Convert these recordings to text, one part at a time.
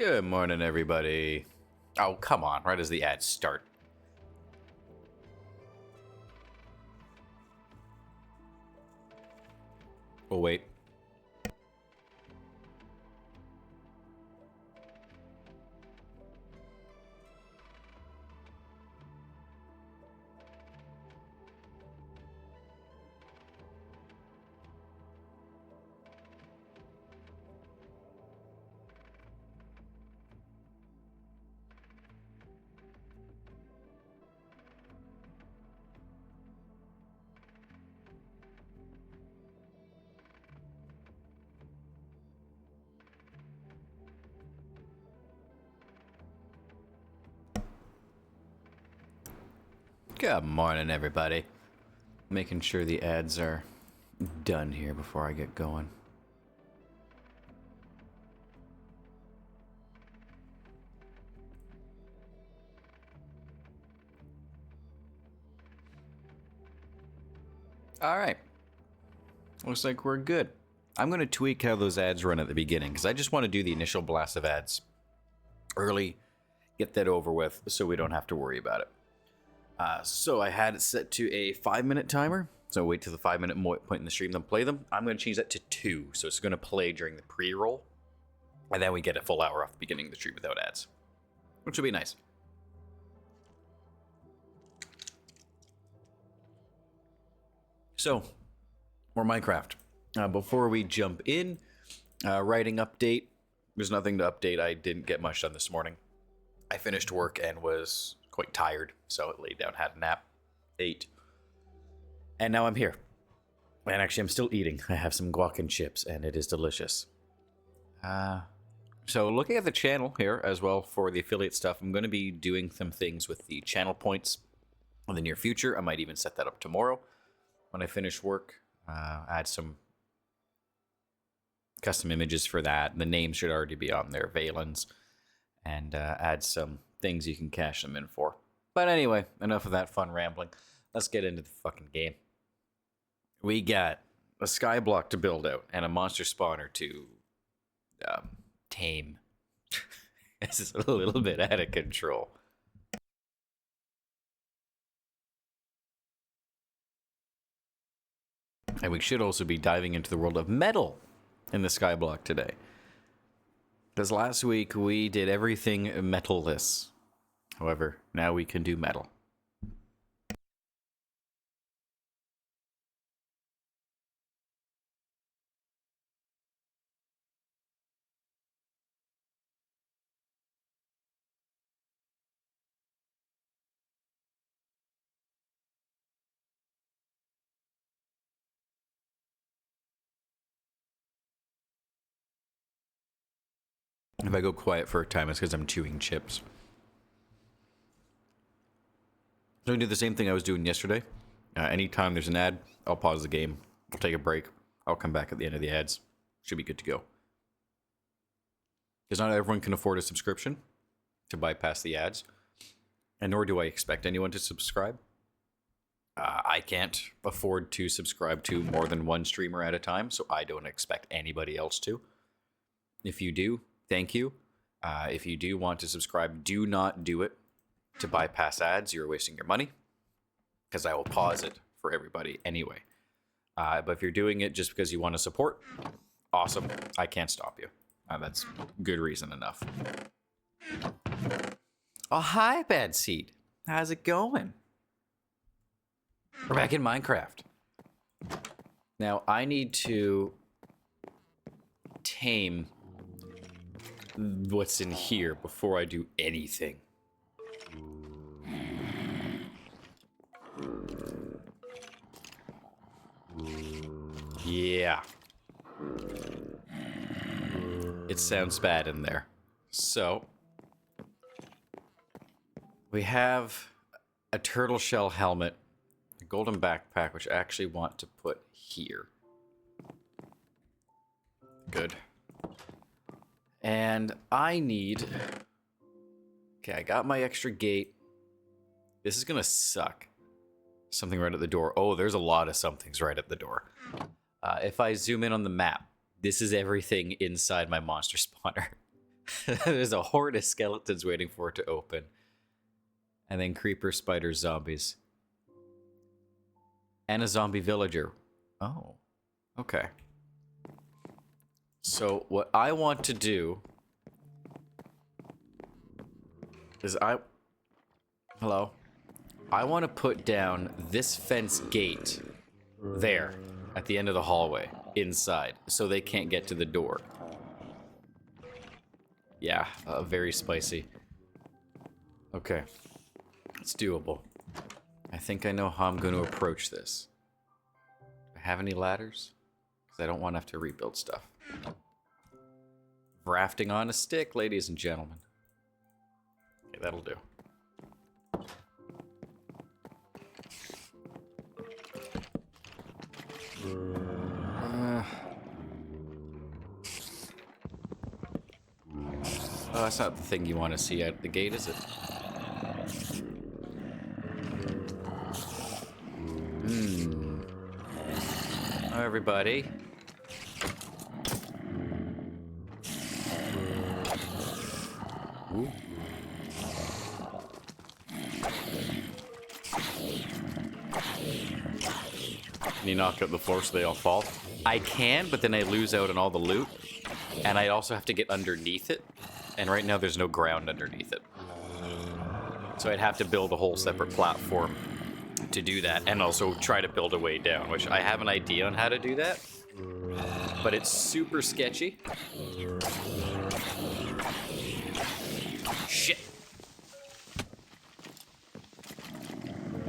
Good morning, everybody. Oh, come on, right as the ads start. Oh, wait. Good morning, everybody. Making sure the ads are done here before I get going. All right. Looks like we're good. I'm going to tweak how those ads run at the beginning because I just want to do the initial blast of ads early, get that over with so we don't have to worry about it. So I had it set to a 5-minute timer. So wait till the 5-minute point in the stream, then play them. I'm going to change that to 2. So it's going to play during the pre-roll. And then we get a full hour off the beginning of the stream without ads. Which will be nice. So, more Minecraft. Before we jump in, writing update. There's nothing to update. I didn't get much done this morning. I finished work and was quite tired, so I laid down, had a nap, ate, and now I'm here. And actually, I'm still eating. I have some guac and chips, and it is delicious. So looking at the channel here as well for the affiliate stuff, I'm going to be doing some things with the channel points in the near future. I might even set that up tomorrow when I finish work. Add some custom images for that. The name should already be on there, Valens, and add some things you can cash them in for. But anyway, enough of that fun rambling. Let's get into the fucking game. We got a sky block to build out and a monster spawner to tame. This is a little bit out of control. And we should also be diving into the world of metal in the skyblock today. Because last week we did everything metal-less. However, now we can do metal. If I go quiet for a time, it's because I'm chewing chips. So I do the same thing I was doing yesterday. Anytime there's an ad, I'll pause the game. I'll take a break. I'll come back at the end of the ads. Should be good to go. Because not everyone can afford a subscription to bypass the ads. And nor do I expect anyone to subscribe. I can't afford to subscribe to more than one streamer at a time, so I don't expect anybody else to. If you do, thank you. If you do want to subscribe, do not do it to bypass ads. You're wasting your money because I will pause it for everybody anyway. But if you're doing it just because you want to support, awesome. I can't stop you. That's good reason enough. Oh, hi, Bad Seed. How's it going? We're back in Minecraft. Now, I need to tame what's in here before I do anything. Yeah. It sounds bad in there. So, we have a turtle shell helmet, a golden backpack, which I actually want to put here. Good. And I need... Okay, I got my extra gate. This is gonna suck. Something right at the door. Oh, there's a lot of somethings right at the door. If I zoom in on the map, this is everything inside my monster spawner. There's a horde of skeletons waiting for it to open. And then creeper, spiders, zombies. And a zombie villager. Oh. Okay. So what I want to do is Hello. I want to put down this fence gate there at the end of the hallway inside so they can't get to the door. Yeah, very spicy. Okay. It's doable. I think I know how I'm going to approach this. Do I have any ladders? Because I don't want to have to rebuild stuff. Rafting on a stick, ladies and gentlemen. Okay, that'll do. Oh, that's not the thing you want to see out the gate, is it? Hello, everybody. Ooh. Can you knock out the floor so they all fall? I can, but then I lose out on all the loot. And I also have to get underneath it. And right now there's no ground underneath it. So I'd have to build a whole separate platform to do that. And also try to build a way down, which I have an idea on how to do that. But it's super sketchy. Shit.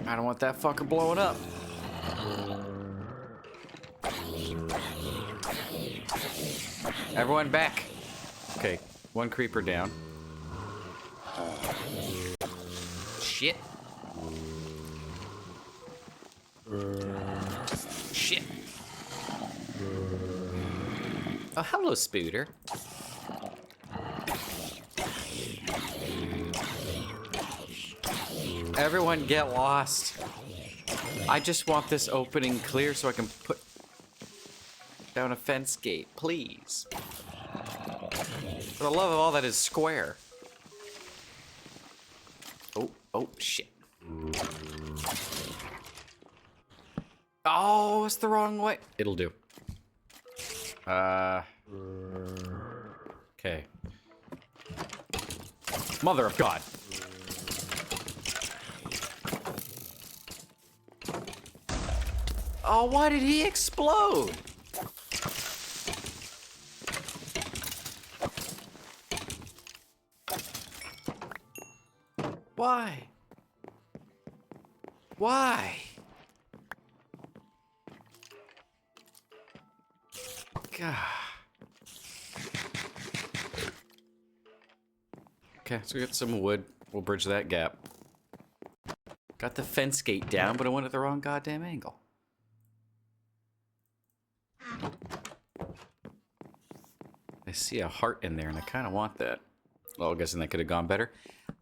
I don't want that fucker blowing up. Everyone back. Okay, one creeper down. Shit. Shit. Oh, hello, Spooter. Everyone get lost. I just want this opening clear so I can put down a fence gate, please. For the love of all that is square. Oh, shit. Oh, it's the wrong way. It'll do. Okay. Mother of God. Oh, why did he explode? Why? Why? God. Okay, so we got some wood. We'll bridge that gap. Got the fence gate down, but I went at the wrong goddamn angle. I see a heart in there, and I kind of want that. Well, I'm guessing that could have gone better.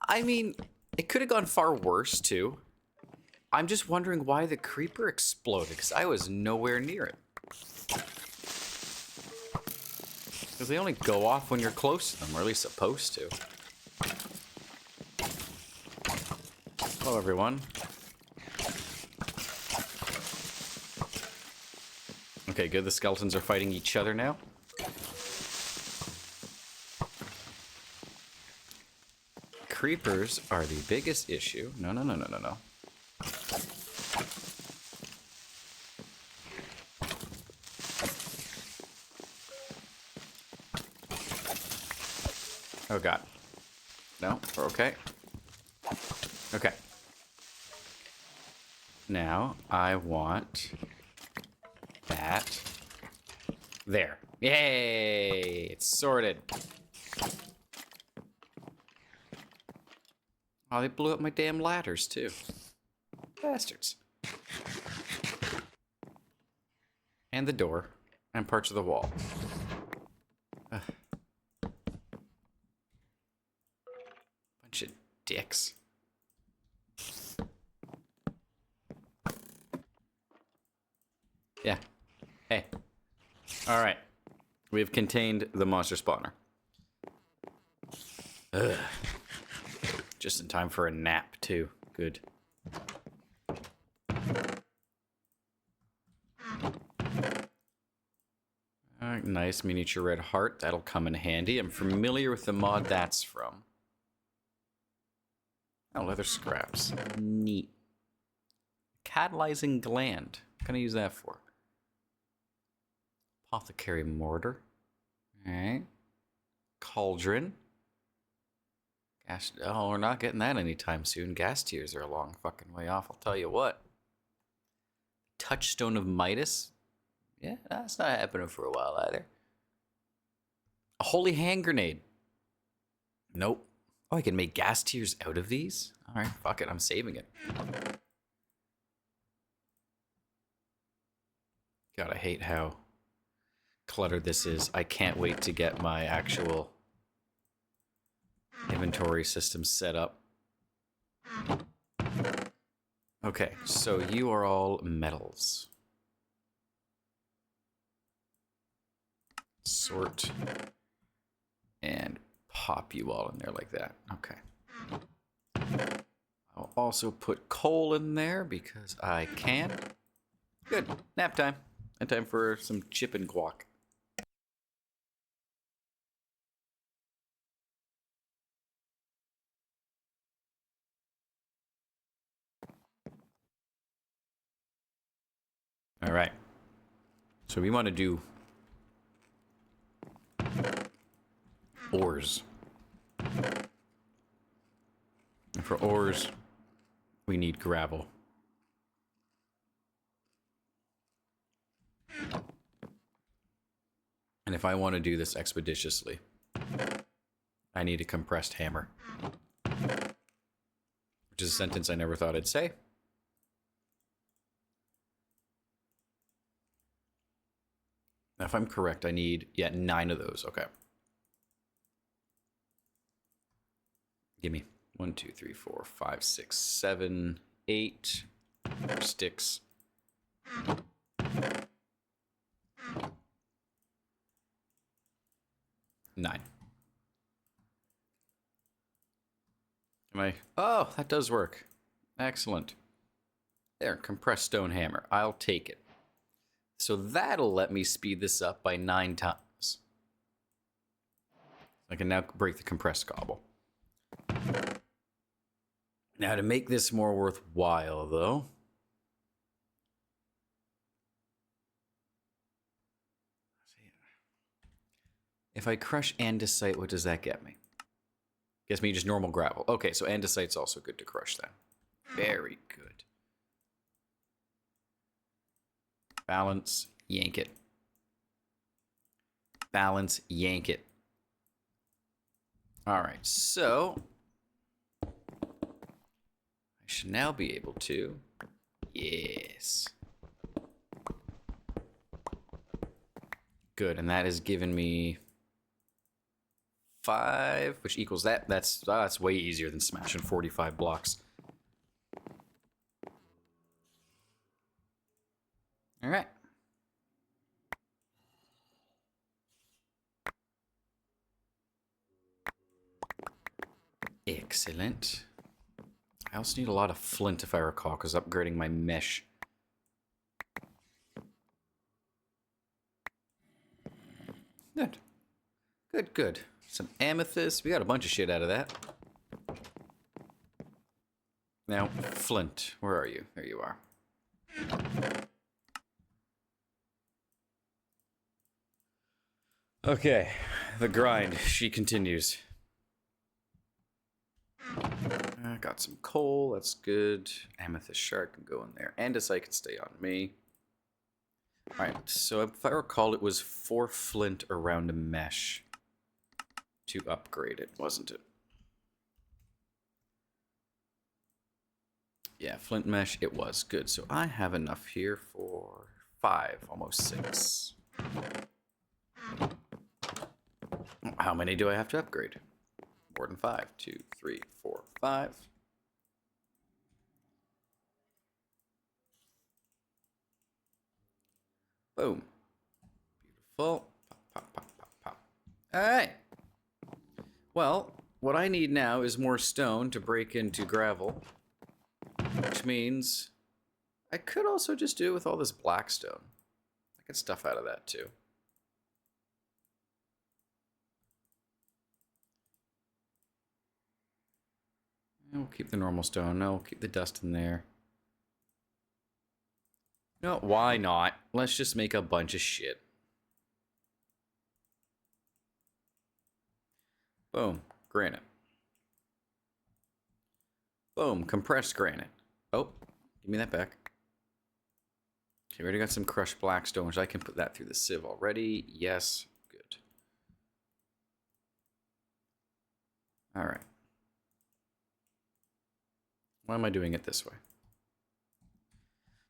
I mean, it could have gone far worse, too. I'm just wondering why the creeper exploded, because I was nowhere near it. Because they only go off when you're close to them, or at least supposed to. Hello, everyone. Okay, good. The skeletons are fighting each other now. Creepers are the biggest issue. No. Oh, God. No, we're okay. Okay. Now, I want that there. Yay! It's sorted. Oh, they blew up my damn ladders, too. Bastards. And the door. And parts of the wall. Ugh. Bunch of dicks. Yeah. Hey. Alright. We've contained the monster spawner. Ugh. Just in time for a nap, too. Good. Alright, nice miniature red heart. That'll come in handy. I'm familiar with the mod that's from. Oh, leather scraps. Neat. Catalyzing gland. What can I use that for? Apothecary mortar. Alright. Cauldron. Gas. Oh, we're not getting that anytime soon. Gas tiers are a long fucking way off, I'll tell you what. Touchstone of Midas. Yeah, that's not happening for a while either. A holy hand grenade. Nope. Oh, I can make gas tiers out of these? Alright, fuck it, I'm saving it. God, I hate how cluttered this is. I can't wait to get my actual inventory system set up. Okay, so you are all metals. Sort and pop you all in there like that. Okay. I'll also put coal in there because I can. Good. Nap time. And time for some chip and guac. All right. So we want to do ores. And for ores, we need gravel. And if I want to do this expeditiously, I need a compressed hammer. Which is a sentence I never thought I'd say. Now, if I'm correct, I need, 9 of those. Okay. Give me 1, 2, 3, 4, 5, 6, 7, 8 sticks. 9. Am I? Oh, that does work. Excellent. There, compressed stone hammer. I'll take it. So that'll let me speed this up by 9 times. I can now break the compressed cobble. Now to make this more worthwhile, though, if I crush andesite, what does that get me? Gets me just normal gravel. Okay, so andesite's also good to crush then. Very good. Balance, yank it. Balance, yank it. All right, so I should now be able to, yes. Good, and that has given me 5, which equals that. That's way easier than smashing 45 blocks. All right. Excellent. I also need a lot of flint, if I recall, because upgrading my mesh. Good. Good, good. Some amethyst. We got a bunch of shit out of that. Now, flint. Where are you? There you are. Okay. The grind. She continues. I got some coal. That's good. Amethyst shard can go in there. Andesite can stay on me. Alright, so if I recall, it was 4 flint around a mesh to upgrade it, wasn't it? Yeah, flint mesh, it was. Good. So I have enough here for 5, almost 6. How many do I have to upgrade? More than 5. 2, 3, 4, 5. Boom. Beautiful. Pop, pop, pop, pop, pop. All right. Well, what I need now is more stone to break into gravel, which means I could also just do it with all this black stone. I get stuff out of that too. And we'll keep the normal stone. No, we'll keep the dust in there. No, why not? Let's just make a bunch of shit. Boom, granite. Boom, compressed granite. Oh, give me that back. Okay, we already got some crushed blackstone, which I can put that through the sieve already. Yes, good. All right. Why am I doing it this way?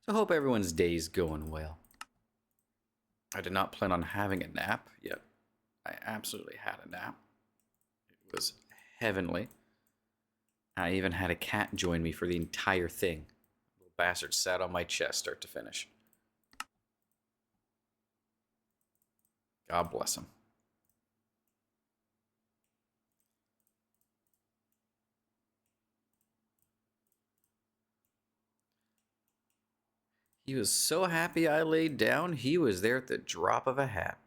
So I hope everyone's day's going well. I did not plan on having a nap, yet I absolutely had a nap. It was heavenly. I even had a cat join me for the entire thing. The little bastard sat on my chest start to finish. God bless him. He was so happy I laid down, he was there at the drop of a hat.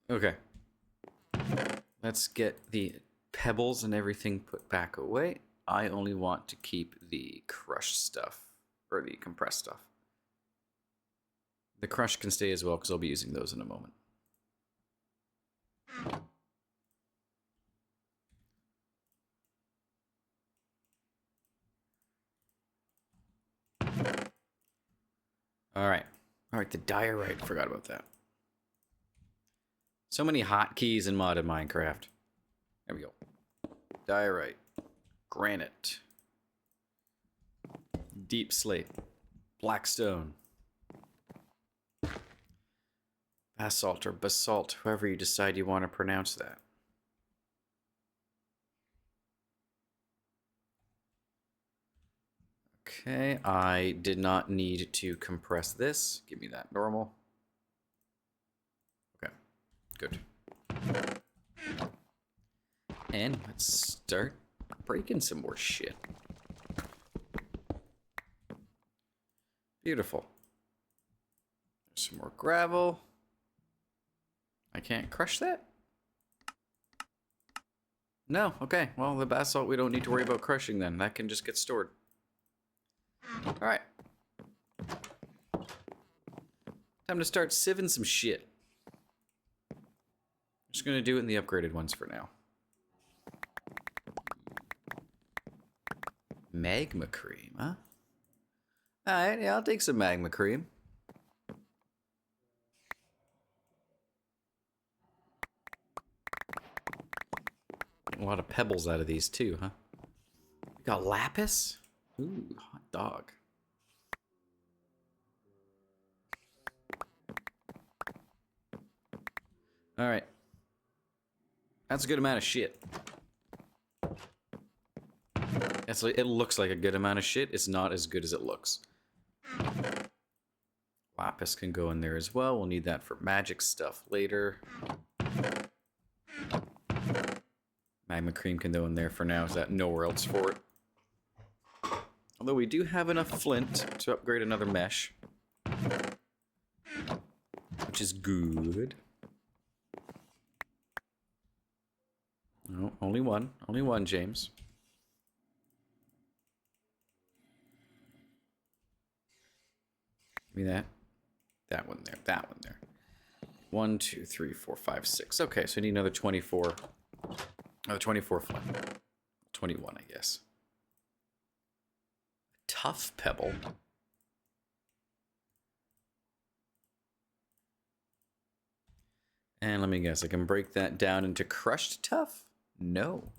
Okay. Let's get the pebbles and everything put back away. I only want to keep the crushed stuff, or the compressed stuff. The crush can stay as well, because I'll be using those in a moment. Alright. Alright, the diorite. Forgot about that. So many hotkeys in modded Minecraft. There we go. Diorite. Granite. Deep slate. Black stone. Basalt or basalt, however you decide you want to pronounce that. Okay, I did not need to compress this. Give me that normal. Okay, good. And let's start breaking some more shit. Beautiful. There's some more gravel. I can't crush that? No, okay. Well, the basalt we don't need to worry about crushing then. That can just get stored. Alright. Time to start sieving some shit. I'm just gonna do it in the upgraded ones for now. Magma cream, huh? Alright, yeah, I'll take some magma cream. A lot of pebbles out of these too, huh? We got lapis? Ooh, hot dog. Alright. That's a good amount of shit. It looks like a good amount of shit. It's not as good as it looks. Lapis can go in there as well. We'll need that for magic stuff later. Magma cream can go in there for now. Is that nowhere else for it? Although we do have enough flint to upgrade another mesh. Which is good. No, only one. Only one, James. Give me that. That one there. That one there. 1, 2, 3, 4, 5, 6. Okay, so I need another 24. Another 24 flint. 21, I guess. Tough pebble. And let me guess, I can break that down into crushed tough? No.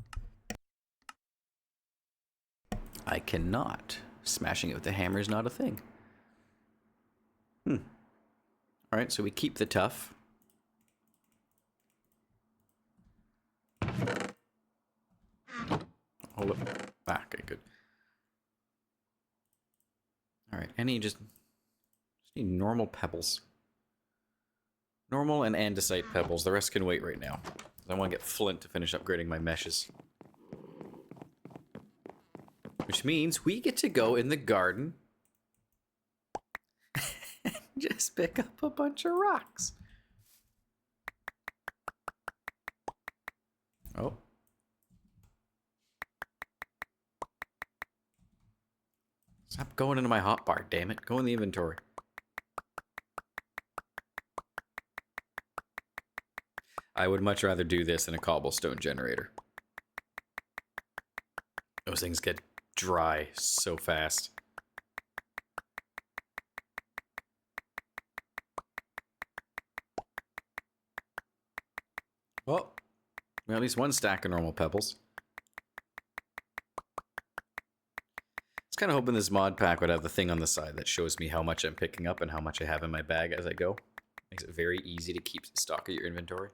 I cannot. Smashing it with the hammer is not a thing. Alright, so we keep the tough. Hold it. Ah, okay, good. Alright, just need normal pebbles. Normal and andesite pebbles. The rest can wait right now. I want to get flint to finish upgrading my meshes. Which means we get to go in the garden and just pick up a bunch of rocks. Oh. Stop going into my hotbar, damn it. Go in the inventory. I would much rather do this than a cobblestone generator. Those things get dry so fast. Well, we have at least one stack of normal pebbles. I was kind of hoping this mod pack would have the thing on the side that shows me how much I'm picking up and how much I have in my bag as I go. Makes it very easy to keep stock of your inventory.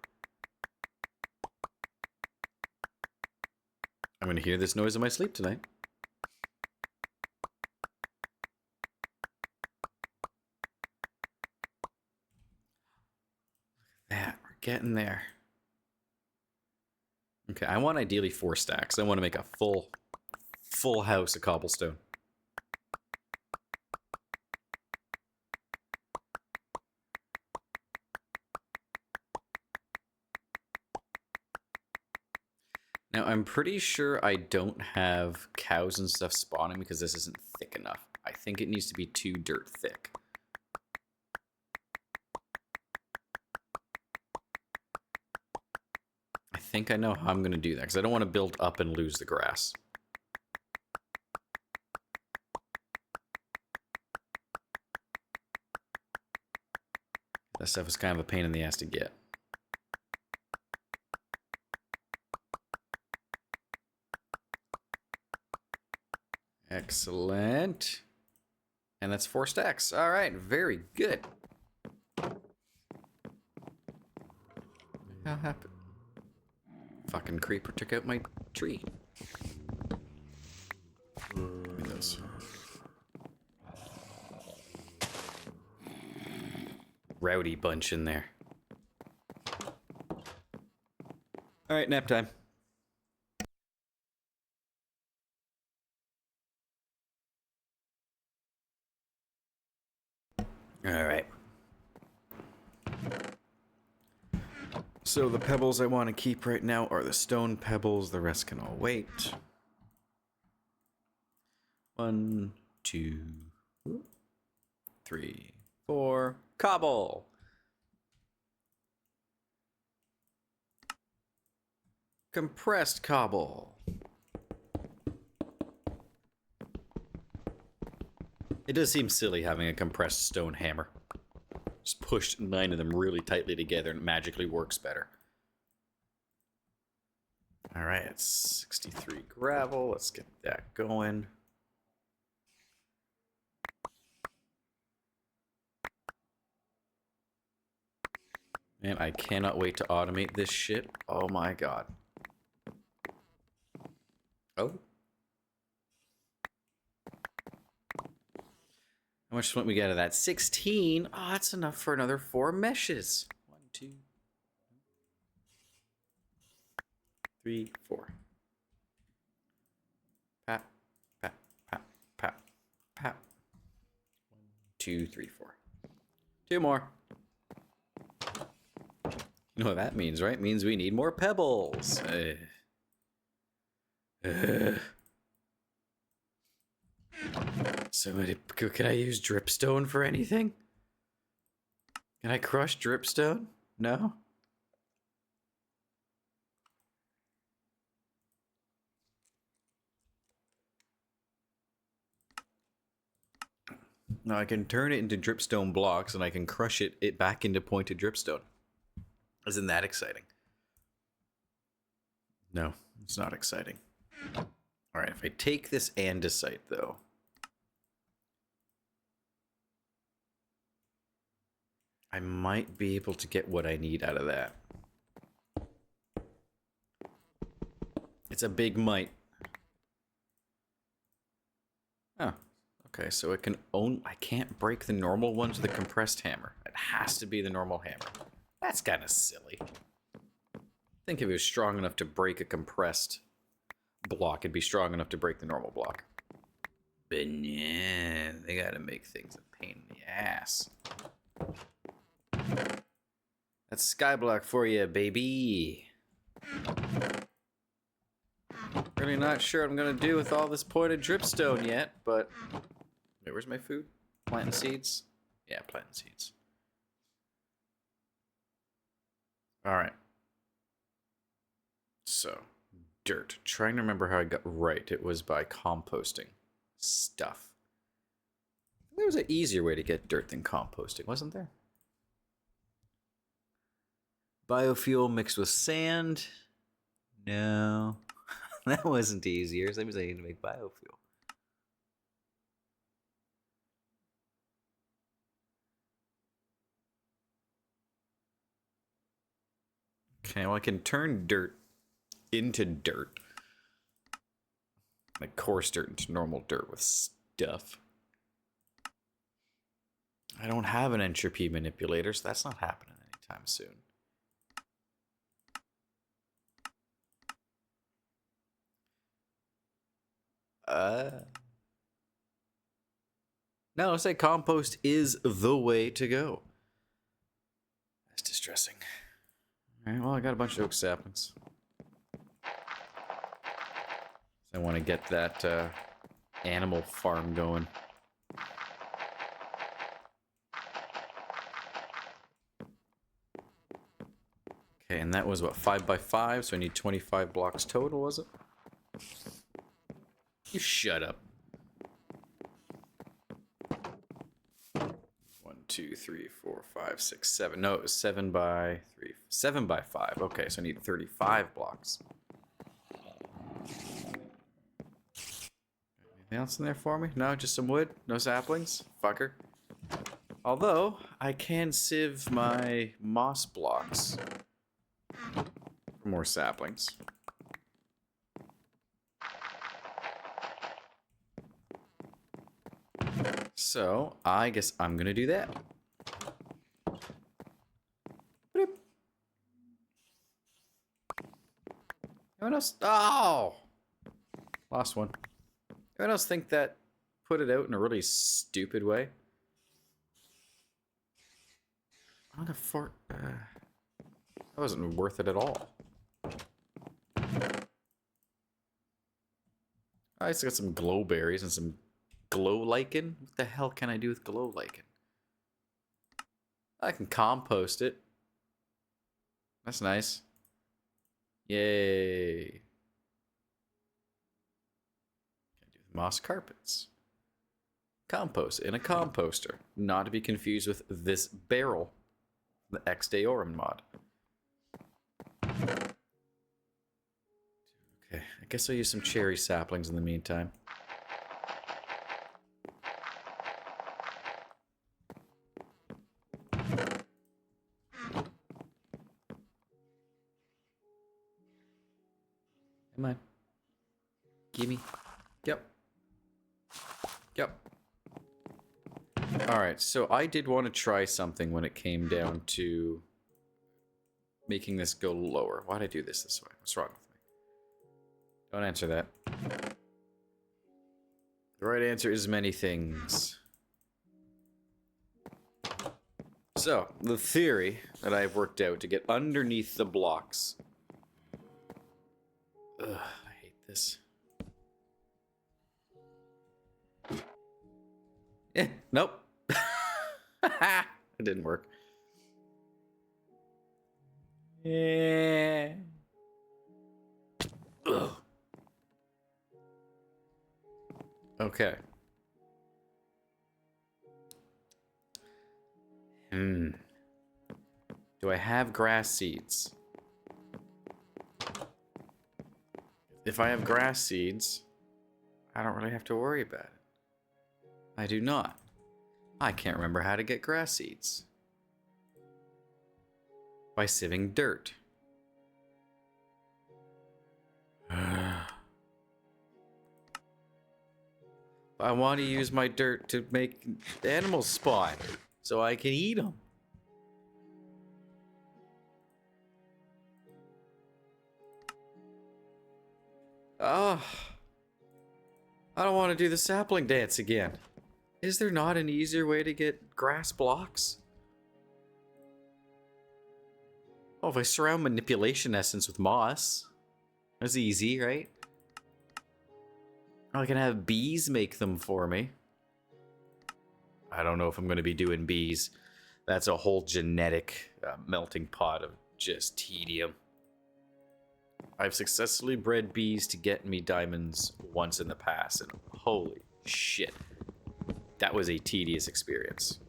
I'm going to hear this noise in my sleep tonight. That, we're getting there. Okay, I want ideally 4 stacks. I want to make a full house of cobblestone. Now, I'm pretty sure I don't have cows and stuff spawning because this isn't thick enough. I think it needs to be 2 dirt thick. I think I know how I'm going to do that because I don't want to build up and lose the grass. That stuff is kind of a pain in the ass to get. Excellent. And that's 4 stacks. All right, very good. How happened? Fucking creeper took out my tree. Those. Rowdy bunch in there. All right, nap time. All right. So the pebbles I want to keep right now are the stone pebbles. The rest can all wait. 1, 2, 3, 4. Cobble! Compressed cobble. It does seem silly having a compressed stone hammer. Just push 9 of them really tightly together and it magically works better. Alright, it's 63 gravel. Let's get that going. Man, I cannot wait to automate this shit. Oh my god. Oh. How much flint we get out of that? 16. Oh, that's enough for another 4 meshes. 1, 2, 3, 4. Pap, pap, pap, pap, pap. 1, 2, 3, 4. 2 more. You know what that means, right? It means we need more pebbles. So, can I use dripstone for anything? Can I crush dripstone? No? No, I can turn it into dripstone blocks and I can crush it back into pointed dripstone. Isn't that exciting? No, it's not exciting. Alright, if I take this andesite, though. I might be able to get what I need out of that. It's a big might. Oh, okay, so it can own... I can't break the normal ones with a compressed hammer. It has to be the normal hammer. That's kind of silly. I think if it was strong enough to break a compressed block, it'd be strong enough to break the normal block. But yeah, they gotta make things a pain in the ass. That's skyblock for you, baby. Really not sure what I'm gonna do with all this pointed dripstone yet, but... Wait, where's my food? Planting seeds? Yeah, planting seeds. Alright. So, dirt. Trying to remember how I got right. It was by composting stuff. There was an easier way to get dirt than composting, wasn't there? Biofuel mixed with sand? No. That wasn't easier. Same as I need to make biofuel. Okay, well I can turn dirt into dirt. Like coarse dirt into normal dirt with stuff. I don't have an entropy manipulator, so that's not happening anytime soon. No, say compost is the way to go. That's distressing. Alright, well, I got a bunch of oak saplings. I want to get that animal farm going. Okay, and that was what, 5 by 5, so I need 25 blocks total, was it? You shut up. 1, 2, 3, 4, 5, 6, 7. No, it was 7 by 3. 7 by 5. Okay, so I need 35 blocks. Anything else in there for me? No, just some wood? No saplings? Fucker. Although, I can sieve my moss blocks for more saplings. So, I guess I'm gonna do that. Boop. Anyone else? Oh! Lost one. Anyone else think that put it out in a really stupid way? On the fort. That wasn't worth it at all. I just got some glow berries and some glow lichen. What the hell can I do with glow lichen? I can compost it. That's nice. Yay. Can do moss carpets. Compost in a composter. Not to be confused with this barrel. The X Deorum mod. Okay, I guess I'll use some cherry saplings in the meantime. Come on. Gimme. Yep. Yep. Alright, so I did want to try something when it came down to making this go lower. Why'd I do this way? What's wrong with me? Don't answer that. The right answer is many things. So, the theory that I've worked out to get underneath the blocks. Ugh, I hate this. Nope. It didn't work. Yeah. Ugh. Okay. Do I have grass seeds? If I have grass seeds, I don't really have to worry about it. I do not. I can't remember how to get grass seeds. By sieving dirt. I want to use my dirt to make animals spawn so I can eat them. Oh, I don't want to do the sapling dance again. Is there not an easier way to get grass blocks? Oh, if I surround manipulation essence with moss. That's easy, right? Oh, I can have bees make them for me. I don't know if I'm going to be doing bees. That's a whole genetic melting pot of just tedium. I've successfully bred bees to get me diamonds once in the past, and holy shit, that was a tedious experience.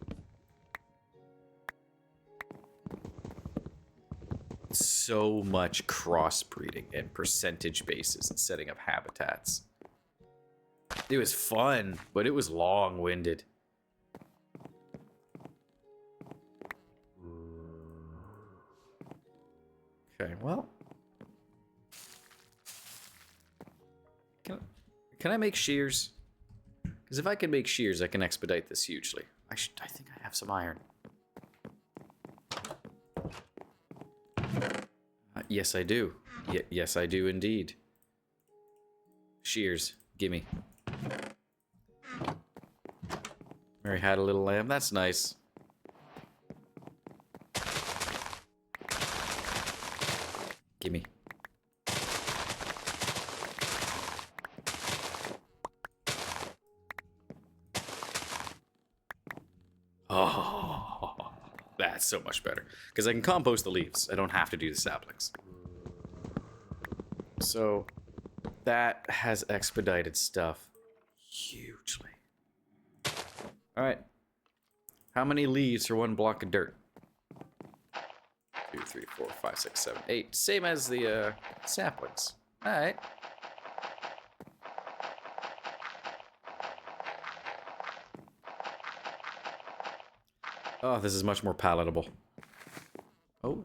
So much crossbreeding and percentage bases and setting up habitats. It was fun, but it was long-winded. Okay, well. Can I make shears? Because if I can make shears, I can expedite this hugely. I think I have some iron. Yes, I do. Yes, I do indeed. Shears, gimme. Mary had a little lamb. That's nice. Gimme. Oh, that's so much better. Because I can compost the leaves. I don't have to do the saplings. So, that has expedited stuff hugely. Alright. How many leaves for one block of dirt? 2, 3, 4, 5, 6, 7, 8. Same as the saplings. Alright. Oh, this is much more palatable. Oh.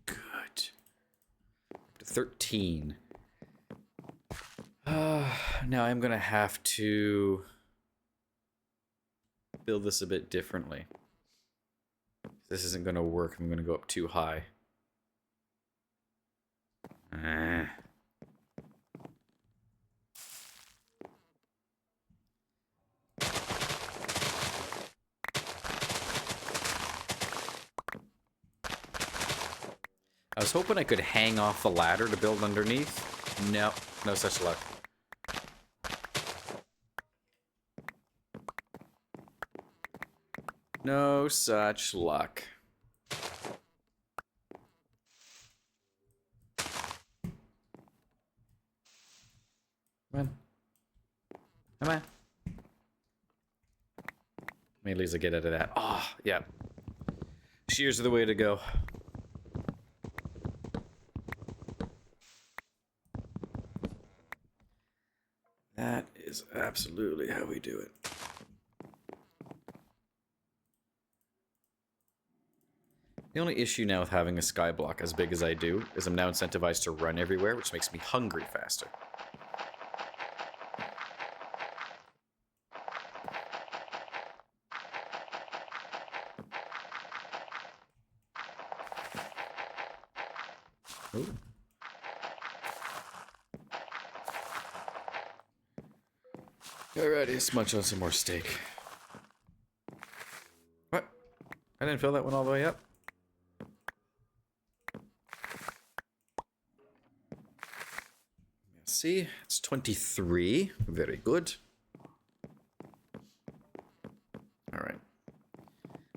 Good. 13. Now I'm gonna have to build this a bit differently. This isn't gonna work. I'm gonna go up too high. I was hoping I could hang off the ladder to build underneath. No, no such luck. No such luck. Come on. Come on. Maybe at least I get out of that. Oh, yeah. Shears are the way to go. That is absolutely how we do it. The only issue now with having a skyblock as big as I do is I'm now incentivized to run everywhere, which makes me hungry faster. Ooh. Alrighty, let's munch on some more steak. What? I didn't fill that one all the way up? See, it's 23. Very good. Alright.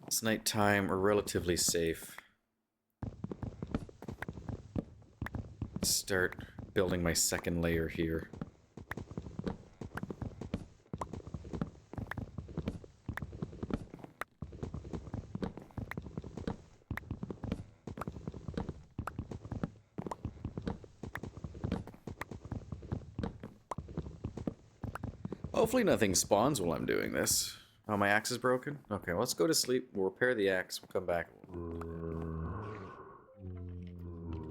It's nighttime. We're relatively safe. Start building my second layer here. Hopefully nothing spawns while I'm doing this. Oh, my axe is broken? Okay, well, let's go to sleep. We'll repair the axe. We'll come back.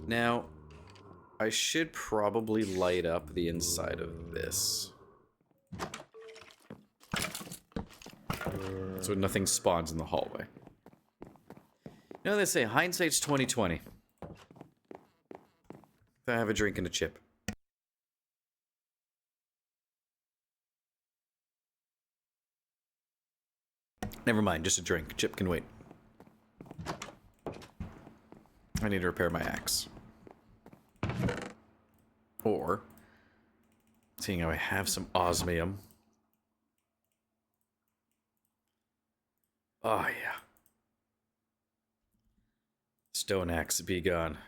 Now, I should probably light up the inside of this. So nothing spawns in the hallway. You know, they say hindsight's 20/20. I have a drink and a chip. Never mind, just a drink. Chip can wait. I need to repair my axe. Or, seeing how I have some osmium. Oh, yeah. Stone axe be gone.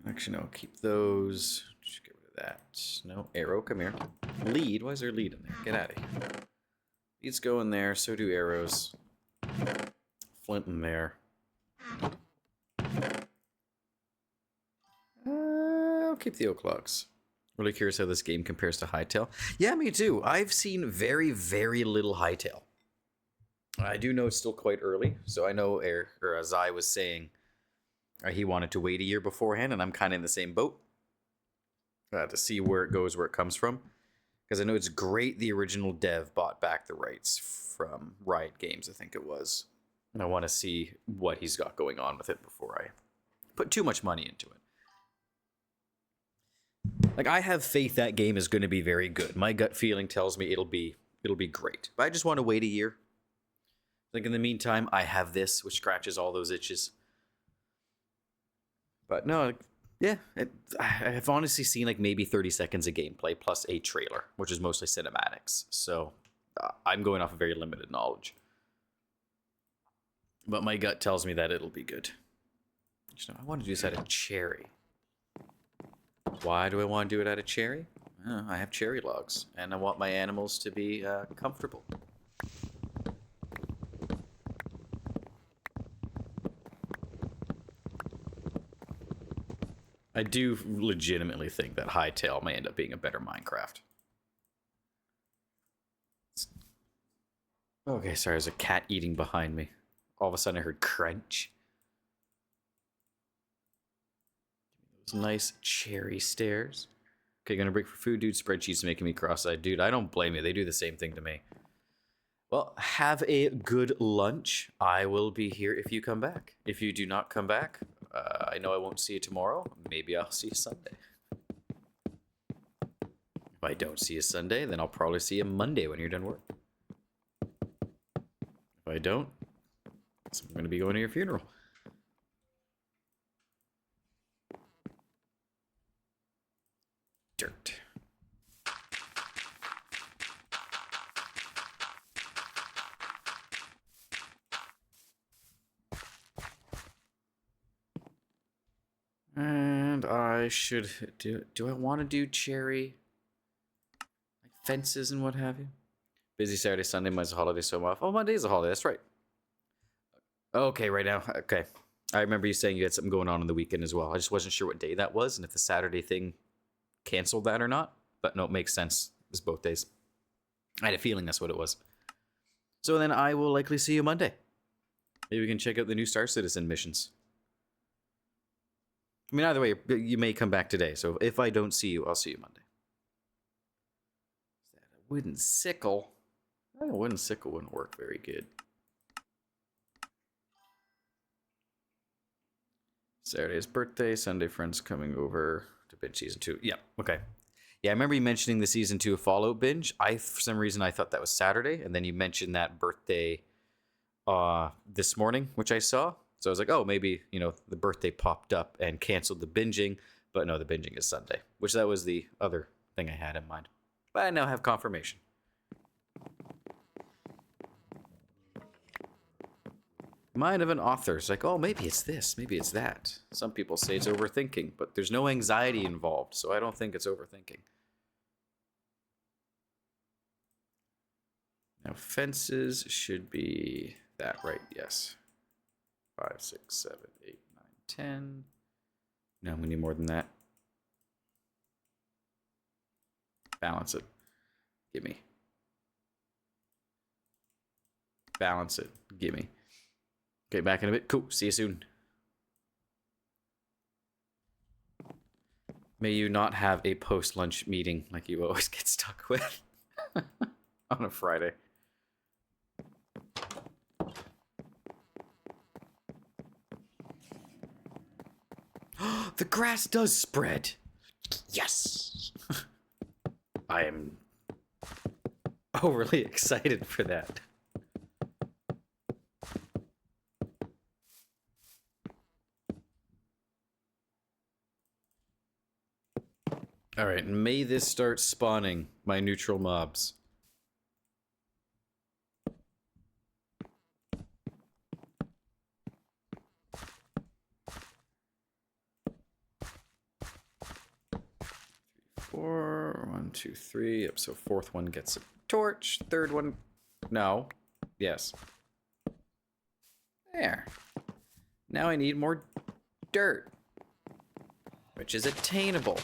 Actually, no, keep those. Just get rid of that. No, arrow, come here. Lead? Why is there lead in there? Get out of here. Leads go in there, so do arrows. Flint in there. I'll keep the oak logs. Really curious how this game compares to Hytale. Yeah, me too. I've seen very, very little Hytale. I do know it's still quite early, so I know, or as I was saying, he wanted to wait a year beforehand, and I'm kind of in the same boat to see where it goes, where it comes from. Because I know it's great the original dev bought back the rights from Riot Games, I think it was. And I want to see what he's got going on with it before I put too much money into it. Like, I have faith that game is going to be very good. My gut feeling tells me it'll be great. But I just want to wait a year. Like, in the meantime, I have this, which scratches all those itches. But no, yeah, I've honestly seen like maybe 30 seconds of gameplay plus a trailer, which is mostly cinematics. So I'm going off of very limited knowledge. But my gut tells me that it'll be good. I want to do this out of cherry. Why do I want to do it out of cherry? I have cherry logs, and I want my animals to be comfortable. I do legitimately think that Hytale may end up being a better Minecraft. Okay, sorry, there's a cat eating behind me. All of a sudden I heard crunch. Those nice cherry stairs. Okay, gonna break for food, dude. Spreadsheets making me cross-eyed. Dude, I don't blame you. They do the same thing to me. Well, have a good lunch. I will be here if you come back. If you do not come back, I know I won't see you tomorrow. Maybe I'll see you Sunday. If I don't see you Sunday, then I'll probably see you Monday when you're done work. If I don't, so I'm going to be going to your funeral. Dirt. And I should do I want to do cherry? Like fences and what have you? Busy Saturday, Sunday, Monday's a holiday, so I'm off. Oh, Monday's a holiday, that's right. Okay, right now. Okay. I remember you saying you had something going on the weekend as well. I just wasn't sure what day that was and if the Saturday thing canceled that or not. But no, it makes sense. It's both days. I had a feeling that's what it was. So then I will likely see you Monday. Maybe we can check out the new Star Citizen missions. I mean, either way, you may come back today. So if I don't see you, I'll see you Monday. Is that a wooden sickle? A wooden sickle wouldn't work very good. Saturday's birthday, Sunday friends coming over to binge season 2. Yeah, okay. Yeah, I remember you mentioning the season 2 of Fallout binge. For some reason, I thought that was Saturday, and then you mentioned that birthday this morning, which I saw. So I was like, oh, maybe, the birthday popped up and canceled the binging. But no, the binging is Sunday, which that was the other thing I had in mind. But I now have confirmation. Mind of an author. It's like, oh, maybe it's this, maybe it's that. Some people say it's overthinking, but there's no anxiety involved, so I don't think it's overthinking. Now, fences should be that, right? Yes. 5, 6, 7, 8, 9, 10. No, we need more than that. Balance it. Gimme. Balance it. Gimme. Okay, back in a bit. Cool. See you soon. May you not have a post-lunch meeting like you always get stuck with on a Friday. The grass does spread. Yes. I am overly excited for that. All right, may this start spawning my neutral mobs. Four, 1, 2, 3. Yep, so fourth one gets a torch. Third one, no. Yes. There. Now I need more dirt, which is attainable.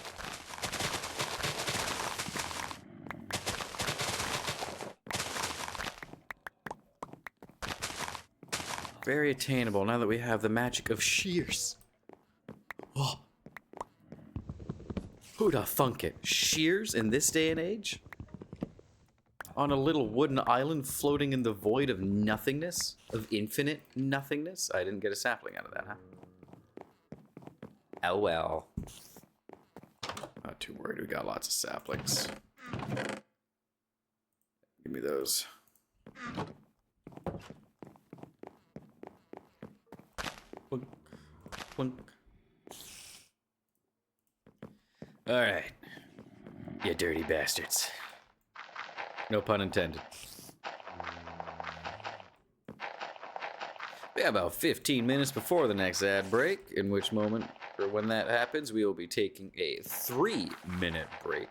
Very attainable now that we have the magic of shears. Oh. Who'da thunk it? Shears in this day and age? On a little wooden island floating in the void of nothingness? Of infinite nothingness? I didn't get a sapling out of that, huh? Oh well. Not too worried, we got lots of saplings. Give me those. Plunk, plunk. Alright. You dirty bastards. No pun intended. We have about 15 minutes before the next ad break, in which moment, or when that happens, we will be taking a 3-minute break.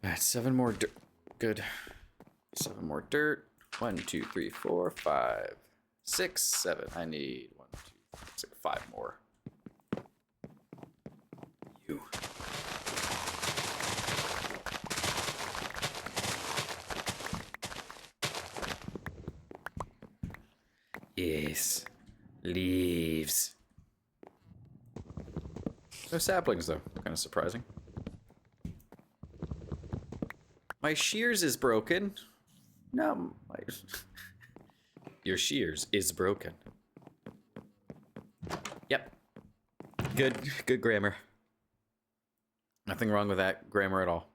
Alright, 7 more dirt. Good. 7 more dirt. 1, 2, 3, 4, 5, 6, 7. I need 1, 2, 3, 6, 5 more. You. Yes. Leaves. No saplings, though. Kind of surprising. My shears is broken. No, my... Your shears is broken. Yep. Good grammar. Nothing wrong with that grammar at all.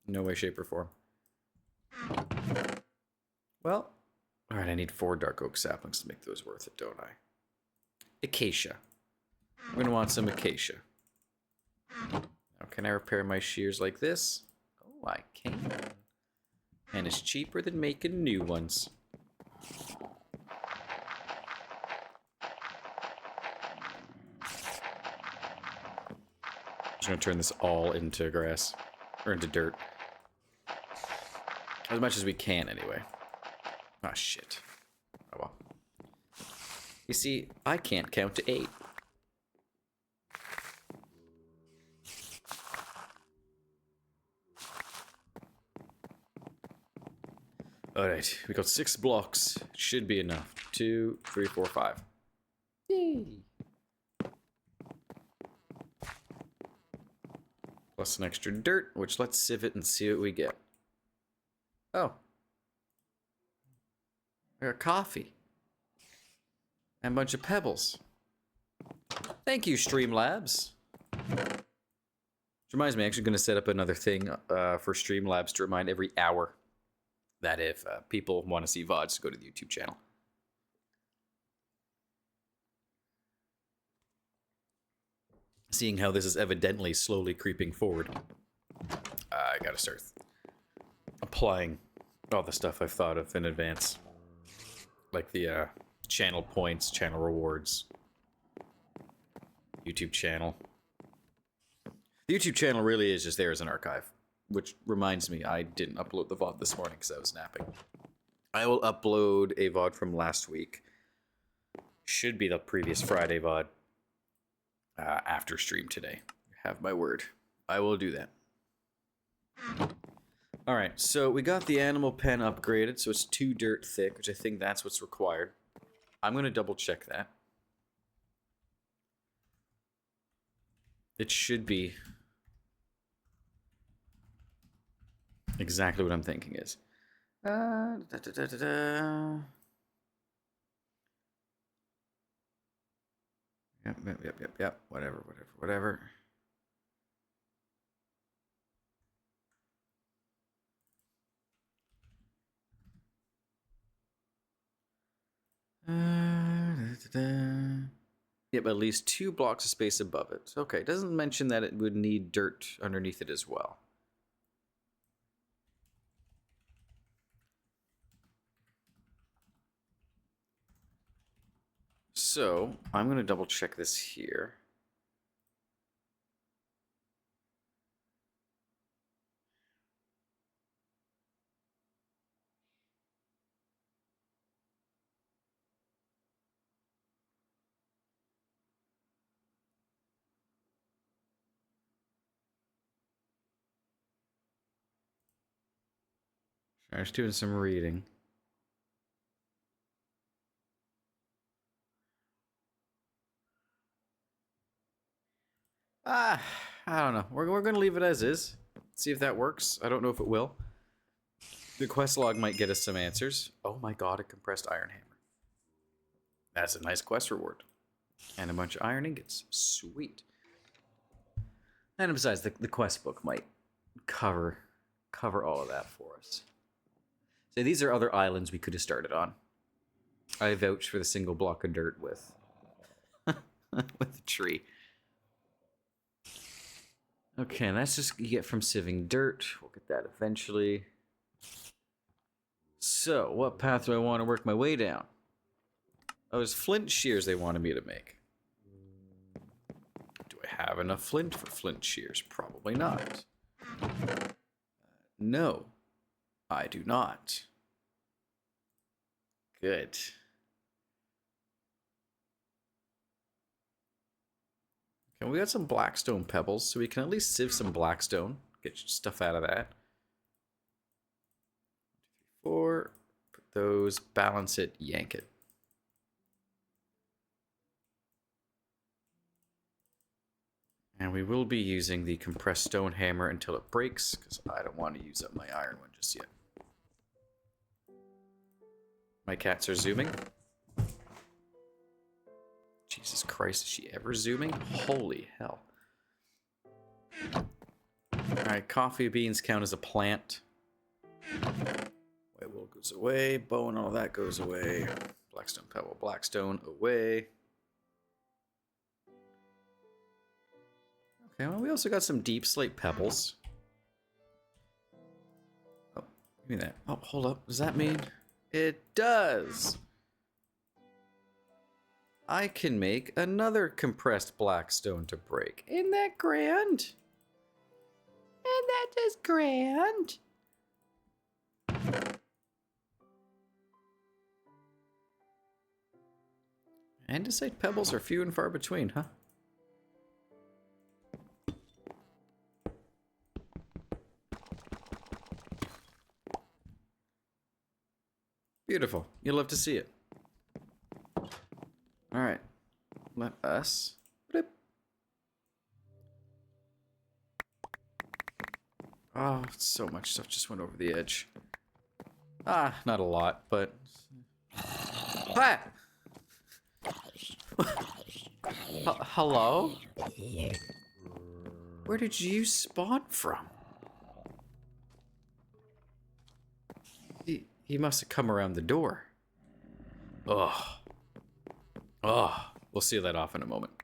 No way, shape, or form. Well, alright, I need 4 dark oak saplings to make those worth it, don't I? Acacia. I'm gonna want some acacia. Now, can I repair my shears like this? Oh, I can. And it's cheaper than making new ones. I'm just gonna turn this all into grass. Or into dirt. As much as we can, anyway. Ah, shit. Oh well. You see, I can't count to 8. Alright, we got 6 blocks. Should be enough. 2, 3, 4, 5. Yay! Plus an extra dirt, which let's sieve it and see what we get. Oh. I got coffee. And a bunch of pebbles. Thank you, Streamlabs. Which reminds me, I'm actually going to set up another thing for Streamlabs to remind every hour that if people want to see VODs, go to the YouTube channel. Seeing how this is evidently slowly creeping forward, I gotta start applying all the stuff I've thought of in advance. Like the channel points, channel rewards, YouTube channel. The YouTube channel really is just there as an archive. Which reminds me, I didn't upload the VOD this morning because I was napping. I will upload a VOD from last week. Should be the previous Friday VOD. After stream today. Have my word. I will do that. Alright, so we got the animal pen upgraded, so it's 2 dirt thick, which I think that's what's required. I'm going to double check that. It should be exactly what I'm thinking is. Yep. Whatever. Yep, at least 2 blocks of space above it. Okay, it doesn't mention that it would need dirt underneath it as well. So, I'm going to double check this here. I was doing some reading. I don't know. We're going to leave it as is. See if that works. I don't know if it will. The quest log might get us some answers. Oh my god, a compressed iron hammer. That's a nice quest reward. And a bunch of iron ingots. Sweet. And besides, the quest book might cover all of that for us. So these are other islands we could have started on. I vouch for the single block of dirt with with the tree. Okay, that's just you get from sieving dirt. We'll get that eventually. So, what path do I want to work my way down? Oh, it's flint shears they wanted me to make. Do I have enough flint for flint shears? Probably not. No, I do not. Good. Okay, we got some blackstone pebbles, so we can at least sieve some blackstone. Get stuff out of that. 4. Put those, balance it, yank it. And we will be using the compressed stone hammer until it breaks, because I don't want to use up my iron one just yet. My cats are zooming. Jesus Christ, is she ever zooming? Holy hell. Alright, coffee beans count as a plant. White wool goes away. Bone, all that goes away. Blackstone pebble, blackstone away. Okay, well, we also got some deep slate pebbles. Oh, give me that. Oh, hold up. Does that mean? It does! I can make another compressed blackstone to break. Isn't that grand? Isn't that just grand? Andesite pebbles are few and far between, huh? Beautiful. You'll love to see it. Alright. Let us... Blip. Oh, so much stuff just went over the edge. Ah, not a lot, but... Ah! Hello? Where did you spawn from? He must have come around the door. Ugh. Ugh. We'll seal that off in a moment.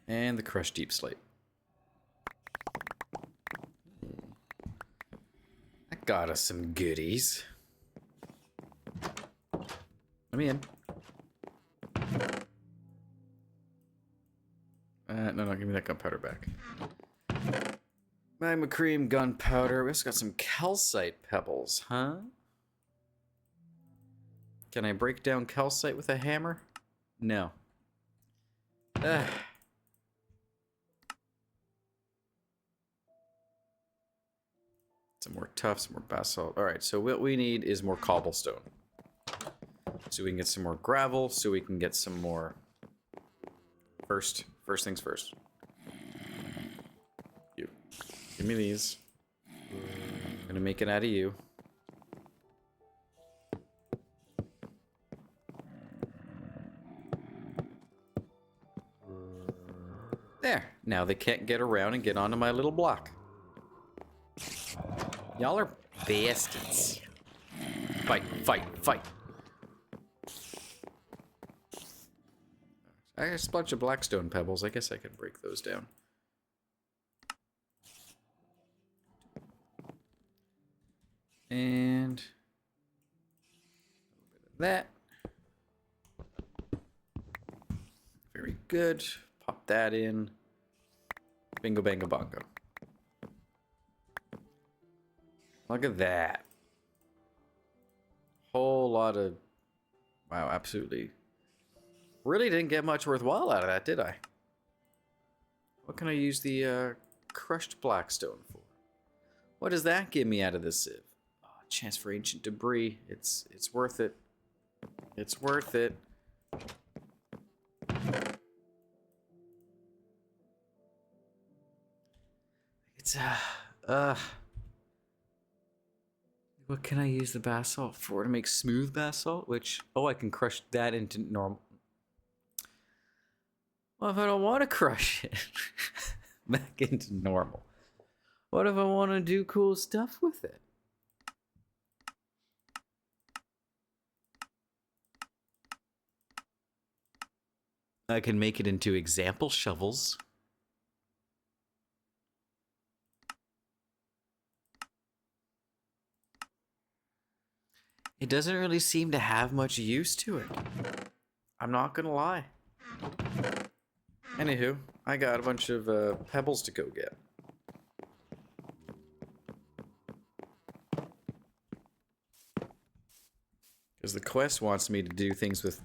And the crushed deep slate. That got us some goodies. Let me in. No, give me that gunpowder back. Magma cream, gunpowder. We also got some calcite pebbles, huh? Can I break down calcite with a hammer? No. Ugh. Some more tuff, some more basalt. All right, so what we need is more cobblestone. So we can get some more gravel, so we can get some more... First things first. You. Give me these. I'm gonna make it out of you. There. Now they can't get around and get onto my little block. Y'all are bastards. Fight, fight, fight. I got a bunch of blackstone pebbles. I guess I can break those down. And a little bit of that. Very good. Pop that in. Bingo, bango, bongo. Look at that. Whole lot of... Wow, absolutely. Really didn't get much worthwhile out of that, did I? What can I use the crushed blackstone for? What does that give me out of this sieve? Oh, chance for ancient debris. It's worth it. It's worth it. It's what can I use the basalt for? To make smooth basalt? Which, oh, I can crush that into normal. Well, if I don't want to crush it back into normal, what if I want to do cool stuff with it? I can make it into example shovels. It doesn't really seem to have much use to it. I'm not gonna lie. Anywho, I got a bunch of pebbles to go get. Because the quest wants me to do things with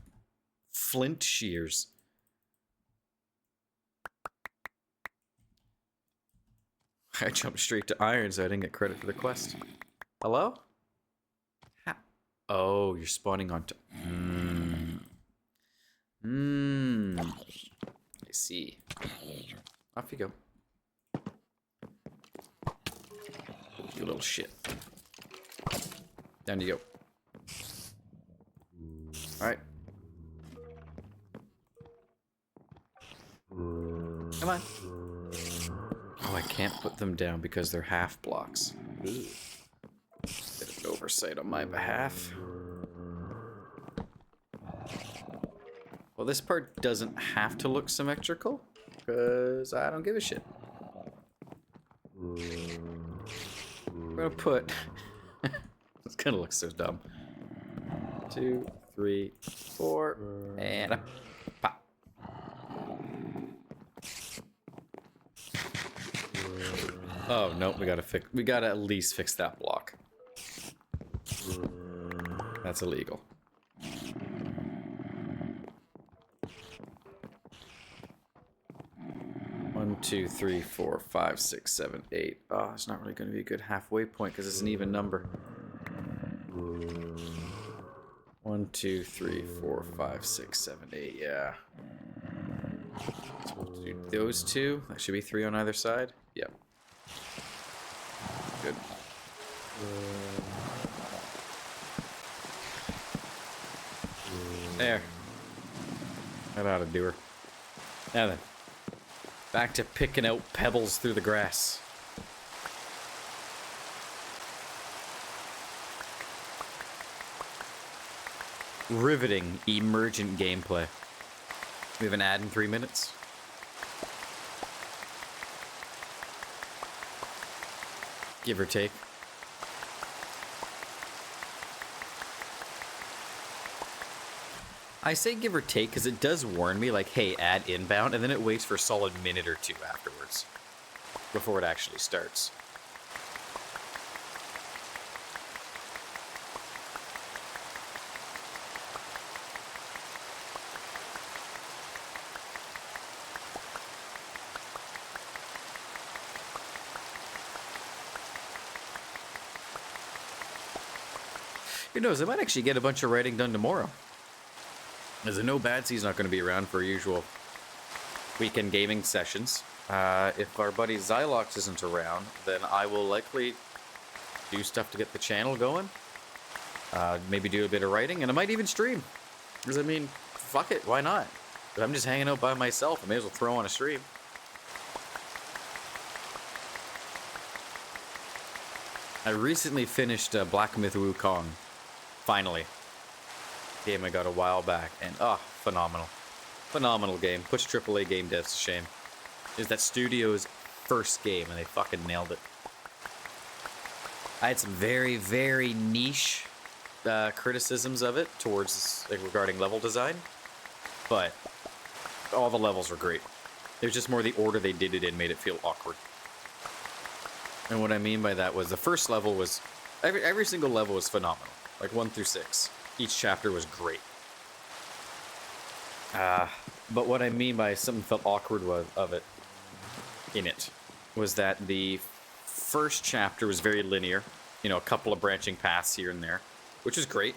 flint shears. I jumped straight to iron, so I didn't get credit for the quest. Hello? Oh, you're spawning onto... I see. Off you go. You little shit. Down you go. Alright. Come on. Oh, I can't put them down because they're half blocks. Ooh. Bit of an oversight on my behalf. Well, this part doesn't have to look symmetrical, because I don't give a shit. I'm gonna put... It's gonna look so dumb. 2, 3, 4, and a pop. Oh, no, we gotta at least fix that block. That's illegal. One, 2, 3, 4, 5, 6, 7, 8. Oh, it's not really going to be a good halfway point because it's an even number. 1, 2, 3, 4, 5, 6, 7, 8. Yeah. So we'll do those two. That should be 3 on either side. Yep. Good. There. That ought to do her. Now then. Back to picking out pebbles through the grass. Riveting, emergent gameplay. We have an ad in 3 minutes. Give or take. I say give or take because it does warn me, like, hey, ad inbound, and then it waits for a solid minute or 2 afterwards before it actually starts. Who knows? I might actually get a bunch of writing done tomorrow. As I know Bad C's not going to be around for usual weekend gaming sessions. If our buddy Xylox isn't around, then I will likely do stuff to get the channel going. Maybe do a bit of writing, and I might even stream. Because, I mean, fuck it, why not? If I'm just hanging out by myself, I may as well throw on a stream. I recently finished Black Myth Wukong. Finally. Game I got a while back, and phenomenal. Phenomenal game. Puts AAA game devs to shame. It was that studio's first game, and they fucking nailed it. I had some very, very niche criticisms of it towards regarding level design, but all the levels were great. It was just more the order they did it in made it feel awkward. And what I mean by that was the first level was every single level was phenomenal, like 1 through 6. Each chapter was great. But what I mean by something felt awkward was that the first chapter was very linear, a couple of branching paths here and there, which is great.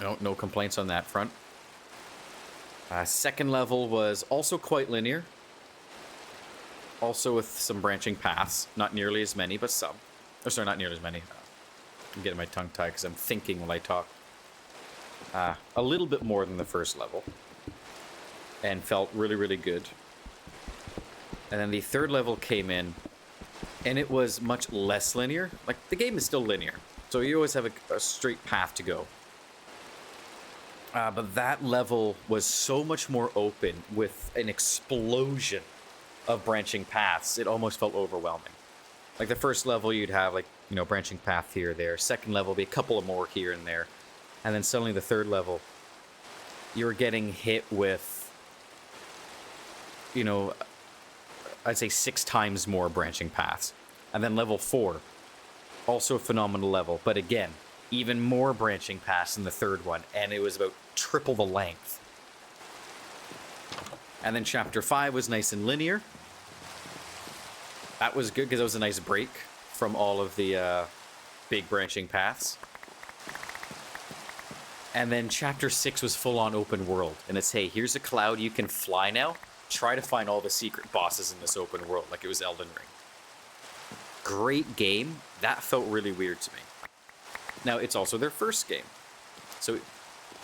No complaints on that front. Second level was also quite linear, also with some branching paths, not nearly as many, but some. Oh, sorry, not nearly as many. I'm getting my tongue tied because I'm thinking when I talk. A little bit more than the first level, and felt really, really good. And then the third level came in, and it was much less linear. Like, the game is still linear, so you always have a straight path to go. But that level was so much more open with an explosion of branching paths. It almost felt overwhelming. Like, the first level, you'd have, branching path here or there. Second level would be a couple of more here and there. And then suddenly the third level, you were getting hit with, I'd say 6 times more branching paths. And then level 4, also a phenomenal level, but again, even more branching paths in the third one, and it was about triple the length. And then chapter 5 was nice and linear. That was good because it was a nice break from all of the big branching paths. And then chapter 6 was full-on open world. And it's, hey, here's a cloud, you can fly now. Try to find all the secret bosses in this open world, like it was Elden Ring. Great game. That felt really weird to me. Now, it's also their first game. So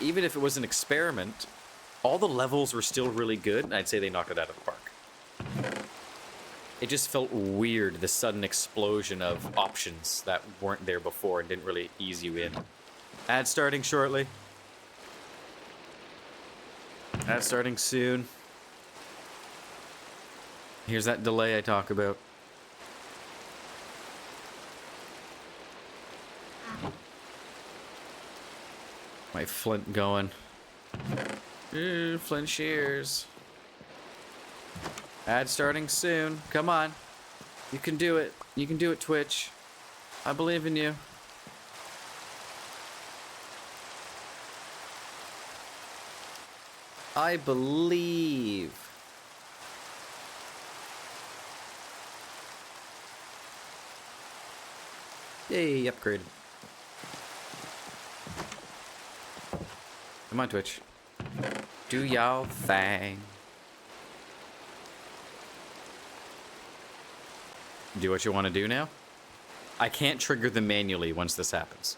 even if it was an experiment, all the levels were still really good, and I'd say they knocked it out of the park. It just felt weird, the sudden explosion of options that weren't there before and didn't really ease you in. Ad starting shortly. Ad starting soon. Here's that delay I talk about. My Flint going. Ooh, Flint shears. Ad starting soon. Come on. You can do it. You can do it, Twitch. I believe in you. I believe. Yay, upgraded. Come on, Twitch. Do y'all thing. Do what you want to do now? I can't trigger them manually once this happens.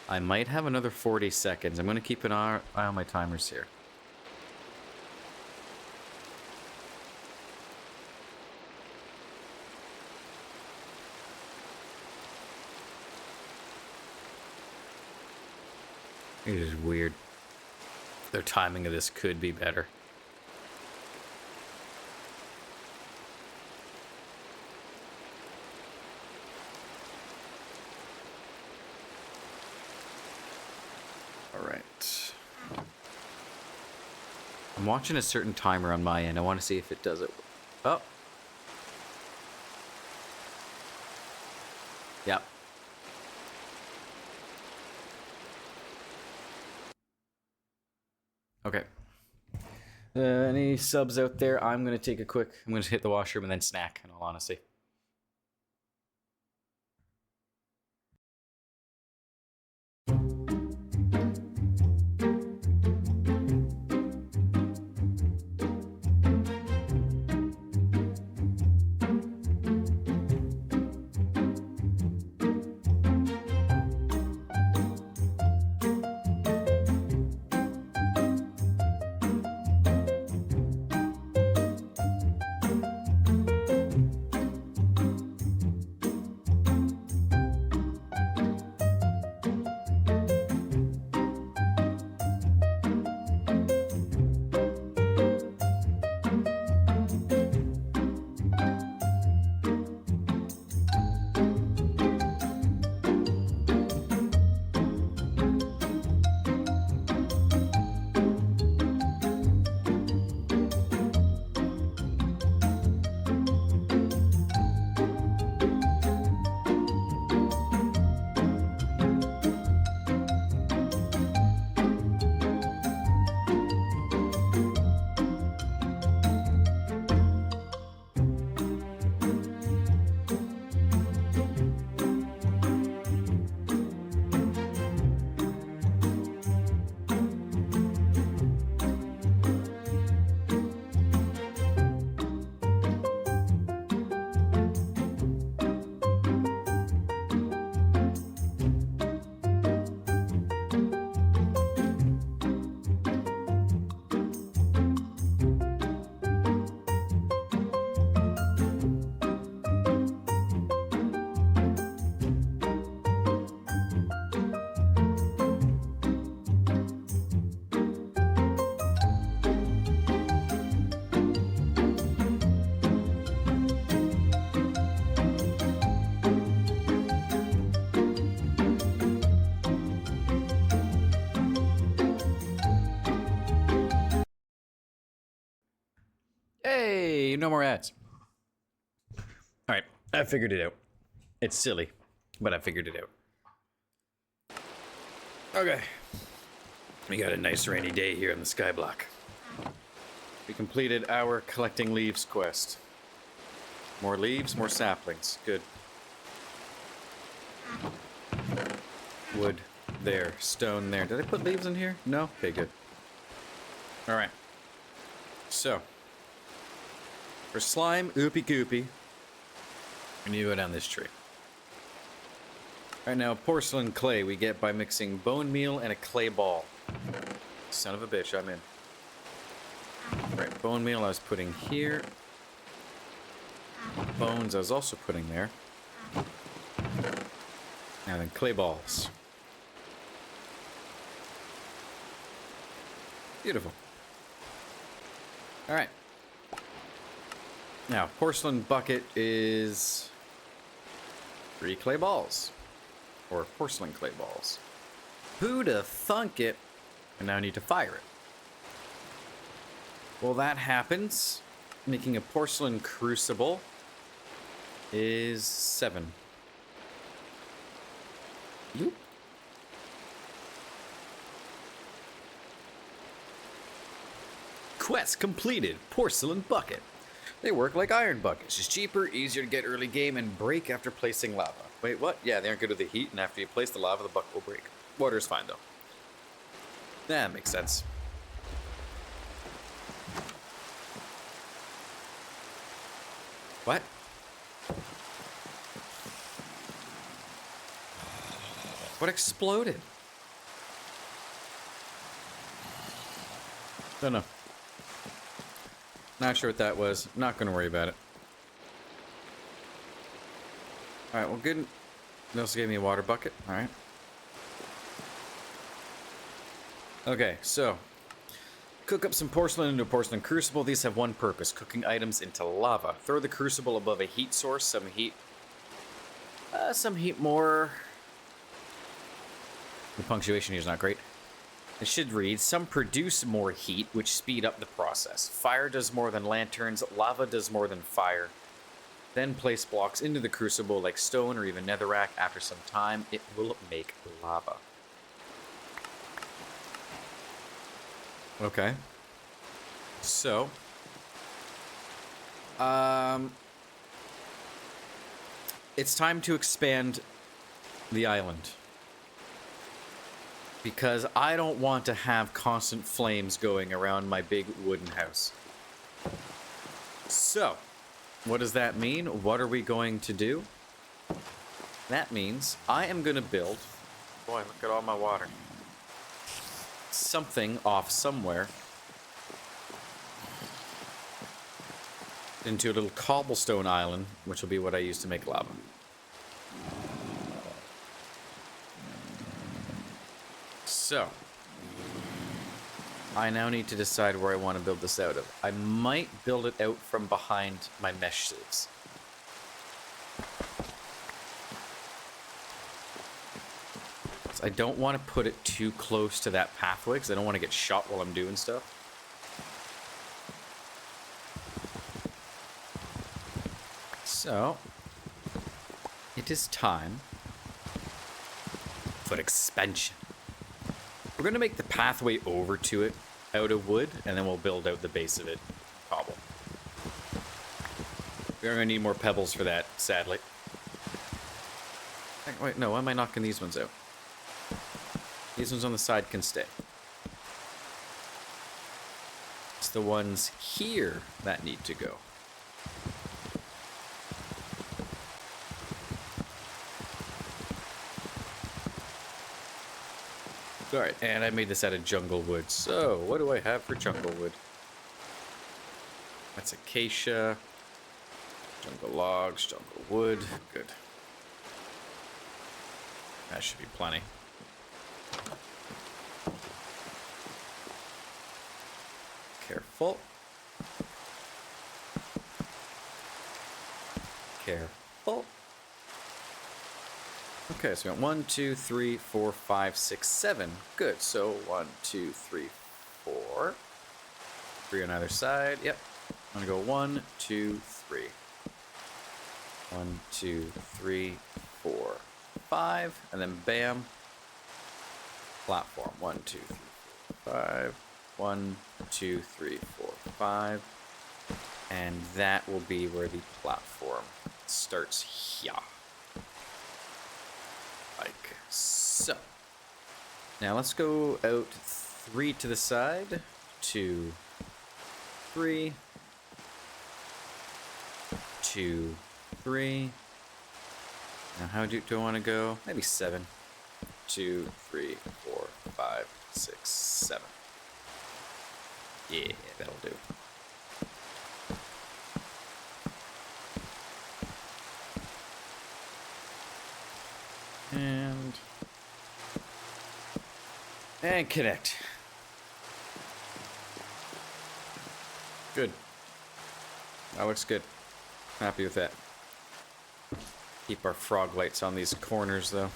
I might have another 40 seconds. I'm going to keep an eye on my timers here. It is weird. Their timing of this could be better. Alright. I'm watching a certain timer on my end. I want to see if it does it. Oh. Yep. Okay. Any subs out there? I'm going to take a quick... I'm going to hit the washroom and then snack, in all honesty. Hey, no more ads. All right, I figured it out. It's silly, but I figured it out. Okay. We got a nice rainy day here in the skyblock. We completed our collecting leaves quest. More leaves, more saplings. Good. Wood there, stone there. Did I put leaves in here? No? Okay, good. All right. So, for slime, oopy goopy, we need to go down this tree. Right now, porcelain clay we get by mixing bone meal and a clay ball. Son of a bitch, I'm in. Right, bone meal I was putting here. Bones I was also putting there. And then clay balls. Beautiful. Alright. Now, porcelain bucket is 3 clay balls. Or porcelain clay balls. Who'da thunk it? And now I need to fire it. Well, that happens. Making a porcelain crucible is 7. Yoop. Quest completed. Porcelain bucket. They work like iron buckets. Just cheaper, easier to get early game, and break after placing lava. Wait, what? Yeah, they aren't good with the heat, and after you place the lava, the bucket will break. Water is fine, though. That makes sense. What? What exploded? Don't know. Not sure what that was. Not gonna worry about it. Alright, well good. They also gave me a water bucket. Alright. Okay, so. Cook up some porcelain into a porcelain crucible. These have one purpose. Cooking items into lava. Throw the crucible above a heat source. Some heat more. The punctuation here is not great. It should read, some produce more heat, which speed up the process. Fire does more than lanterns, lava does more than fire. Then place blocks into the crucible like stone or even netherrack. After some time, it will make lava. Okay. So. It's time to expand the island. Because I don't want to have constant flames going around my big wooden house. So, what does that mean? What are we going to do? That means I am going to build... Boy, look at all my water. Something off somewhere. Into a little cobblestone island, which will be what I use to make lava. So, I now need to decide where I want to build this out of. I might build it out from behind my mesh sieves. So I don't want to put it too close to that pathway because I don't want to get shot while I'm doing stuff. So, it is time for expansion. We're going to make the pathway over to it out of wood, and then we'll build out the base of it cobble. We're going to need more pebbles for that, sadly. Wait, no, why am I knocking these ones out? These ones on the side can stay. It's the ones here that need to go. Alright, and I made this out of jungle wood. So, what do I have for jungle wood? That's acacia, jungle logs, jungle wood. Good. That should be plenty. Careful. Careful. Okay, so we got 1, 2, 3, 4, 5, 6, 7. Good. So 1, 2, 3, 4. 3 on either side. Yep. I'm gonna go 1, 2, 3. 1, 2, 3, 4, 5, and then bam. Platform. 1, 2, 3, 4, 5. 1, 2, 3, 4, 5. And that will be where the platform starts here. Like so. Now let's go out 3 to the side. 2, 3. 2, 3. Now how do I want to go? Maybe 7. 2, 3, 4, 5, 6, 7. Yeah, that'll do. And connect. Good. That looks good. Happy with that. Keep our frog lights on these corners, though.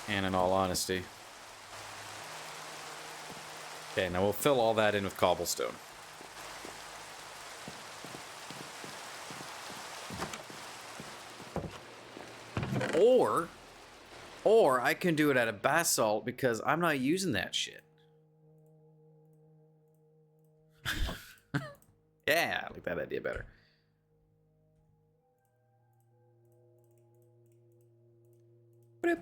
And in all honesty. Okay, now we'll fill all that in with cobblestone. Or I can do it out of basalt because I'm not using that shit. Yeah, I like that idea better. Do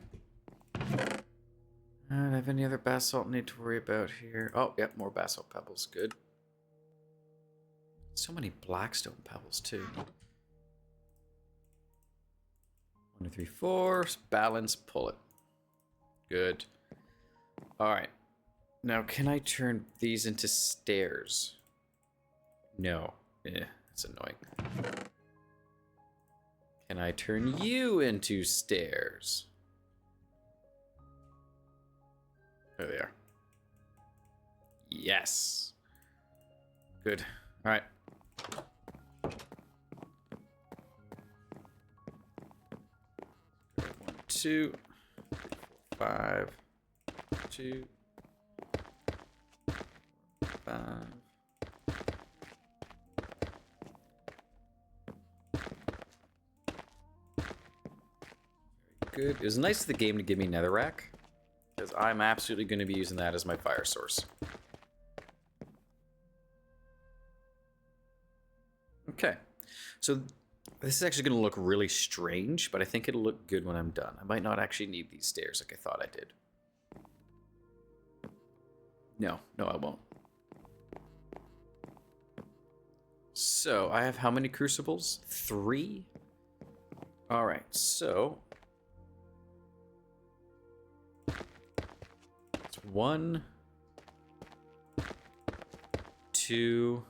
I have any other basalt I need to worry about here? Oh, yep, more basalt pebbles. Good. So many blackstone pebbles, too. 1, 2, 3, 4. Balance, pull it. Good. Alright. Now, can I turn these into stairs? No. That's annoying. Can I turn you into stairs? There they are. Yes. Good. Alright. 1, 2, 3, 4, 5. 2, 5. Very good. It was nice of the game to give me netherrack, because I'm absolutely going to be using that as my fire source. Okay, so this is actually going to look really strange, but I think it'll look good when I'm done. I might not actually need these stairs like I thought I did. No, I won't. So, I have how many crucibles? 3? Alright, so... it's 1, 2...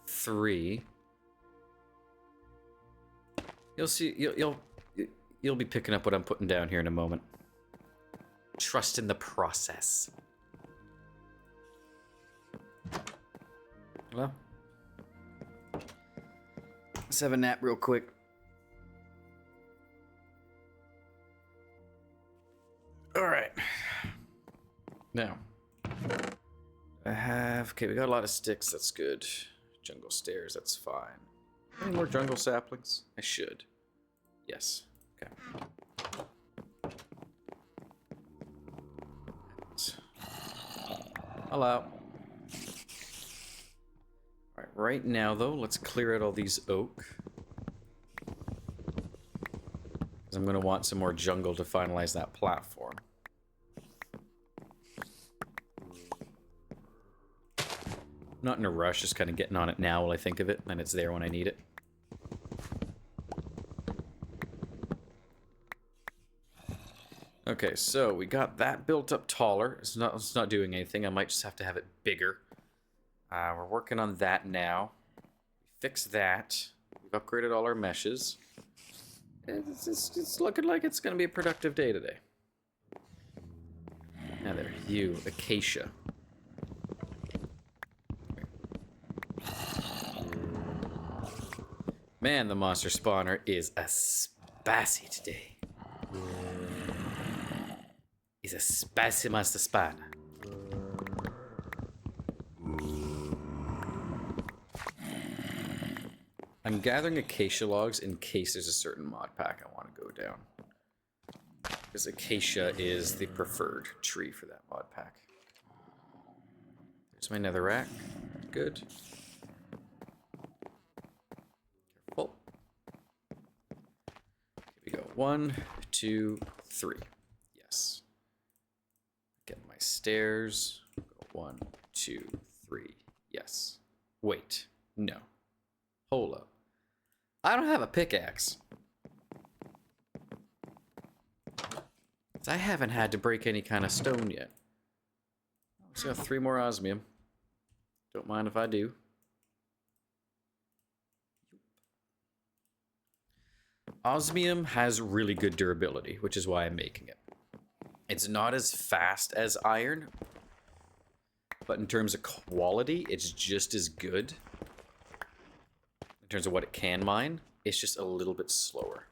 3. You'll see, you'll be picking up what I'm putting down here in a moment. Trust in the process. Well, let's have a nap real quick. All right. Now, okay, we got a lot of sticks. That's good. Jungle stairs. That's fine. Any more jungle saplings? I should. Yes. Okay. Hello. Alright, right now though, let's clear out all these oak. Because I'm going to want some more jungle to finalize that platform. Not in a rush, just kind of getting on it now while I think of it, and it's there when I need it. Okay, so we got that built up taller. It's not doing anything. I might just have to have it bigger. We're working on that now. Fix that. We've upgraded all our meshes. It's looking like it's going to be a productive day today. Now there, you, acacia. Man, the monster spawner is a spassy today. is a spicy master spider. I'm gathering acacia logs in case there's a certain mod pack I want to go down. Because acacia is the preferred tree for that mod pack. There's my netherrack. Good. Careful. Here we go. 1, 2, 3. Yes. Get my stairs. Go 1, 2, 3. Yes. Wait. No. Hold up. I don't have a pickaxe. I haven't had to break any kind of stone yet. I've got 3 more osmium. Don't mind if I do. Osmium has really good durability, which is why I'm making it. It's not as fast as iron, but in terms of quality, it's just as good. In terms of what it can mine, it's just a little bit slower.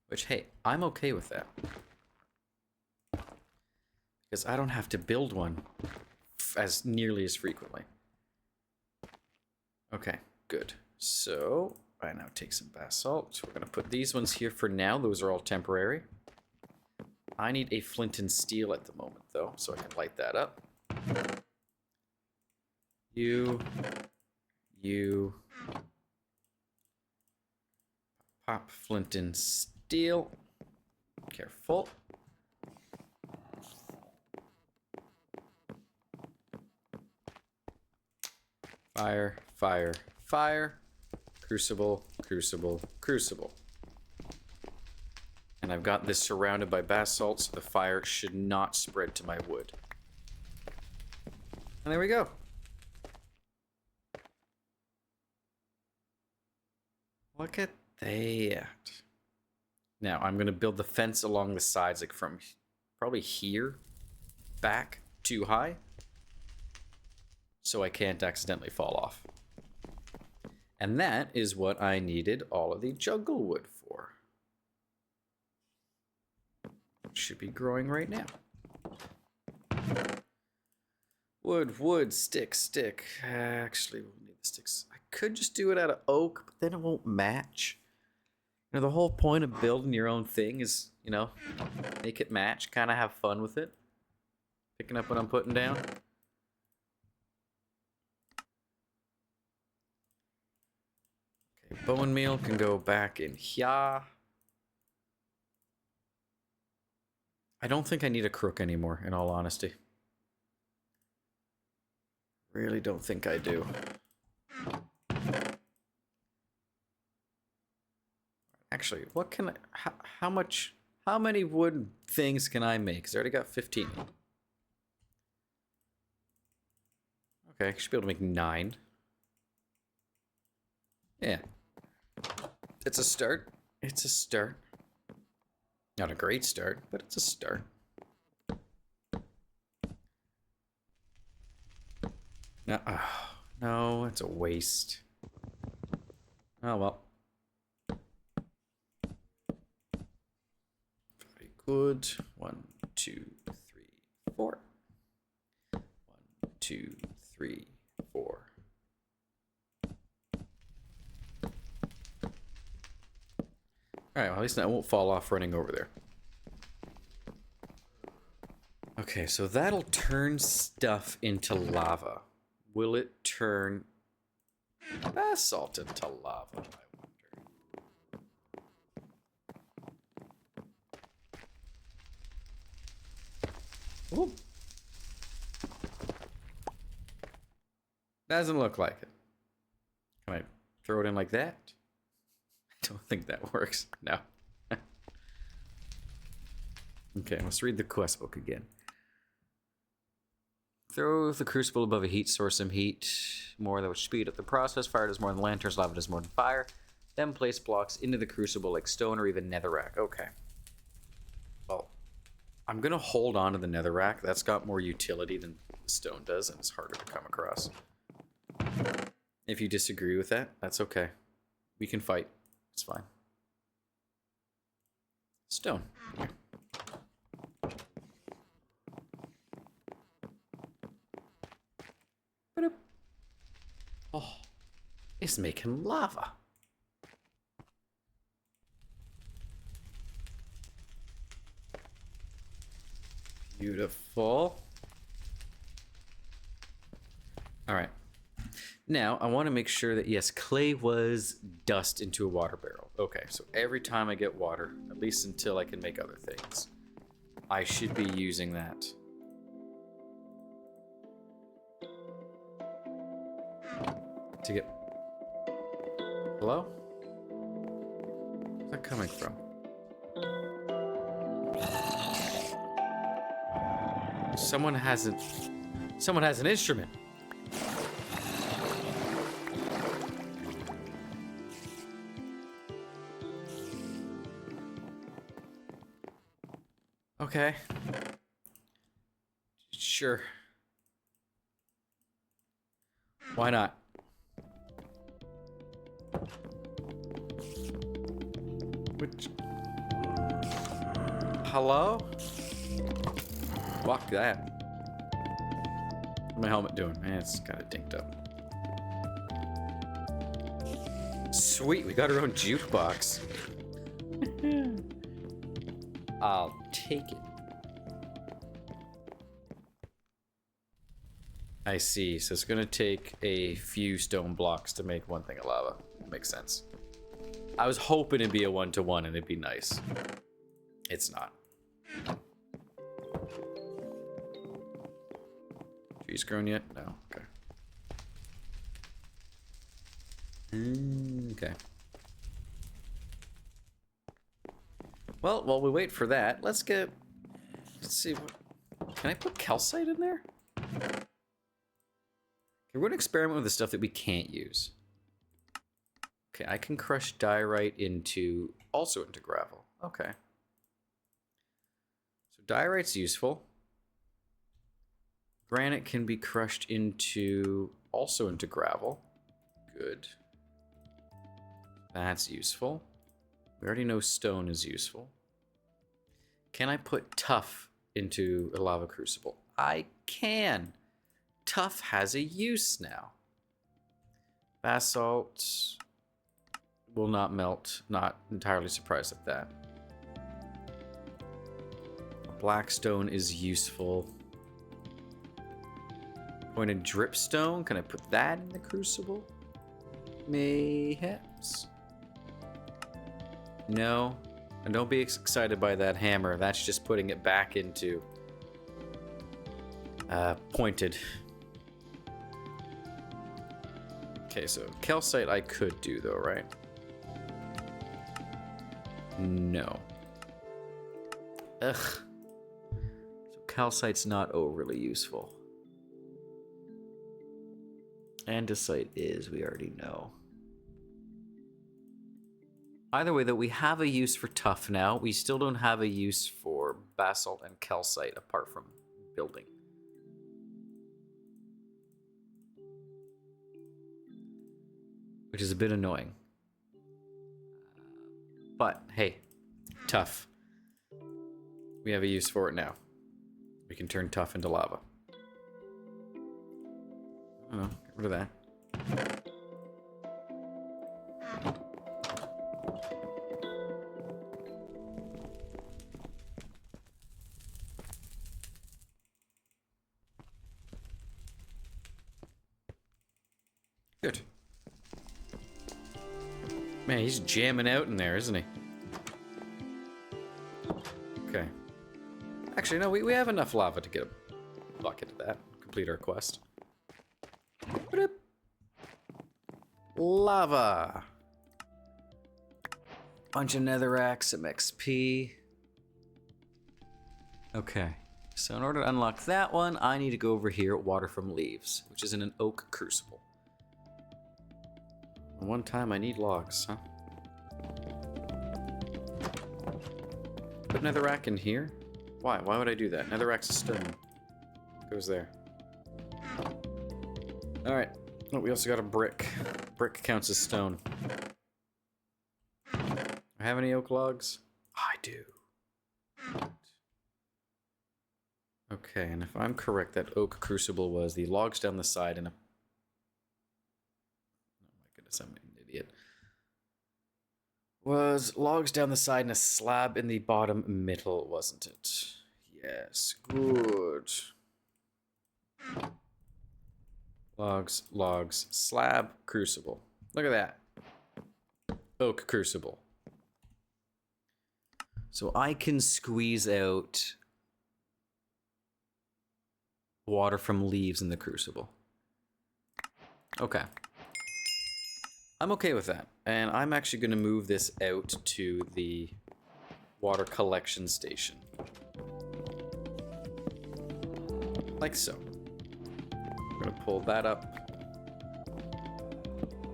Which, hey, I'm okay with that. Because I don't have to build one as nearly as frequently. Okay, good. So, I now take some basalt. We're going to put these ones here for now. Those are all temporary. I need a flint and steel at the moment, though, so I can light that up. You. Pop flint and steel. Careful. Fire, fire, fire. Crucible, crucible, crucible. And I've got this surrounded by basalt, so the fire should not spread to my wood. And there we go. Look at that. Now, I'm going to build the fence along the sides, like from probably here back too high, so I can't accidentally fall off. And that is what I needed all of the jungle wood for. It should be growing right now. Wood, wood, stick, stick. Actually, we'll need the sticks. I could just do it out of oak, but then it won't match. You know, the whole point of building your own thing is, you know, make it match, kind of have fun with it. Picking up what I'm putting down. Okay, bone meal can go back in here. I don't think I need a crook anymore, in all honesty. Really don't think I do. Actually, what can I... How many wood things can I make? Because I already got 15. Okay, I should be able to make 9. Yeah. It's a start. It's a start. Not a great start, but it's a start. No, no, it's a waste. Oh, well. Very good. 1, 2, 3, 4. 1, 2, 3, 4. Alright, well, at least I won't fall off running over there. Okay, so that'll turn stuff into lava. Will it turn basalt into lava, I wonder? Ooh. Doesn't look like it. Can I throw it in like that? I don't think that works. No. Okay, let's read the quest book again. Throw the crucible above a heat source, some heat, more that would speed up the process. Fire does more than lanterns, lava does more than fire. Then place blocks into the crucible like stone or even netherrack. Okay. Well, I'm going to hold on to the netherrack. That's got more utility than stone does, and it's harder to come across. If you disagree with that, that's okay. We can fight. It's fine. Stone. Oh, it's making lava. Beautiful. All right. Now, I want to make sure that, yes, clay was dust into a water barrel. Okay, so every time I get water, at least until I can make other things, I should be using that. To get... Hello? Where's that coming from? Someone has an instrument. Okay. Sure. Why not? Which... Hello? Fuck that. What's my helmet doing? Man, it's kind of dinked up. Sweet, we got our own jukebox. I'll take it. I see. So it's gonna take a few stone blocks to make one thing of lava. Makes sense. I was hoping it'd be a 1-to-1 and it'd be nice. It's not. Trees grown yet? No. Okay. Okay. Well, while we wait for that, let's see. Can I put calcite in there? Okay, we're going to experiment with the stuff that we can't use. Okay, I can crush diorite also into gravel. Okay. So diorite's useful. Granite can be crushed also into gravel. Good. That's useful. We already know stone is useful. Can I put tuff into a lava crucible? I can. Tuff has a use now. Basalt will not melt. Not entirely surprised at that. Blackstone is useful. Pointed dripstone. Can I put that in the crucible? Mayhaps. No. And don't be excited by that hammer. That's just putting it back into pointed. Okay, so calcite I could do though, right? No. Ugh. So calcite's not overly useful. Andesite is, we already know. Either way, though, we have a use for tuff now. We still don't have a use for basalt and calcite apart from building. Which is a bit annoying. But, hey, tuff. We have a use for it now. We can turn tuff into lava. I don't know, get rid of that. Good. Man, he's jamming out in there, isn't he? Okay. Actually, no, we have enough lava to get a bucket of that. Complete our quest. Lava! Bunch of netherrack, some XP. Okay. So in order to unlock that one, I need to go over here at Water from Leaves, which is in an oak crucible. One time I need logs, huh? Put netherrack in here? Why? Why would I do that? Netherrack's a stone. It goes there. Alright. Oh, we also got a brick. Brick counts as stone. Do I have any oak logs? I do. Okay, and if I'm correct, that oak crucible was the logs down the side and a... Oh my goodness, I'm an idiot. Was logs down the side and a slab in the bottom middle, wasn't it? Yes, good. Logs, logs, slab, crucible. Look at that. Oak crucible. So I can squeeze out water from leaves in the crucible. Okay. I'm okay with that. And I'm actually going to move this out to the water collection station. Like so. I'm going to pull that up.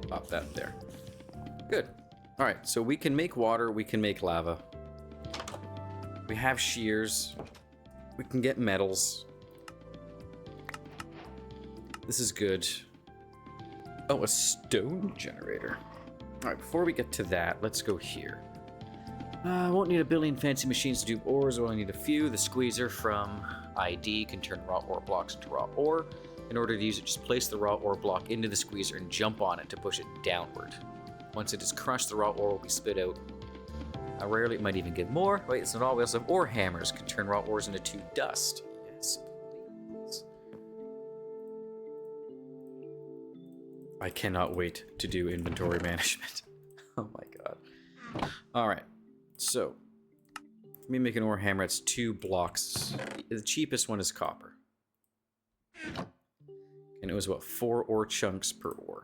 Pop that there. Good. Alright, so we can make water, we can make lava. We have shears. We can get metals. This is good. Oh, a stone generator. Alright, before we get to that, let's go here. I won't need a billion fancy machines to do ores, we'll only need a few. The squeezer from ID can turn raw ore blocks into raw ore. In order to use it, just place the raw ore block into the squeezer and jump on it to push it downward. Once it is crushed, the raw ore will be spit out. Rarely, it might even get more. Wait, it's not all. We also have ore hammers, can turn raw ores into dust. Yes, please. I cannot wait to do inventory management. Oh my god. Alright, so let me make an ore hammer. It's 2 blocks. The cheapest one is copper. And it was, what, 4 ore chunks per ore.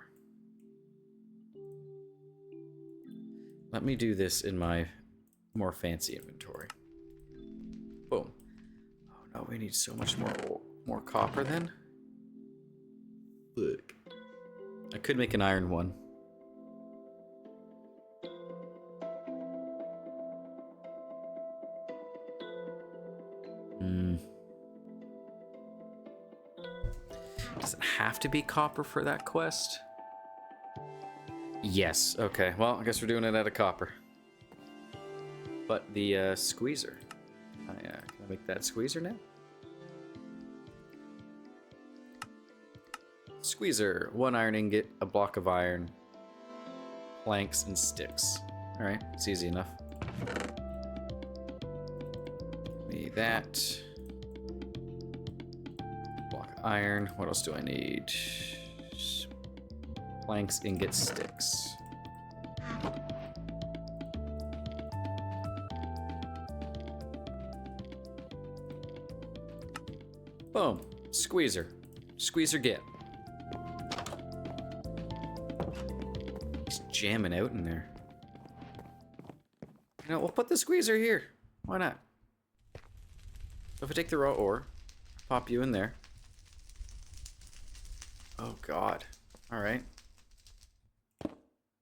Let me do this in my more fancy inventory. Boom. Oh no, we need so much more copper then. Look. I could make an iron one. Does it have to be copper for that quest? Yes. Okay. Well, I guess we're doing it out of copper. But the squeezer. Can I make that squeezer now? Squeezer. 1 iron ingot, a block of iron, planks, and sticks. Alright, it's easy enough. Need that. Block of iron. What else do I need? Planks, ingot, sticks. Boom. Squeezer. Squeezer get. He's jamming out in there. You know, we'll put the squeezer here. Why not? So if I take the raw ore, pop you in there. Oh god. Alright.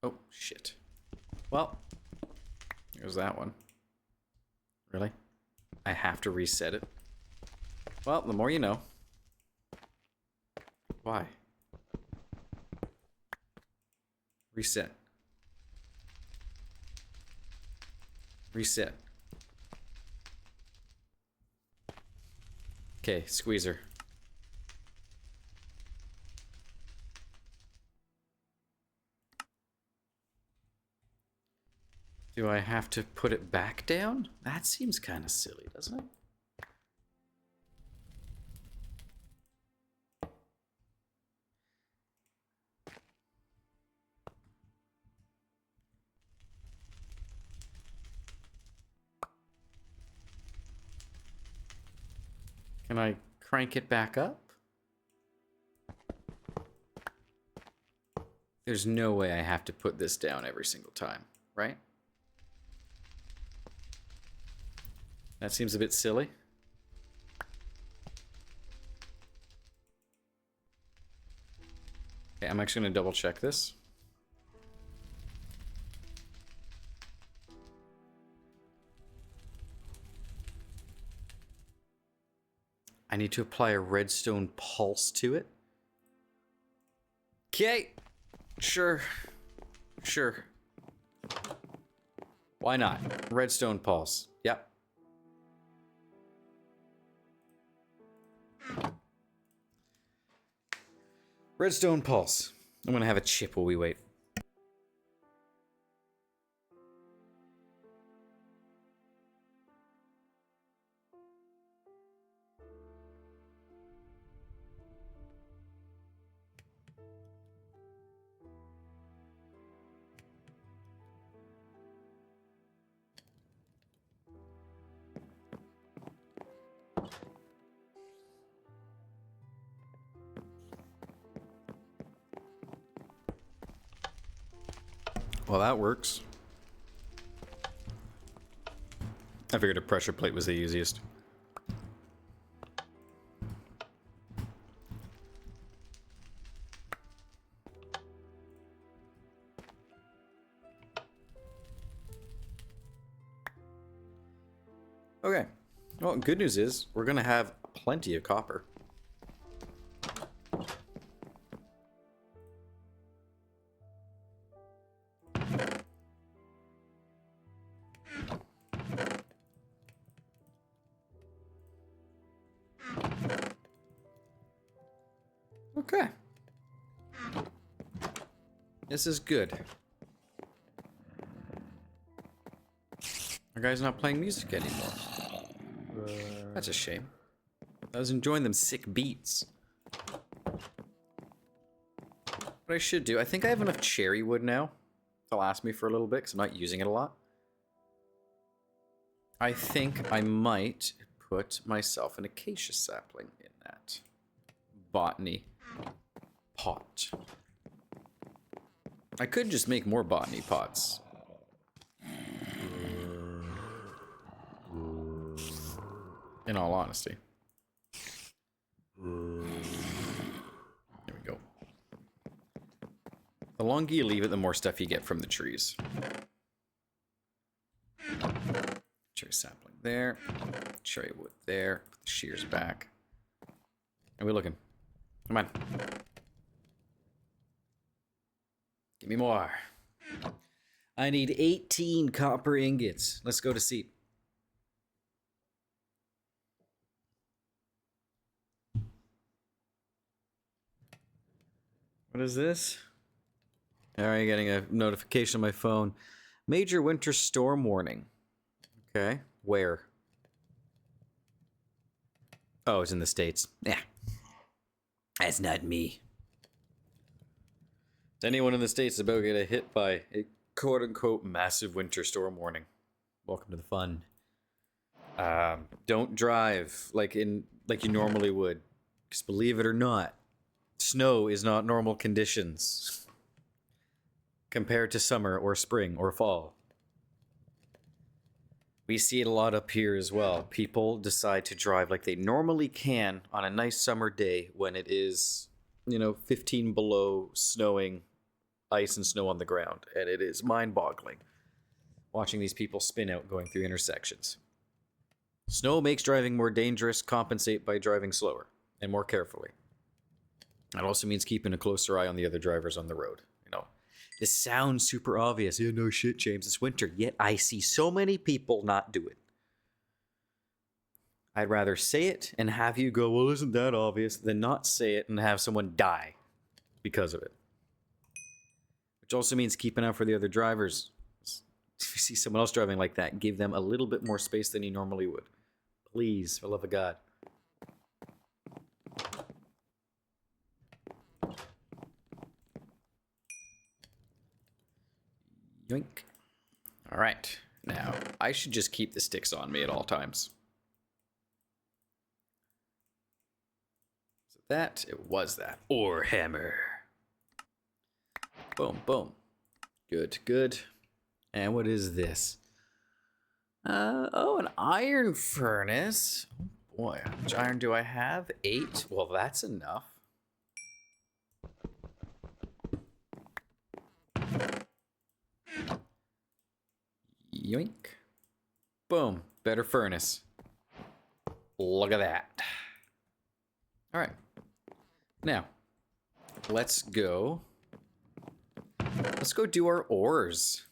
Oh, shit. Well, there's that one. Really? I have to reset it? Well, the more you know. Why? Reset. Reset. Okay, squeezer. Do I have to put it back down? That seems kind of silly, doesn't it? Can I crank it back up? There's no way I have to put this down every single time, right? That seems a bit silly. Okay, I'm actually going to double check this. I need to apply a redstone pulse to it. Okay. Sure. Sure. Why not? Redstone pulse. Yep. Redstone pulse. I'm gonna have a chip while we wait. Well, that works. I figured a pressure plate was the easiest. Okay. Well, good news is we're gonna have plenty of copper. Okay. This is good. Our guy's not playing music anymore. That's a shame. I was enjoying them sick beats. What I should do, I think I have enough cherry wood now to last me for a little bit because I'm not using it a lot. I think I might put myself an acacia sapling in that botany pot. I could just make more botany pots. In all honesty. There we go. The longer you leave it, the more stuff you get from the trees. Cherry sapling there. Cherry wood there. Put the shears back. How are we looking? Come on. Give me more. I need 18 copper ingots. Let's go to sleep. What is this? Alright, getting a notification on my phone. Major winter storm warning. Okay. Where? Oh, it's in the States. Yeah. That's not me. If anyone in the States is about to get hit by a quote-unquote massive winter storm warning, welcome to the fun. Don't drive like you normally would. Because believe it or not, snow is not normal conditions compared to summer or spring or fall. We see it a lot up here as well. People decide to drive like they normally can on a nice summer day when it is, 15 below, snowing, ice and snow on the ground. And it is mind-boggling watching these people spin out going through intersections. Snow makes driving more dangerous. Compensate by driving slower and more carefully. That also means keeping a closer eye on the other drivers on the road. This sounds super obvious. Yeah, no shit, James, it's winter. Yet I see so many people not do it. I'd rather say it and have you go, well, isn't that obvious, than not say it and have someone die because of it. Which also means keeping out for the other drivers. If you see someone else driving like that, give them a little bit more space than you normally would. Please, for the love of God. Yoink. All right. Now, I should just keep the sticks on me at all times. So that, it was that. Ore hammer. Boom, boom. Good, good. And what is this? Oh, an iron furnace. Oh boy, how much iron do I have? 8? Well, that's enough. Yoink. Boom. Better furnace. Look at that. All right. Now, let's go. Let's go do our ores.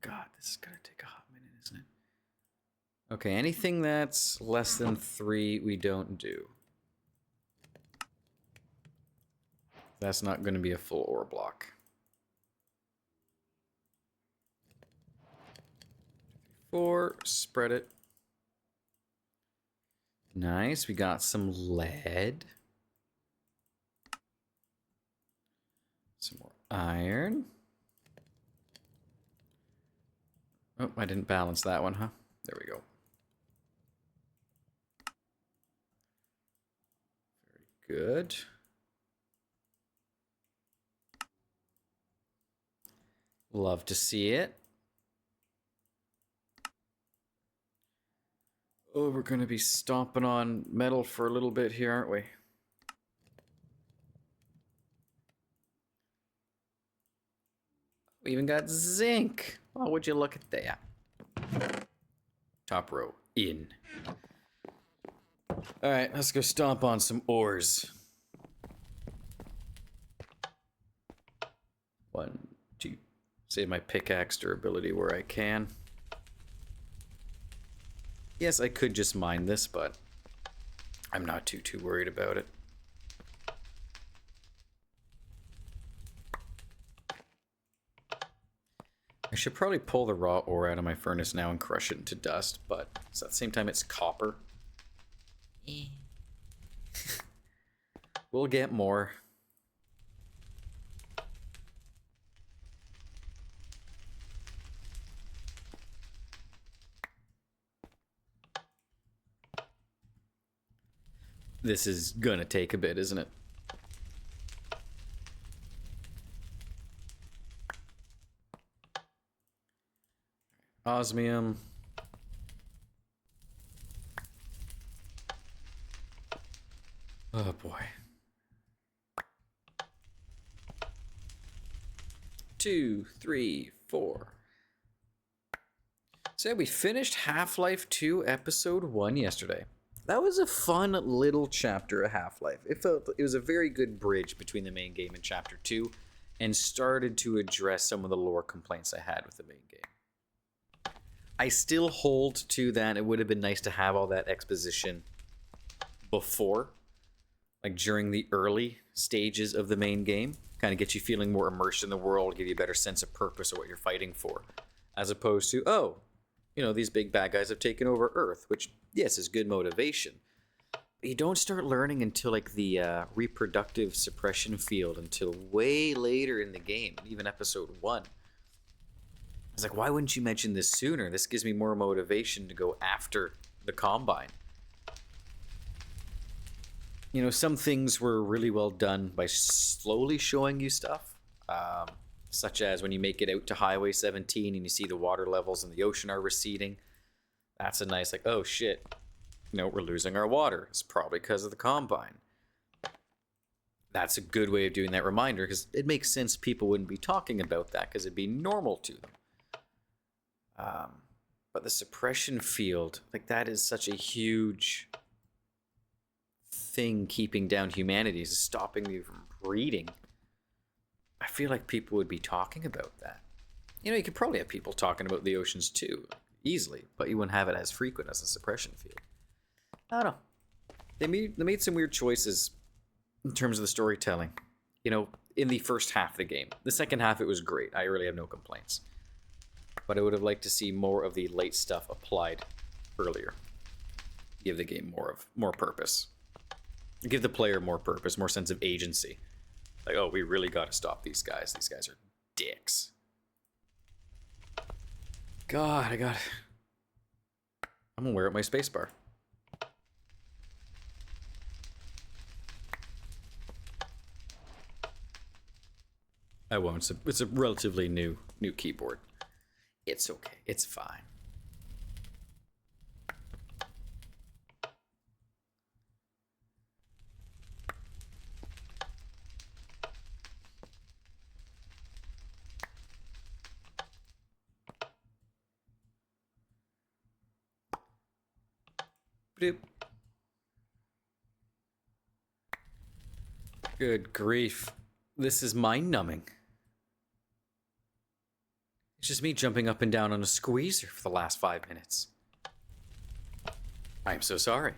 God, this is going to take a hot minute, isn't it? Okay, anything that's less than 3, we don't do. That's not going to be a full ore block. 4, spread it. Nice, we got some lead. Some more iron. Oh, I didn't balance that one, huh? There we go. Very good. Love to see it. Oh, we're going to be stomping on metal for a little bit here, aren't we? We even got zinc. Oh, would you look at that? Top row, in. All right, let's go stomp on some ores. 1, 2. Save my pickaxe durability where I can. Yes, I could just mine this, but I'm not too worried about it. I should probably pull the raw ore out of my furnace now and crush it into dust, but at the same time it's copper. We'll get more. This is gonna take a bit, isn't it? Osmium. Oh boy. 2, 3, 4. So we finished Half-Life 2 Episode 1 yesterday. That was a fun little chapter of Half-Life. It was a very good bridge between the main game and Chapter 2, and started to address some of the lore complaints I had with the main game. I still hold to that. It would have been nice to have all that exposition before, like during the early stages of the main game. Kind of get you feeling more immersed in the world, give you a better sense of purpose of what you're fighting for. As opposed to, oh, you know, these big bad guys have taken over Earth, which, yes, is good motivation. But you don't start learning until, like, the reproductive suppression field until way later in the game, even Episode 1. It's like, why wouldn't you mention this sooner? This gives me more motivation to go after the Combine. You know, some things were really well done by slowly showing you stuff. Such as when you make it out to Highway 17 and you see the water levels in the ocean are receding. That's a nice, like, oh shit, you know, we're losing our water. It's probably because of the Combine. That's a good way of doing that reminder, because it makes sense people wouldn't be talking about that because it'd be normal to them. But the suppression field, like, that is such a huge thing keeping down humanity, is stopping you from breeding. I feel like people would be talking about that. You know, you could probably have people talking about the oceans too, easily, but you wouldn't have it as frequent as a suppression field. I don't know. They made some weird choices in terms of the storytelling. You know, in the first half of the game. The second half, it was great. I really have no complaints. But I would have liked to see more of the late stuff applied earlier. Give the game more purpose. Give the player more purpose, more sense of agency. Like, oh, we really got to stop these guys. These guys are dicks. God, I'm gonna wear out my spacebar. I won't. It's a relatively new keyboard. It's okay. It's fine. Bloop. Good grief. This is mind-numbing. It's just me jumping up and down on a squeezer for the last 5 minutes. I am so sorry.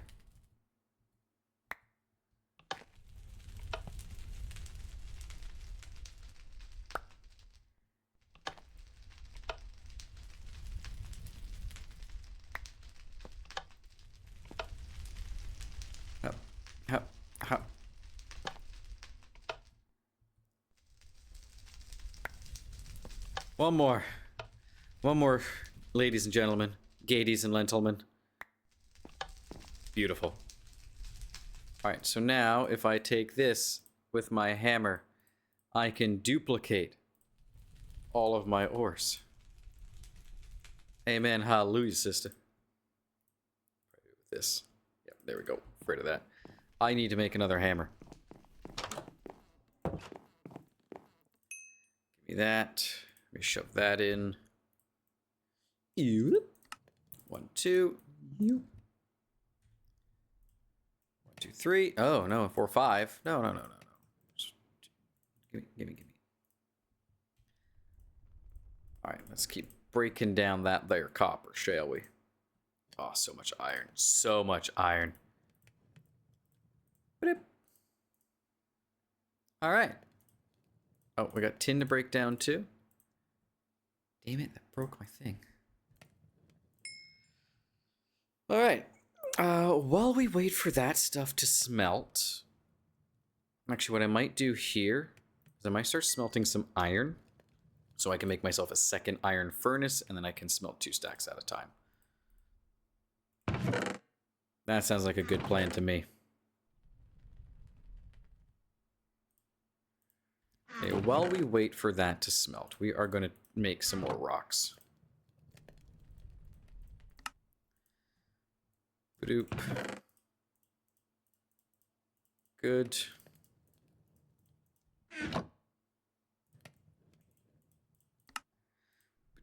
One more. One more, ladies and gentlemen. Gaities and gentlemen. Beautiful. Alright, so now if I take this with my hammer, I can duplicate all of my ores. Amen. Hallelujah, sister. With this. Yep, there we go. Afraid of that. I need to make another hammer. Give me that. Let me shove that in. Ew. 1, 2. Ew. 1, 2, 3. Oh, no. 4, 5. No. Just give me. Alright, let's keep breaking down that there copper, shall we? Oh, so much iron. So much iron. Alright. Oh, we got tin to break down too. Damn it, that broke my thing. Alright. While we wait for that stuff to smelt, actually what I might do here is I might start smelting some iron so I can make myself a second iron furnace and then I can smelt 2 stacks at a time. That sounds like a good plan to me. Okay, while we wait for that to smelt, we are going to make some more rocks. Badoop. Good.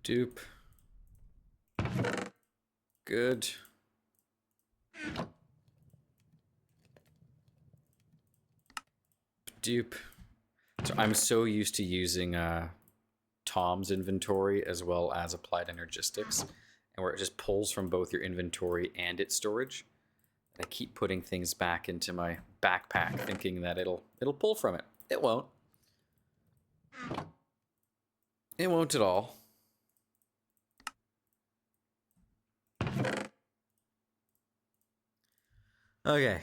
Badoop. Good. Badoop. So I'm so used to using Tom's inventory as well as applied energistics, and where it just pulls from both your inventory and its storage. I keep putting things back into my backpack, thinking that it'll pull from it. It won't. It won't at all. Okay.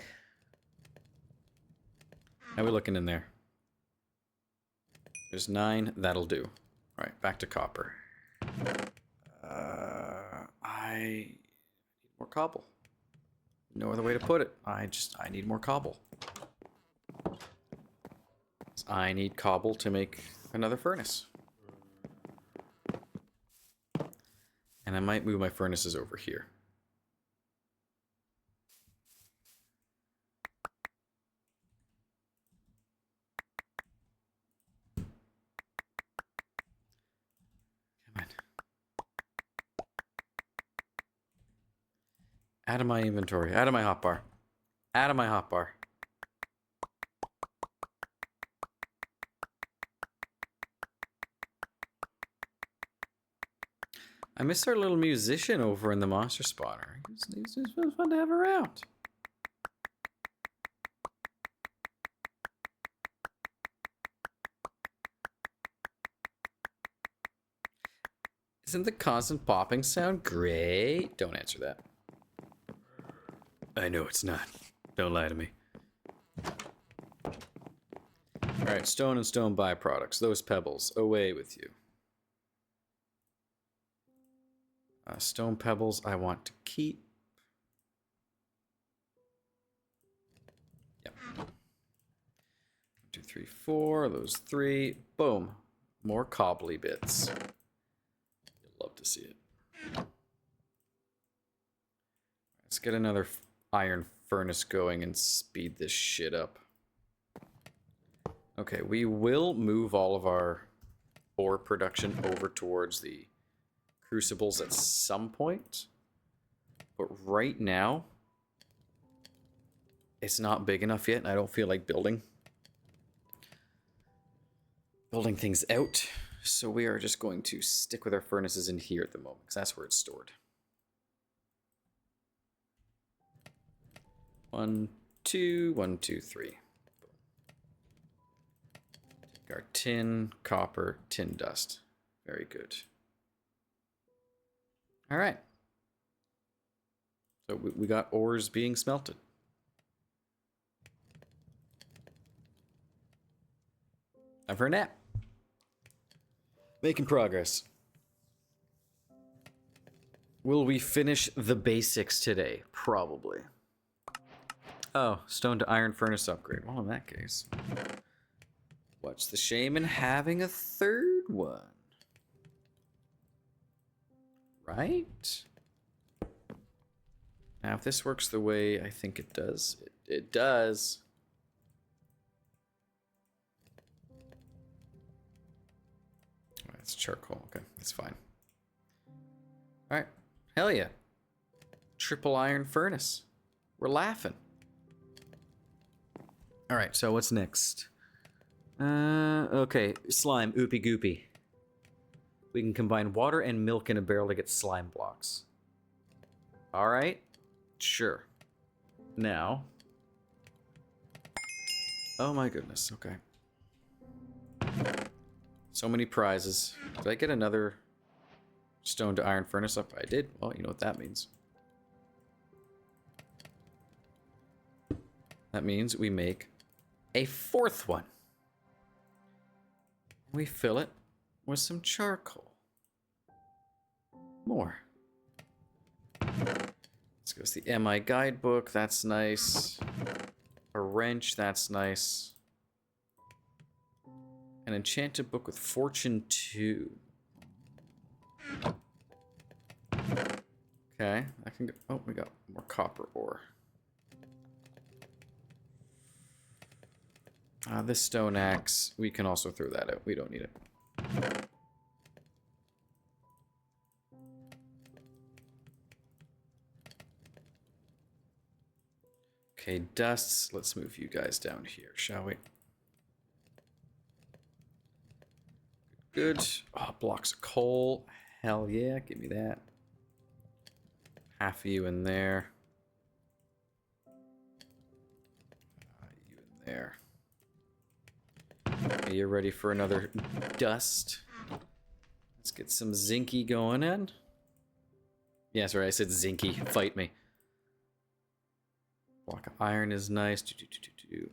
How are we looking in there? There's 9. That'll do. All right, back to copper. I need more cobble. No other way to put it. I need more cobble. I need cobble to make another furnace. And I might move my furnaces over here. Come on. Out of my inventory. Out of my hotbar. Out of my hotbar. I miss our little musician over in the monster spawner. He's fun to have around. Isn't the constant popping sound great? Don't answer that. I know it's not. Don't lie to me. Alright, stone and stone byproducts. Those pebbles. Away with you. Stone pebbles I want to keep. Yep. 1, 2, 3, 4. Those 3. Boom. More cobbly bits. You'll love to see it. Let's get another iron furnace going and speed this shit up. Okay, we will move all of our ore production over towards the crucibles at some point, but right now it's not big enough yet and I don't feel like building things out, so we are just going to stick with our furnaces in here at the moment because that's where it's stored. 1, 2, 1, 2, 3. Take our tin, copper, tin dust. Very good. All right. So we got ores being smelted. Time for a nap. Making progress. Will we finish the basics today? Probably. Oh, stone to iron furnace upgrade. Well, in that case, what's the shame in having a third one? Right? Now, if this works the way I think it does, it does. It's charcoal. Okay, that's fine. All right. Hell yeah. Triple iron furnace. We're laughing. All right, so what's next? Okay, slime, oopy goopy. We can combine water and milk in a barrel to get slime blocks. All right, sure. Now. Oh my goodness, okay. So many prizes. Did I get another stone to iron furnace up? I did. Well, you know what that means. That means we make a fourth one. We fill it with some charcoal. More. Let's go to the MI guidebook. That's nice. A wrench. That's nice. An enchanted book with Fortune 2. Okay, I can go. Oh, we got more copper ore. This stone axe, we can also throw that out. We don't need it. Okay, dusts. Let's move you guys down here, shall we? Good. Oh, blocks of coal. Hell yeah, give me that. Half of you in there. You in there. Okay, you're ready for another dust. Let's get some zinky going in. Yeah, sorry, I said zinky. Fight me. Block of iron is nice.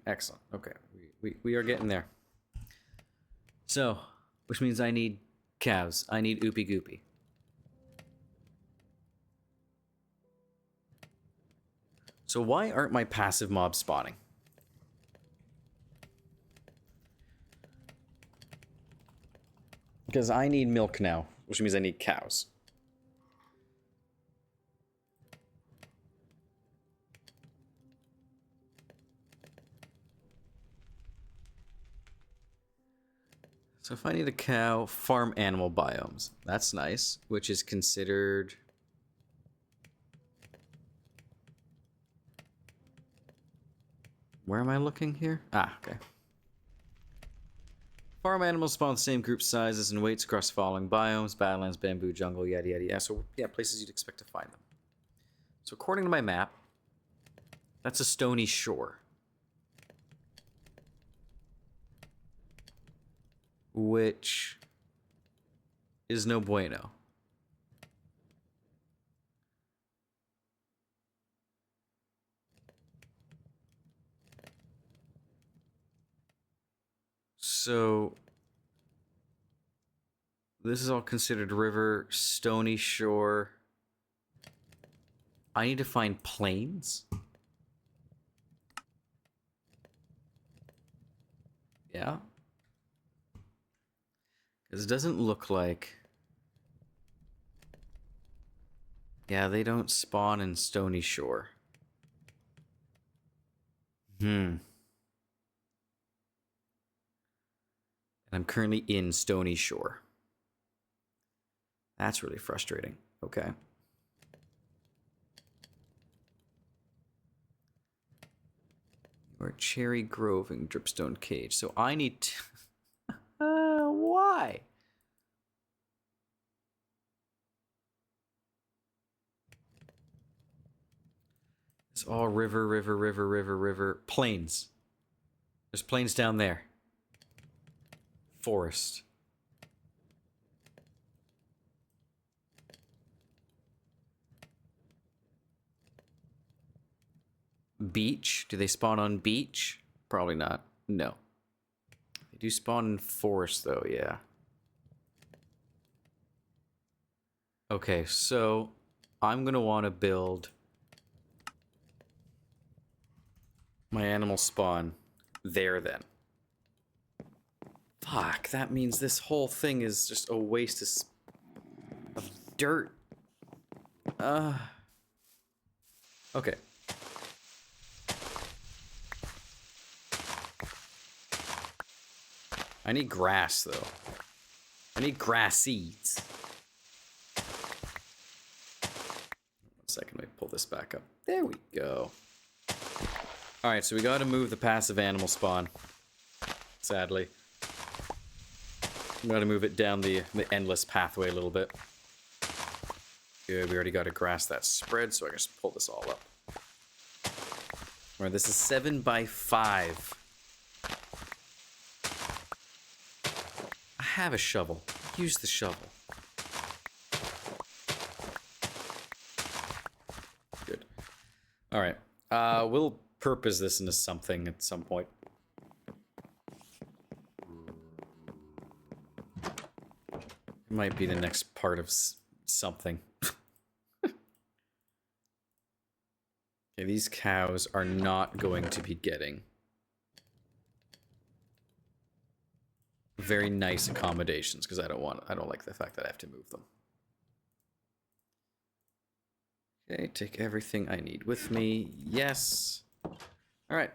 Excellent. Okay, we are getting there. So, which means I need cows. I need oopy goopy. So why aren't my passive mobs spawning? Because I need milk now, which means I need cows. So if I need a cow, farm animal biomes. That's nice, which is considered... Where am I looking here? Ah, okay. Farm animals spawn the same group sizes and weights across the following biomes: Badlands, Bamboo, Jungle, yada yada yada. So, yeah, places you'd expect to find them. So according to my map, that's a stony shore. Which is no bueno. So this is all considered river, stony shore. I need to find plains. Yeah. Because it doesn't look like... Yeah, they don't spawn in stony shore. And I'm currently in stony shore. That's really frustrating. Okay. Or Cherry Grove and Dripstone Cage. So I need to... why? It's all river, river, river, river, river. Plains. There's plains down there. Forest. Beach? Do they spawn on beach? Probably not. No. They do spawn in forest, though, yeah. Okay, so I'm going to want to build my animal spawn there then. Fuck, that means this whole thing is just a waste of dirt. Okay. I need grass, though. I need grass seeds. 1 second, let me pull this back up. There we go. Alright, so we gotta move the passive animal spawn. Sadly. We gotta move it down the endless pathway a little bit. Good, we already got to grass that spread, so I can just pull this all up. Alright, this is 7 by 5. I have a shovel. Use the shovel. Good. Alright. We'll purpose this into something at some point. It might be the next part of something. Okay, these cows are not going to be getting very nice accommodations because I don't like the fact that I have to move them. Okay, take everything I need with me. Yes. All right.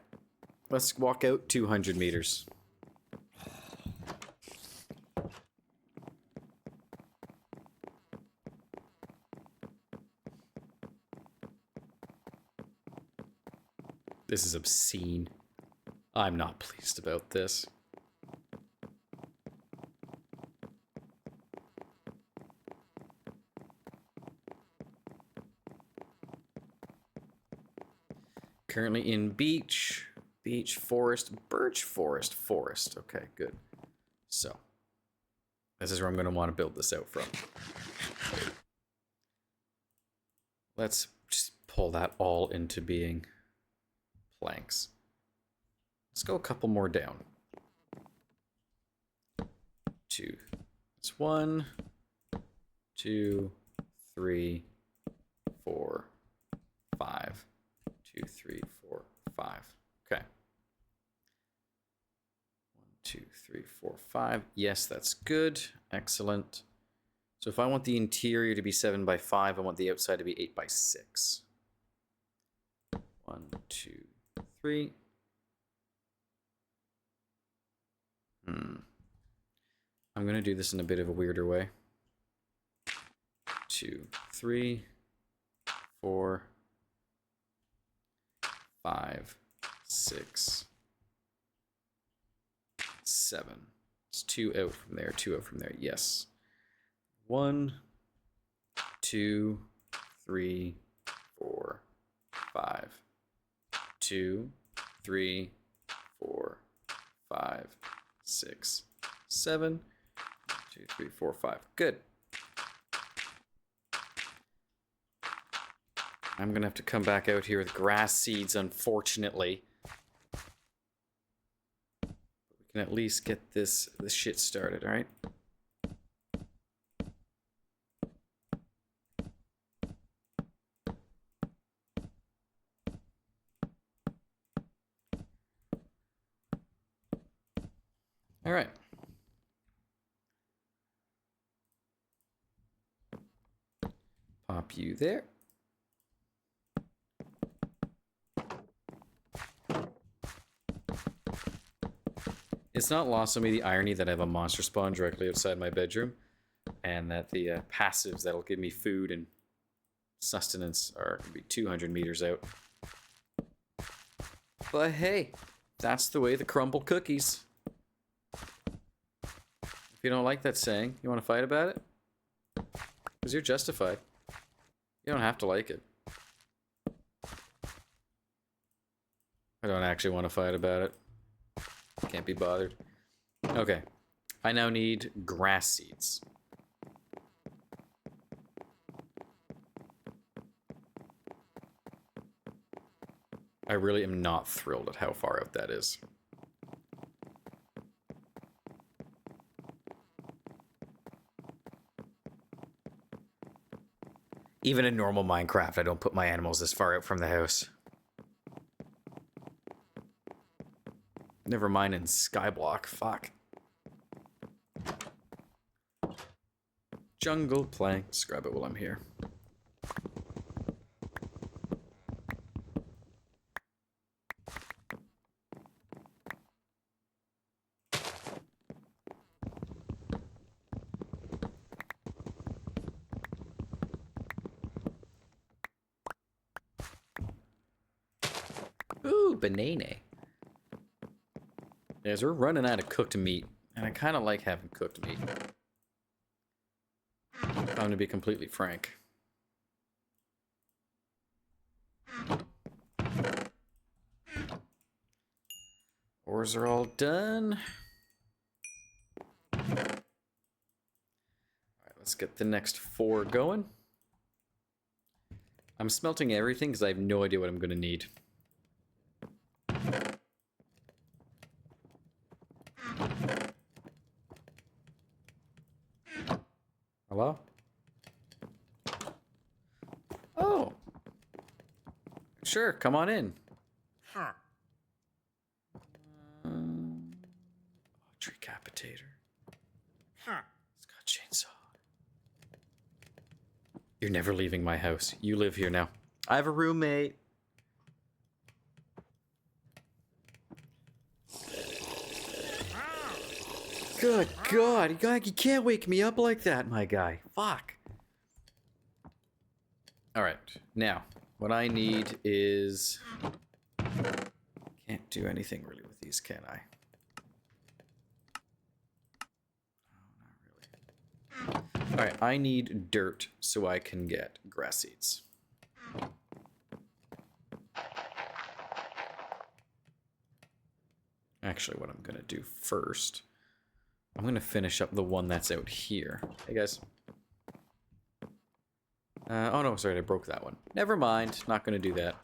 Let's walk out 200 meters. This is obscene. I'm not pleased about this. Currently in beach, forest, birch forest, forest. Okay, good. So, this is where I'm going to want to build this out from. Let's just pull that all into being planks. Let's go a couple more down. 2. It's 1, 2, 3, 4, 5. 2, 3, 4, 5. Okay. 1, 2, 3, 4, 5. Yes, that's good. Excellent. So if I want the interior to be 7 by 5, I want the outside to be 8 by 6. 1, 2, 3. I'm going to do this in a bit of a weirder way. 2, 3, 4, 5, 6, 7. It's 2 out from there, 2 out from there. Yes. 1, 2, 3, 4, 5. 2, 3, 4, 5, 6, 7. 2, 3, 4, 5. Good. I'm gonna have to come back out here with grass seeds, unfortunately. We can at least get this shit started, all right? All right. Pop you there. It's not lost on me the irony that I have a monster spawn directly outside my bedroom, and that the passives that'll give me food and sustenance are going to be 200 meters out. But hey, that's the way the crumble cookies. If you don't like that saying, you want to fight about it? Because you're justified. You don't have to like it. I don't actually want to fight about it. Can't be bothered. Okay. I now need grass seeds. I really am not thrilled at how far out that is. Even in normal Minecraft, I don't put my animals this far out from the house. Never mind in Skyblock. Fuck. Jungle planks. Grab it while I'm here. Ooh, banana. As we're running out of cooked meat, and I kind of like having cooked meat. If I'm going to be completely frank. Ores are all done. Alright, let's get the next 4 going. I'm smelting everything because I have no idea what I'm going to need. Hello? Oh. Sure, come on in. Huh. Decapitator. Huh. It's got chainsaw. You're never leaving my house. You live here now. I have a roommate. Good God, you can't wake me up like that, my guy. Fuck. Alright, now, what I need is... Can't do anything really with these, can I? Oh, not really. Alright, I need dirt so I can get grass seeds. Actually, what I'm gonna do first... I'm gonna finish up the one that's out here. Hey guys. Oh no, sorry, I broke that one. Never mind, not gonna do that.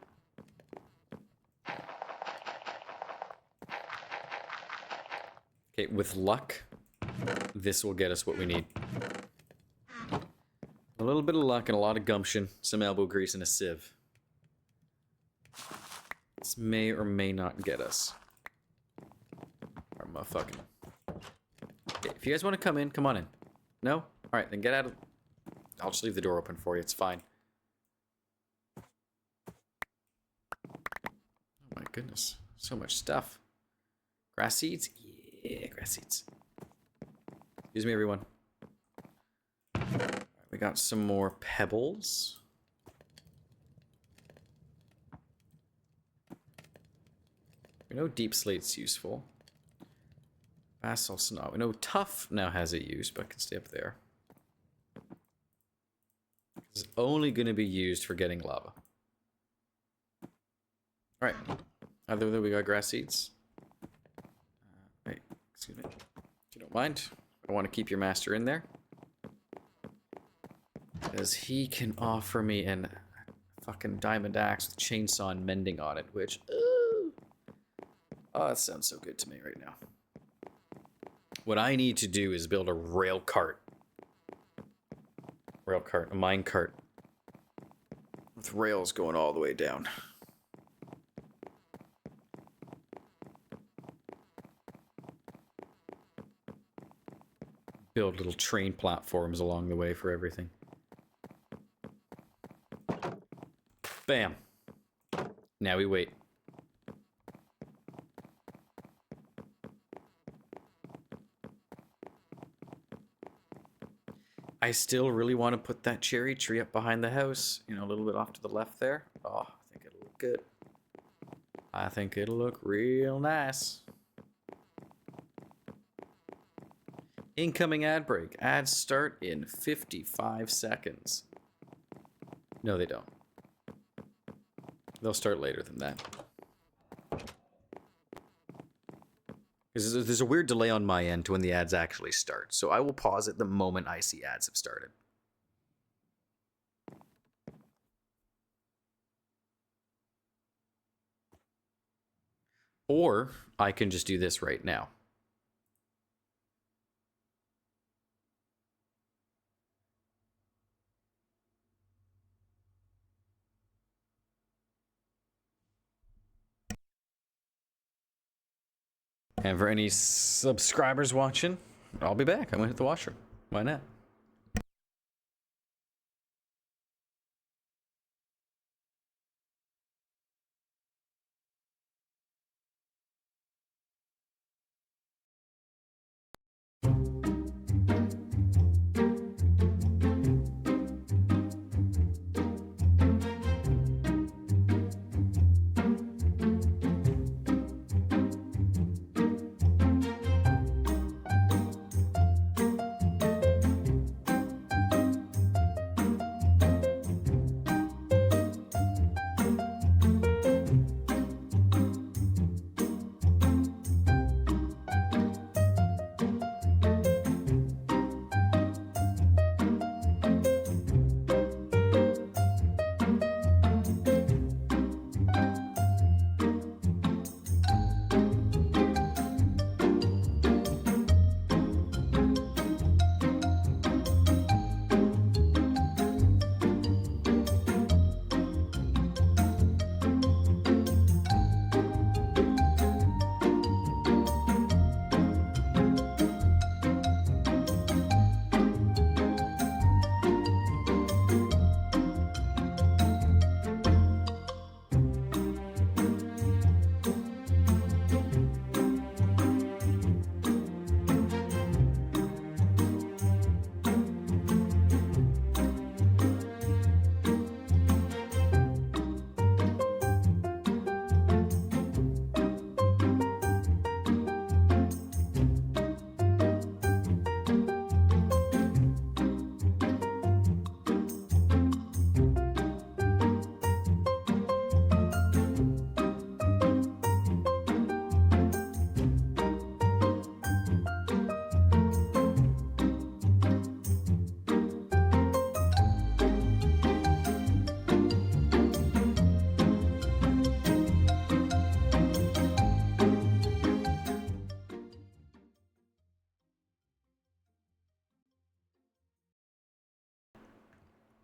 Okay, with luck, this will get us what we need. A little bit of luck and a lot of gumption, some elbow grease and a sieve. This may or may not get us. Our motherfucking... If you guys want to come in, come on in. No? Alright, then get out of... I'll just leave the door open for you, it's fine. Oh my goodness. So much stuff. Grass seeds? Yeah, grass seeds. Excuse me, everyone. Right, we got some more pebbles. We know deep slate's useful. Basalt snow. We know tough now has a use, but can stay up there. It's only going to be used for getting lava. Alright. Either way, we got grass seeds. Wait, excuse me. If you don't mind, I want to keep your master in there. Because he can offer me a fucking diamond axe with chainsaw and mending on it, which... Oh, that sounds so good to me right now. What I need to do is build a rail cart. A mine cart. With rails going all the way down. Build little train platforms along the way for everything. Bam. Now we wait. I still really want to put that cherry tree up behind the house, you know, a little bit off to the left there. Oh, I think it'll look good. I think it'll look real nice. Incoming ad break. Ads start in 55 seconds. No, they don't. They'll start later than that. Because there's a weird delay on my end to when the ads actually start. So I will pause it the moment I see ads have started. Or I can just do this right now. And for any subscribers watching, I'll be back. I'm gonna hit the washer. Why not?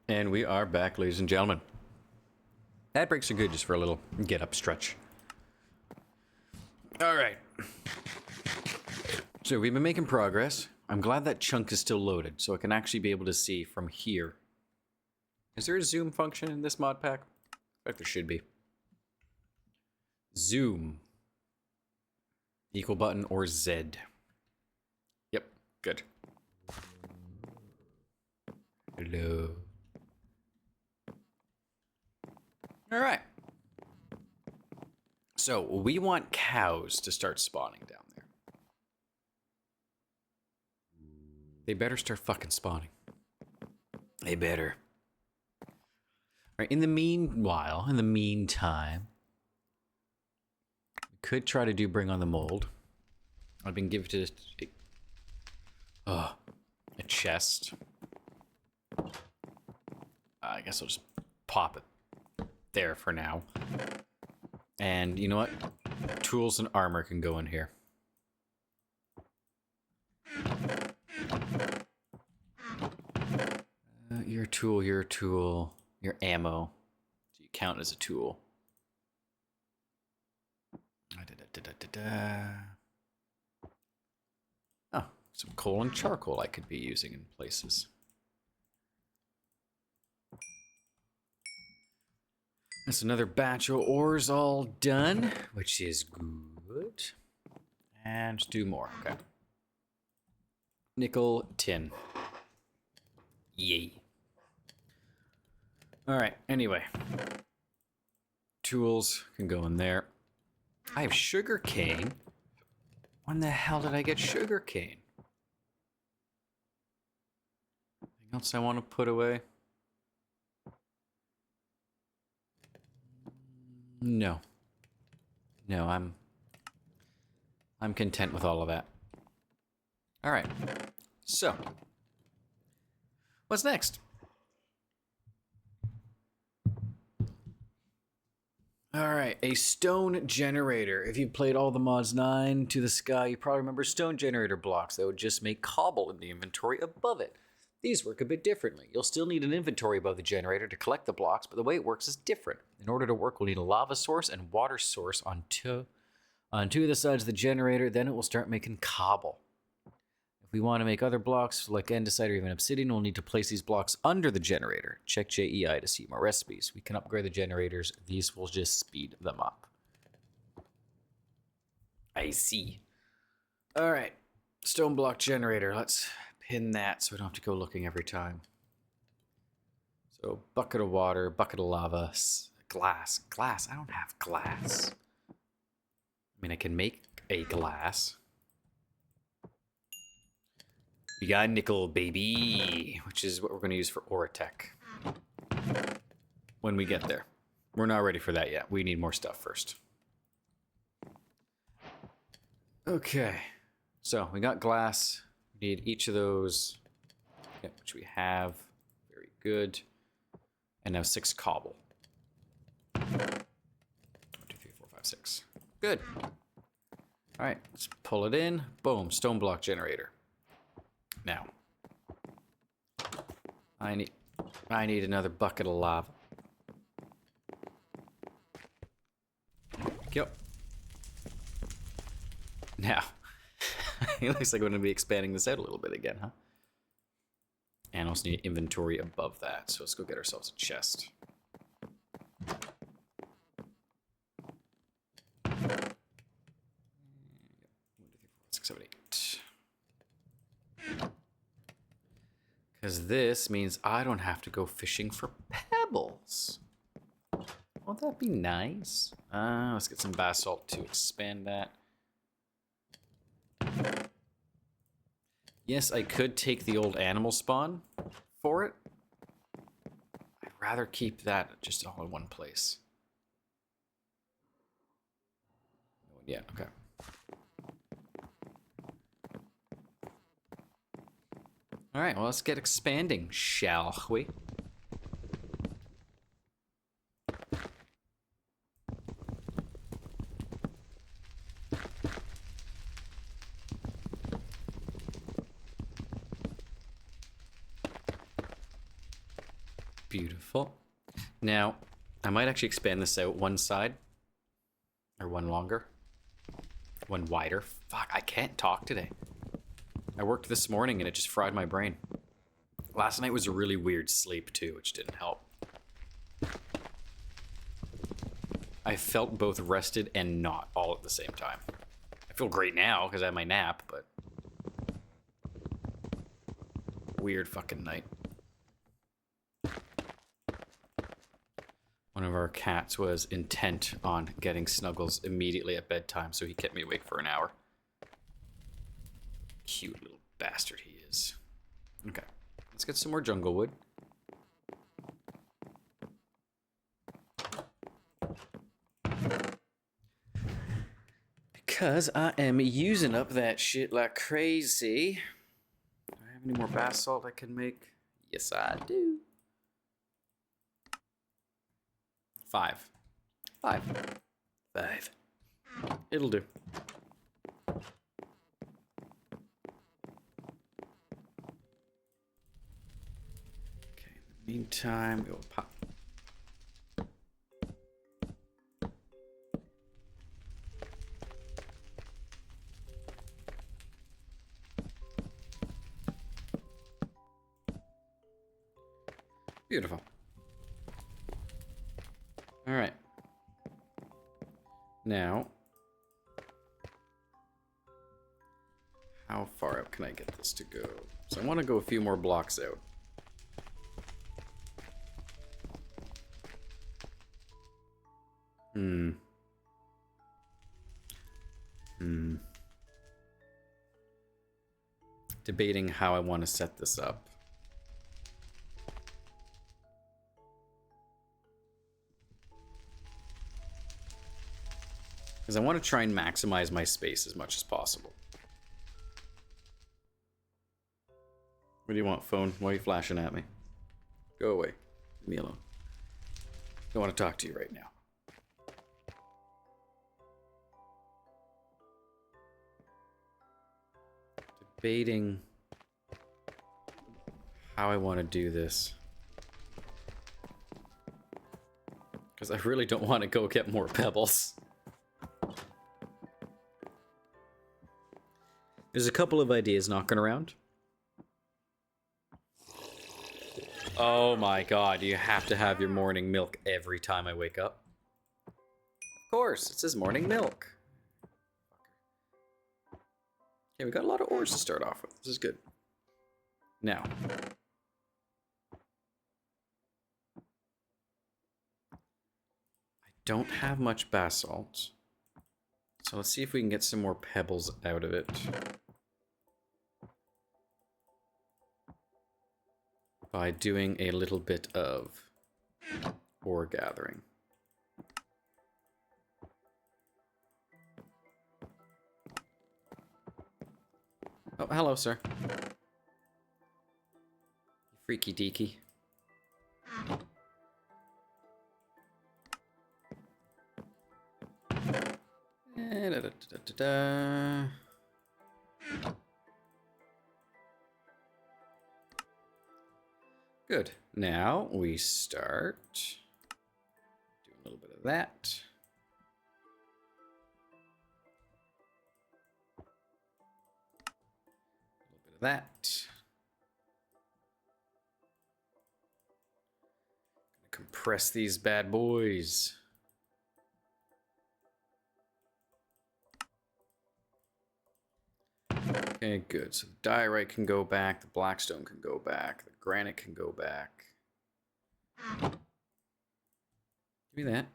And we are back, ladies and gentlemen. Ad breaks are good just for a little get up stretch. All right. So we've been making progress. I'm glad that chunk is still loaded, so I can actually be able to see from here. Is there a zoom function in this mod pack? I bet there should be. Zoom. Equal button or Z. Yep, good. Hello. All right. So we want cows to start spawning down there. They better start fucking spawning. They better. All right. In the meantime, we could try to bring on the mold. I've been gifted a chest. I guess I'll just pop it there for now. And you know what? Tools and armor can go in here. Your tool, your ammo. So you count as a tool. Oh, some coal and charcoal I could be using in places. That's another batch of ores all done, which is good. And do more, okay. Nickel, tin. Yay. Alright, anyway. Tools can go in there. I have sugar cane. When the hell did I get sugar cane? Anything else I want to put away? No. No, I'm content with all of that. All right. So, what's next? All right, a stone generator. If you've played all the mods 9 to the sky, you probably remember stone generator blocks that would just make cobble in the inventory above it. These work a bit differently. You'll still need an inventory above the generator to collect the blocks, but the way it works is different. In order to work, we'll need a lava source and water source on on two of the sides of the generator, then it will start making cobble. If we want to make other blocks like andesite or even obsidian, we'll need to place these blocks under the generator. Check JEI to see more recipes. We can upgrade the generators. These will just speed them up. I see. All right. Stone block generator. Let's pin that so we don't have to go looking every time. So bucket of water, bucket of lava, glass. Glass. I don't have glass. I mean, I can make a glass. We got nickel, baby, which is what we're going to use for Oratech when we get there. We're not ready for that yet. We need more stuff first. Okay, so we got glass. We need each of those, which we have. Very good. And now 6 cobble. 1, 2, 3, 4, 5, 6. Good. All right, let's pull it in. Boom, stone block generator. Now, I need another bucket of lava. Yep. Now, it looks like we're going to be expanding this out a little bit again, huh? And also need inventory above that, so let's go get ourselves a chest. Because this means I don't have to go fishing for pebbles. Won't that be nice? Let's get some basalt to expand that. Yes, I could take the old animal spawn for it. I'd rather keep that just all in one place. Yeah, okay. All right, well, let's get expanding, shall we? Beautiful. Now, I might actually expand this out one side, or one longer, one wider. Fuck, I can't talk today. I worked this morning and it just fried my brain. Last night was a really weird sleep too, which didn't help. I felt both rested and not all at the same time. I feel great now because I had my nap, but weird fucking night. One of our cats was intent on getting snuggles immediately at bedtime, so he kept me awake for an hour. Cute little bastard he is. Okay, let's get some more jungle wood. Because I am using up that shit like crazy. Do I have any more basalt I can make? Yes, I do. 5. 5. 5. It'll do. Okay, in the meantime, we'll pop. Beautiful. All right. Now, how far up can I get this to go? So I want to go a few more blocks out. Debating how I want to set this up. Because I want to try and maximize my space as much as possible. What do you want, phone? Why are you flashing at me? Go away. Leave me alone. Don't want to talk to you right now. Debating how I want to do this. Because I really don't want to go get more pebbles. There's a couple of ideas knocking around. Oh my god, you have to have your morning milk every time I wake up. Of course, it says morning milk. Okay, we got a lot of ores to start off with. This is good. Now. I don't have much basalt. So let's see if we can get some more pebbles out of it. By doing a little bit of ore gathering. Oh, hello, sir. You freaky deaky. Good. Now we start doing a little bit of that. A little bit of that. Gonna compress these bad boys. Okay, good. So the diorite can go back, the blackstone can go back, the granite can go back. Give me that.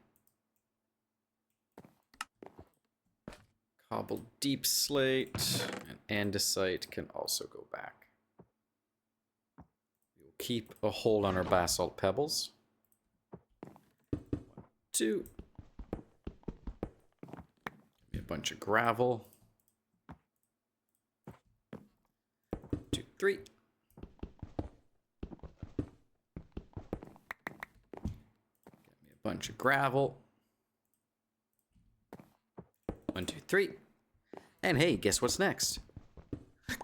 Cobbled deep slate and andesite can also go back. We'll keep a hold on our basalt pebbles. 1, 2. Give me a bunch of gravel. 2, 3. Get me a bunch of gravel. 1, 2, 3. And hey, guess what's next?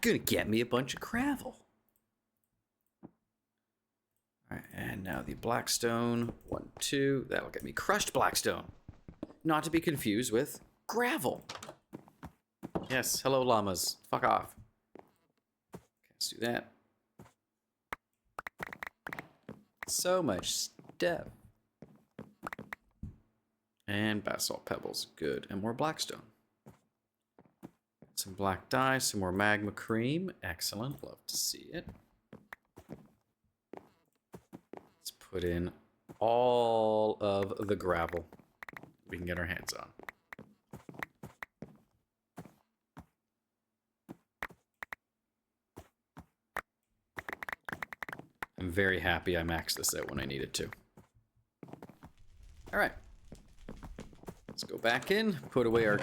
Gonna get me a bunch of gravel. Alright, and now the blackstone. 1, 2. That'll get me crushed blackstone. Not to be confused with gravel. Yes, hello llamas. Fuck off. Let's do that. So much stuff. And basalt pebbles. Good. And more blackstone. Some black dye, some more magma cream. Excellent. Love to see it. Let's put in all of the gravel we can get our hands on. I'm very happy I maxed this out when I needed to. Alright. Let's go back in, put away our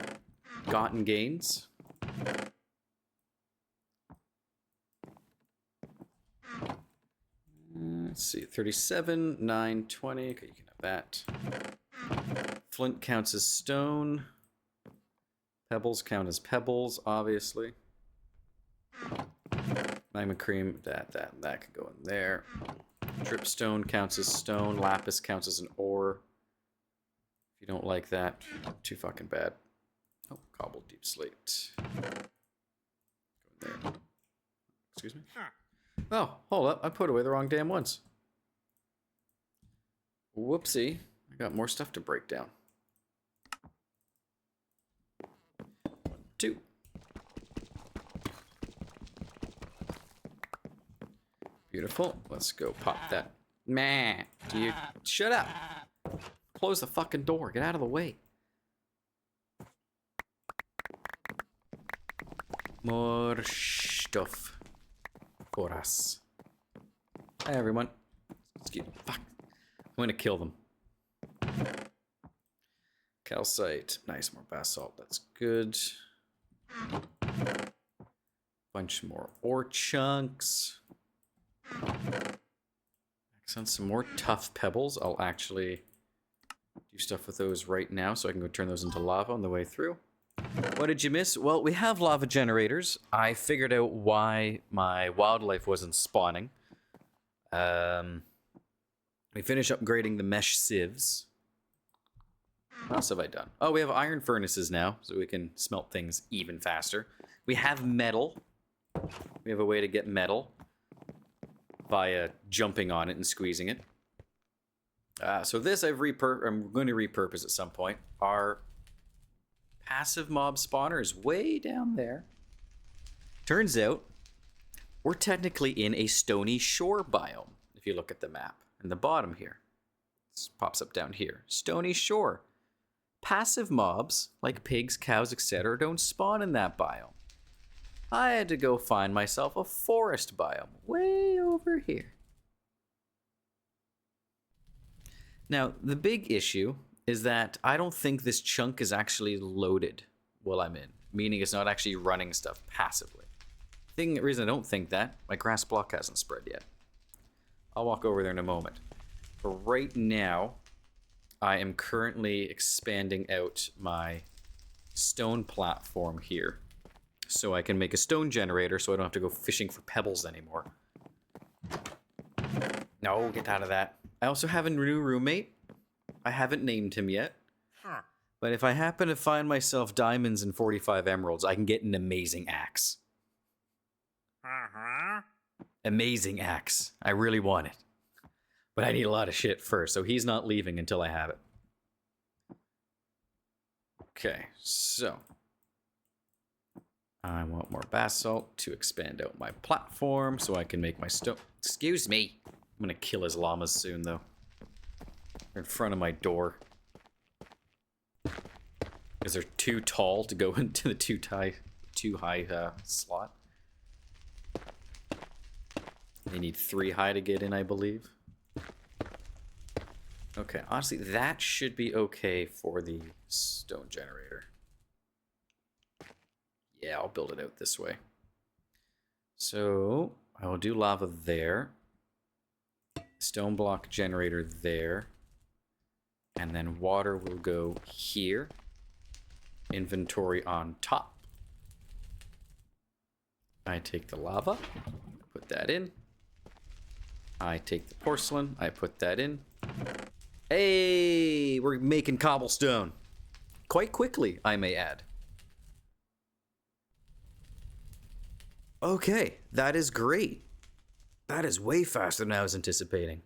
gotten gains. Let's see, 37, 9, 20. Okay, you can have that. Flint counts as stone. Pebbles count as pebbles, obviously. Magma cream, that can go in there. Dripstone counts as stone. Lapis counts as an ore. If you don't like that, too fucking bad. Oh, cobbled deep slate. Go in there. Excuse me? Oh, hold up. I put away the wrong damn ones. Whoopsie. I got more stuff to break down. 1, 2. Beautiful. Let's go pop that. Man, do you shut up? Close the fucking door. Get out of the way. More stuff for us. Hi, everyone. Excuse me. Fuck. I'm gonna kill them. Calcite. Nice. More basalt. That's good. Bunch more ore chunks. Excellent. Some more tough pebbles. I'll actually do stuff with those right now so I can go turn those into lava on the way through. What did you miss? Well, we have lava generators. I figured out why my wildlife wasn't spawning. We finished upgrading the mesh sieves. What else have I done? Oh, we have iron furnaces now, so we can smelt things even faster. We have metal. We have a way to get metal via jumping on it and squeezing it. So this I'm going to repurpose at some point. Our passive mob spawner is way down there. Turns out we're technically in a stony shore biome. If you look at the map in the bottom here, it pops up down here. Stony shore. Passive mobs like pigs, cows, etc. don't spawn in that biome. I had to go find myself a forest biome way over here. Now, the big issue is that I don't think this chunk is actually loaded while I'm in, meaning it's not actually running stuff passively. The reason I don't think that, my grass block hasn't spread yet. I'll walk over there in a moment. But right now, I am currently expanding out my stone platform here so I can make a stone generator so I don't have to go fishing for pebbles anymore. No, get out of that. I also have a new roommate. I haven't named him yet. Huh. But if I happen to find myself diamonds and 45 emeralds, I can get an amazing axe. Uh-huh. Amazing axe. I really want it. But I need a lot of shit first, so he's not leaving until I have it. Okay, so I want more basalt to expand out my platform so I can make my stone. Excuse me. I'm gonna kill his llamas soon, though. They're in front of my door. Because they're too tall to go into the too high slot. They need 3 high to get in, I believe. Okay, honestly, that should be okay for the stone generator. Yeah, I'll build it out this way. So, I will do lava there. Stone block generator there. And then water will go here. Inventory on top. I take the lava, put that in. I take the porcelain, I put that in. Hey, we're making cobblestone. Quite quickly, I may add. Okay, that is great. That is way faster than I was anticipating.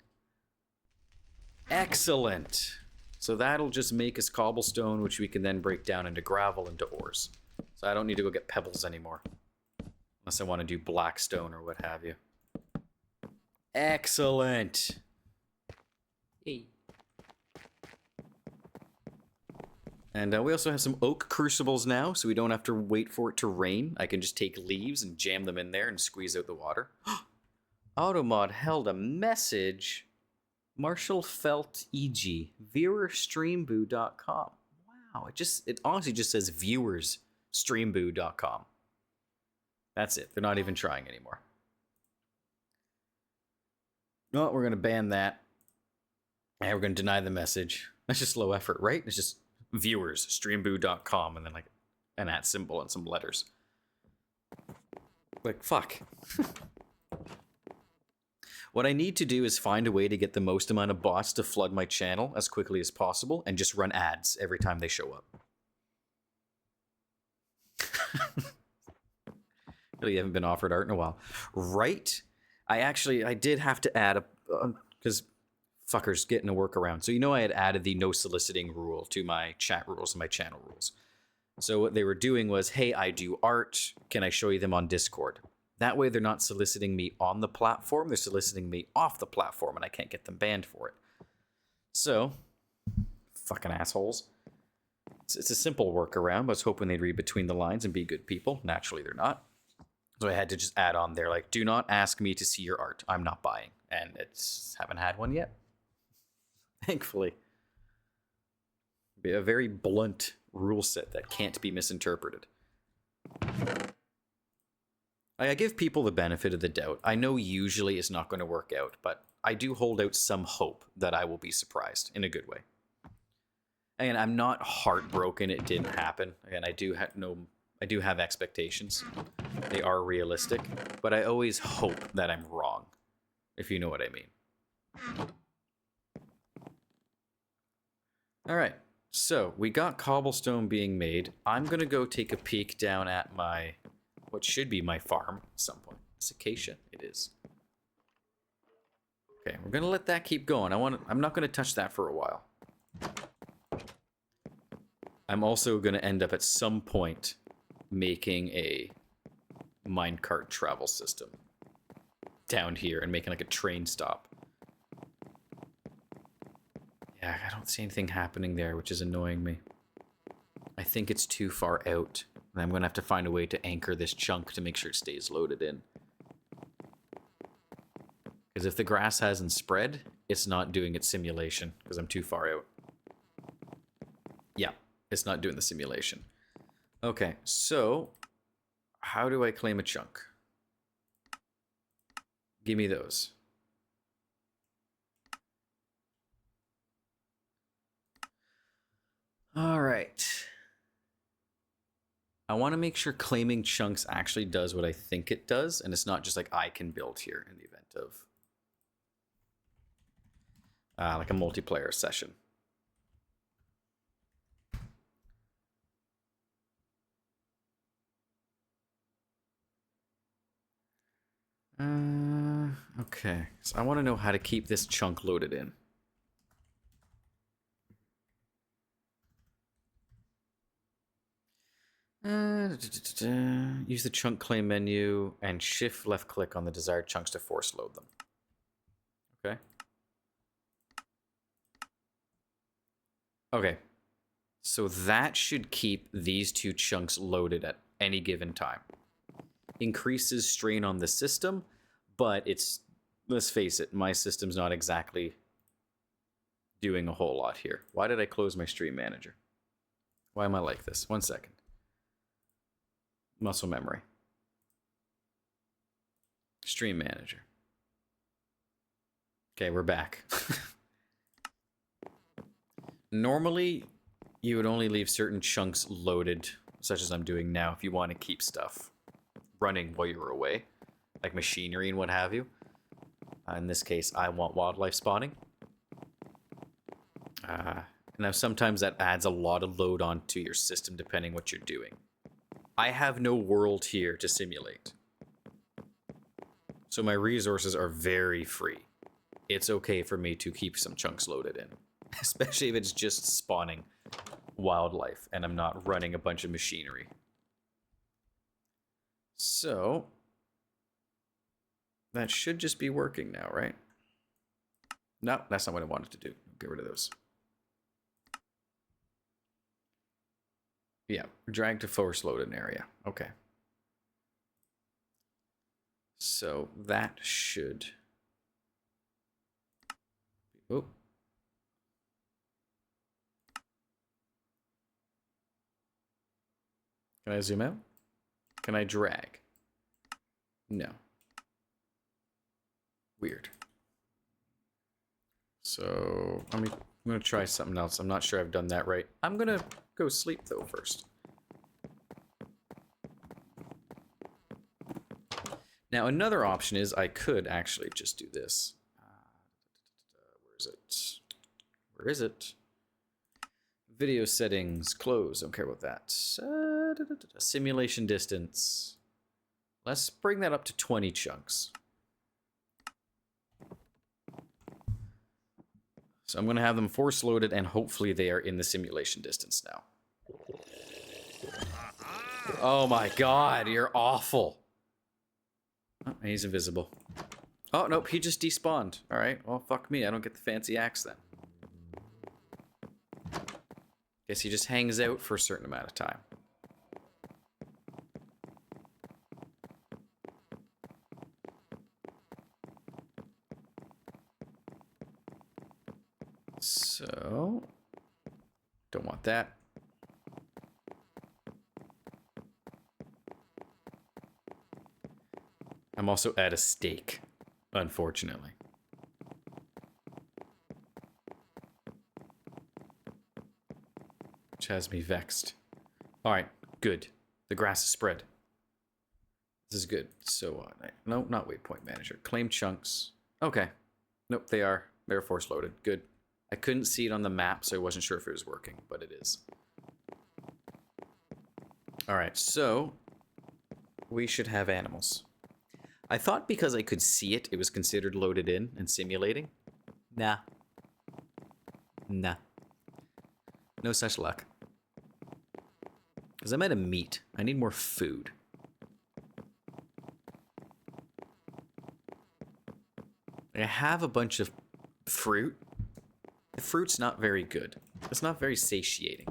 Excellent. So that'll just make us cobblestone, which we can then break down into gravel into ores. So I don't need to go get pebbles anymore. Unless I want to do black stone or what have you. Excellent. Hey. And we also have some oak crucibles now, so we don't have to wait for it to rain. I can just take leaves and jam them in there and squeeze out the water. Automod held a message. Marshall Felt EG. Viewerstreamboo.com. Wow, it honestly just says viewersstreamboo.com. That's it. They're not even trying anymore. No, we're going to ban that. And we're going to deny the message. That's just low effort, right? It's just viewersstreamboo.com and then like an @ symbol and some letters. Like, fuck. What I need to do is find a way to get the most amount of bots to flood my channel as quickly as possible and just run ads every time they show up. Really haven't been offered art in a while. Right? I did have to add a... because fuckers getting a workaround. So you know I had added the no soliciting rule to my chat rules and my channel rules. So what they were doing was, hey, I do art. Can I show you them on Discord? That way they're not soliciting me on the platform. They're soliciting me off the platform and I can't get them banned for it. So, fucking assholes. It's a simple workaround. I was hoping they'd read between the lines and be good people. Naturally, they're not. So I had to just add on there, like, do not ask me to see your art. I'm not buying. And haven't had one yet. Thankfully. Be a very blunt rule set that can't be misinterpreted. I give people the benefit of the doubt. I know usually it's not going to work out, but I do hold out some hope that I will be surprised in a good way. And I'm not heartbroken it didn't happen. Again, I do have expectations. They are realistic, but I always hope that I'm wrong, if you know what I mean. All right, so we got cobblestone being made. I'm going to go take a peek down at my what should be my farm at some point. Cicacia, it is. Okay, we're gonna let that keep going. I'm not gonna touch that for a while. I'm also gonna end up at some point making a minecart travel system down here and making like a train stop. Yeah, I don't see anything happening there, which is annoying me. I think it's too far out. And I'm going to have to find a way to anchor this chunk to make sure it stays loaded in. Because if the grass hasn't spread, it's not doing its simulation because I'm too far out. Yeah, it's not doing the simulation. Okay, so how do I claim a chunk? Give me those. All right. I want to make sure claiming chunks actually does what I think it does, and it's not just like I can build here in the event of like a multiplayer session. Okay, so I want to know how to keep this chunk loaded in. Use the chunk claim menu and shift left click on the desired chunks to force load them. Okay. Okay. So that should keep these two chunks loaded at any given time. Increases strain on the system, but it's, let's face it, my system's not exactly doing a whole lot here. Why did I close my stream manager? Why am I like this? 1 second. Muscle memory. Stream manager. Okay, we're back. Normally, you would only leave certain chunks loaded, such as I'm doing now, if you want to keep stuff running while you're away, like machinery and what have you. In this case, I want wildlife spawning. Now, sometimes that adds a lot of load onto your system, depending what you're doing. I have no world here to simulate. So my resources are very free. It's okay for me to keep some chunks loaded in. Especially if it's just spawning wildlife and I'm not running a bunch of machinery. So, that should just be working now, right? No, that's not what I wanted to do. Get rid of those. Yeah, drag to force load an area. Okay. So that should... Oh. Can I zoom out? Can I drag? No. Weird. So I'm gonna try something else. I'm not sure I've done that right. I'm gonna go sleep though first. Now another option is I could actually just do this. Where is it? Where is it? Video settings, close. Don't care about that. Simulation distance. Let's bring that up to 20 chunks. So I'm going to have them force loaded, and hopefully they are in the simulation distance now. Oh my god, you're awful. Oh, he's invisible. Oh, nope, he just despawned. Alright, well, fuck me. I don't get the fancy axe then. Guess he just hangs out for a certain amount of time. So, don't want that. I'm also at a stake, unfortunately. Which has me vexed. Alright, good. The grass is spread. This is good. So, no, not waypoint manager. Claim chunks. Okay. Nope, they are. They're force loaded. Good. I couldn't see it on the map, so I wasn't sure if it was working, but it is. Alright, so we should have animals. I thought because I could see it, it was considered loaded in and simulating. Nah. Nah. No such luck. Because I'm out of meat. I need more food. I have a bunch of fruit. The fruit's not very good. It's not very satiating.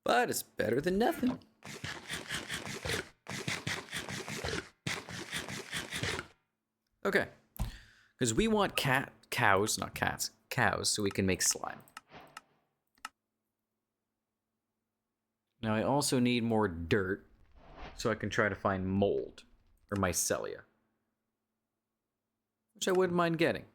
But it's better than nothing. Okay. Because we want cows, not cats, cows, so we can make slime. Now I also need more dirt, so I can try to find mold, or mycelia. Which I wouldn't mind getting.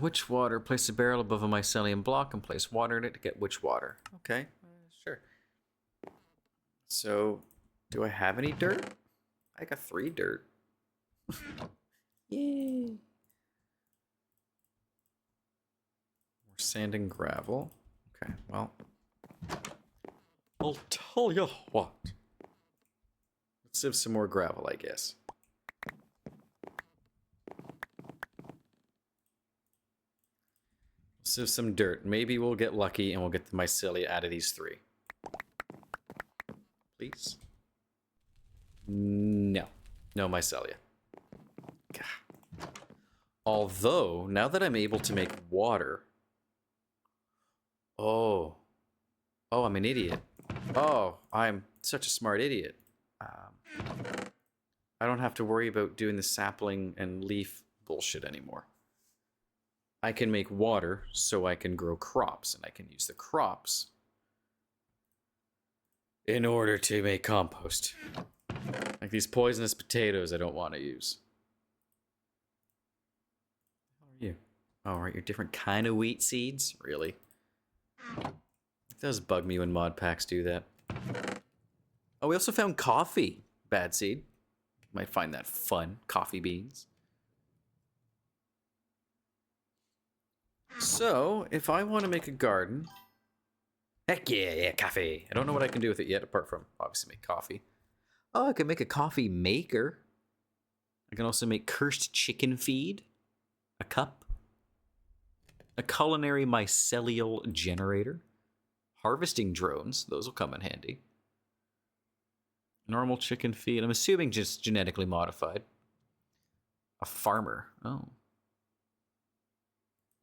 Which water? Place a barrel above a mycelium block and place water in it to get which water? Okay, sure. So, do I have any dirt? I got 3 dirt. Yay! More sand and gravel. Okay, well. I'll tell you what. Let's have some more gravel, I guess. So some dirt. Maybe we'll get lucky and we'll get the mycelia out of these 3. Please? No. No mycelia. God. Although, now that I'm able to make water... Oh. Oh, I'm an idiot. Oh, I'm such a smart idiot. I don't have to worry about doing the sapling and leaf bullshit anymore. I can make water so I can grow crops, and I can use the crops in order to make compost. Like these poisonous potatoes I don't want to use. How are you? Oh, right, you're different kind of wheat seeds? Really? It does bug me when mod packs do that. Oh, we also found coffee. Bad seed. Might find that fun. Coffee beans. So, if I want to make a garden... Heck yeah, coffee! I don't know what I can do with it yet, apart from, obviously, make coffee. Oh, I can make a coffee maker. I can also make cursed chicken feed. A cup. A culinary mycelial generator. Harvesting drones. Those will come in handy. Normal chicken feed. I'm assuming just genetically modified. A farmer. Oh.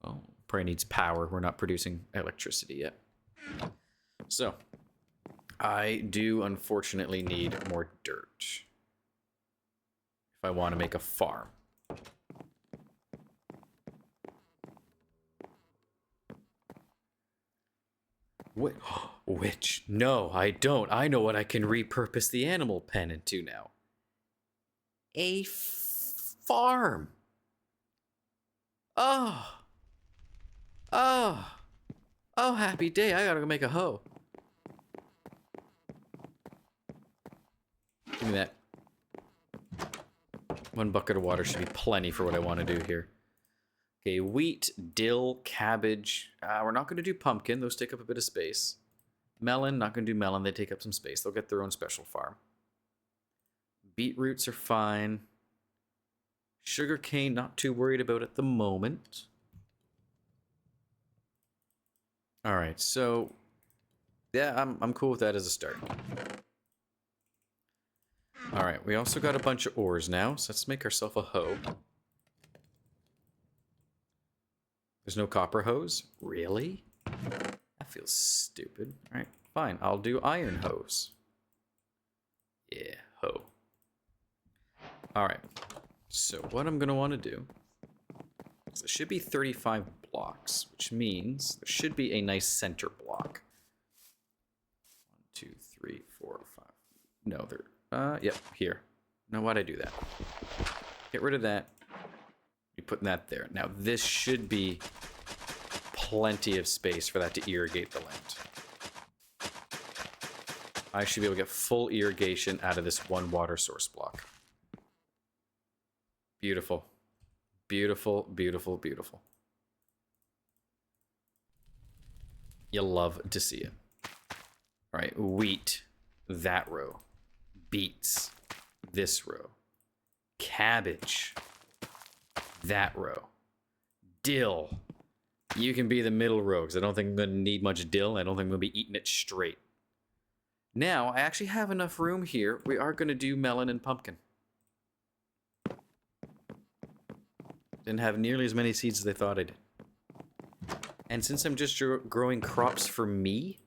Oh, probably needs power. We're not producing electricity yet. So, I do unfortunately need more dirt. If I want to make a farm. Which? No, I don't. I know what I can repurpose the animal pen into now. A farm. Oh. Oh. Oh, happy day. I gotta go make a hoe. Give me that. 1 bucket of water should be plenty for what I want to do here. Okay, wheat, dill, cabbage. We're not going to do pumpkin. Those take up a bit of space. Melon, not going to do melon. They take up some space. They'll get their own special farm. Beetroots are fine. Sugarcane, not too worried about at the moment. All right, so yeah, I'm cool with that as a start. All right, we also got a bunch of ores now, so let's make ourselves a hoe. There's no copper hose? Really? That feels stupid. All right, fine. I'll do iron hose. Yeah, hoe. All right. So what I'm going to want to do is there should be 35 blocks, which means there should be a nice center block. 1, 2, 3, 4, 5. No, there. Yep, here. Now, why'd I do that? Get rid of that. Be putting that there. Now, this should be plenty of space for that to irrigate the land. I should be able to get full irrigation out of this one water source block. Beautiful. Beautiful, beautiful, beautiful. You'll love to see it. All right, wheat, that row. Beets, this row. Cabbage, that row. Dill. You can be the middle row, because I don't think I'm going to need much dill. I don't think I'm going to be eating it straight. Now, I actually have enough room here. We are going to do melon and pumpkin. Didn't have nearly as many seeds as I thought I did. And since I'm just growing crops for me,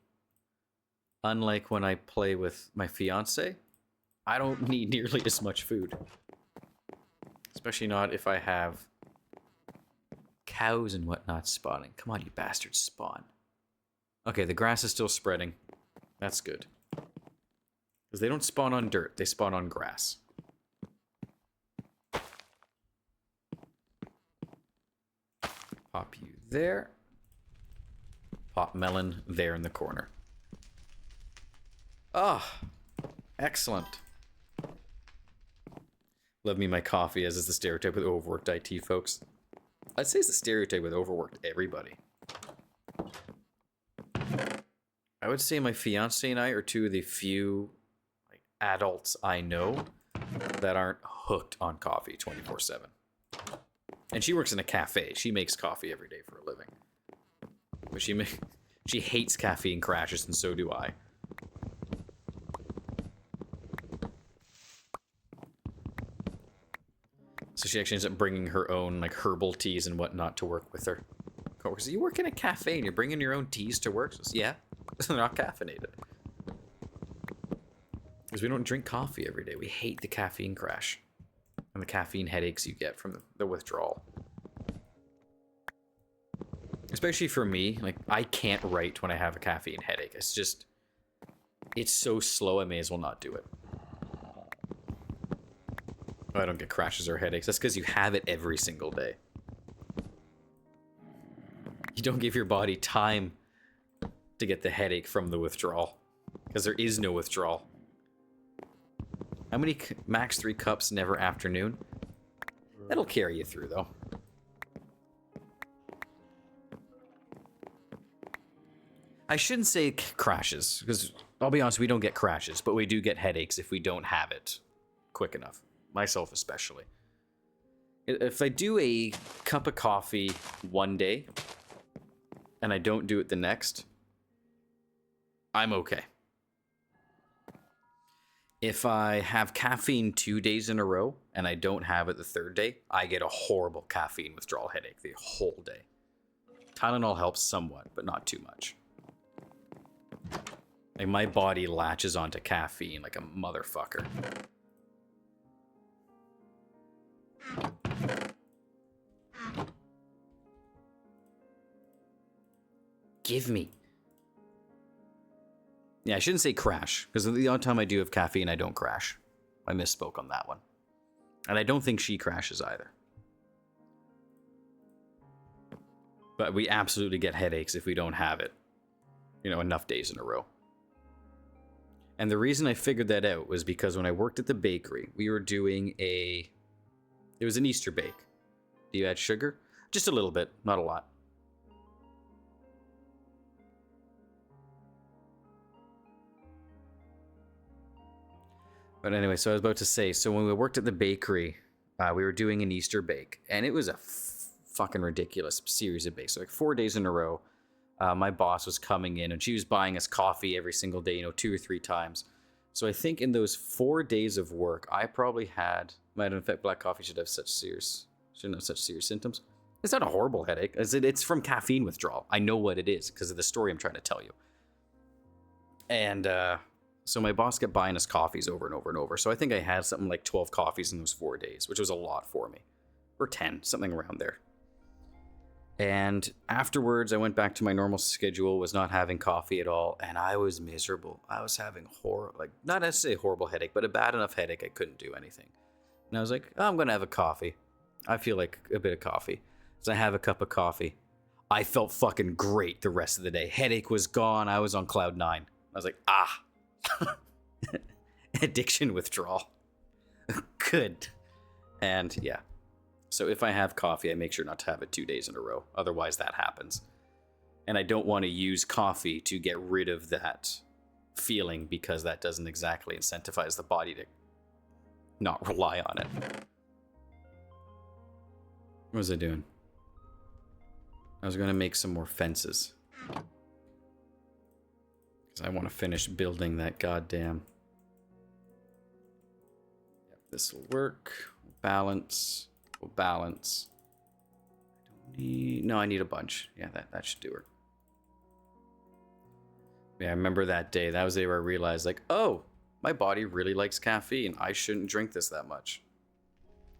unlike when I play with my fiance, I don't need nearly as much food. Especially not if I have cows and whatnot spawning. Come on, you bastards, spawn. Okay, the grass is still spreading. That's good. Because they don't spawn on dirt, they spawn on grass. Pop you there. Pop melon there in the corner. Ah, excellent. Love me my coffee, as is the stereotype with overworked IT folks. I'd say it's the stereotype with overworked everybody. I would say my fiance and I are two of the few adults I know that aren't hooked on coffee 24/7. And she works in a cafe. She makes coffee every day for a living. But she hates caffeine crashes, and so do I. So she actually ends up bringing her own like herbal teas and whatnot to work with her coworkers. You work in a cafe and you're bringing your own teas to work? Says, yeah, they're not caffeinated. Because we don't drink coffee every day. We hate the caffeine crash and the caffeine headaches you get from the withdrawal. Especially for me, like, I can't write when I have a caffeine headache. It's just, it's so slow, I may as well not do it. Oh, I don't get crashes or headaches. That's because you have it every single day. You don't give your body time to get the headache from the withdrawal. Because there is no withdrawal. How many max 3 cups never afternoon? That'll carry you through, though. I shouldn't say crashes, because I'll be honest, we don't get crashes, but we do get headaches if we don't have it quick enough. Myself especially. If I do a cup of coffee one day, and I don't do it the next, I'm okay. If I have caffeine 2 days in a row, and I don't have it the third day, I get a horrible caffeine withdrawal headache the whole day. Tylenol helps somewhat, but not too much. Like, my body latches onto caffeine like a motherfucker. Give me. Yeah, I shouldn't say crash, because the odd time I do have caffeine, I don't crash. I misspoke on that one. And I don't think she crashes either. But we absolutely get headaches if we don't have it, you know, enough days in a row. And the reason I figured that out was because when I worked at the bakery, we were doing it was an Easter bake. Do you add sugar? Just a little bit, not a lot. But anyway, so I was about to say, so when we worked at the bakery, we were doing an Easter bake, and it was a fucking ridiculous series of bakes. So like 4 days in a row, my boss was coming in, and she was buying us coffee every single day, you know, 2 or 3 times. So I think in those 4 days of work, I probably had, in fact, black coffee shouldn't have such serious symptoms. It's not a horrible headache. It's from caffeine withdrawal. I know what it is because of the story I'm trying to tell you. And so my boss kept buying us coffees over and over and over. So I think I had something like 12 coffees in those 4 days, which was a lot for me. Or 10, something around there. And afterwards, I went back to my normal schedule, was not having coffee at all, and I was miserable. I was having not necessarily a horrible headache, but a bad enough headache I couldn't do anything. And I was like, oh, I'm going to have a coffee. I feel like a bit of coffee. So I have a cup of coffee. I felt fucking great the rest of the day. Headache was gone. I was on cloud 9. I was like, Addiction withdrawal. Good. And yeah. So if I have coffee, I make sure not to have it 2 days in a row. Otherwise, that happens. And I don't want to use coffee to get rid of that feeling because that doesn't exactly incentivize the body to not rely on it. What was I doing? I was going to make some more fences. Because I want to finish building that goddamn... Yep, this will work. We'll balance. We'll balance. I don't need... No, I need a bunch. Yeah, that should do her. Yeah, I remember that day. That was the day where I realized, like, oh, my body really likes caffeine. I shouldn't drink this that much.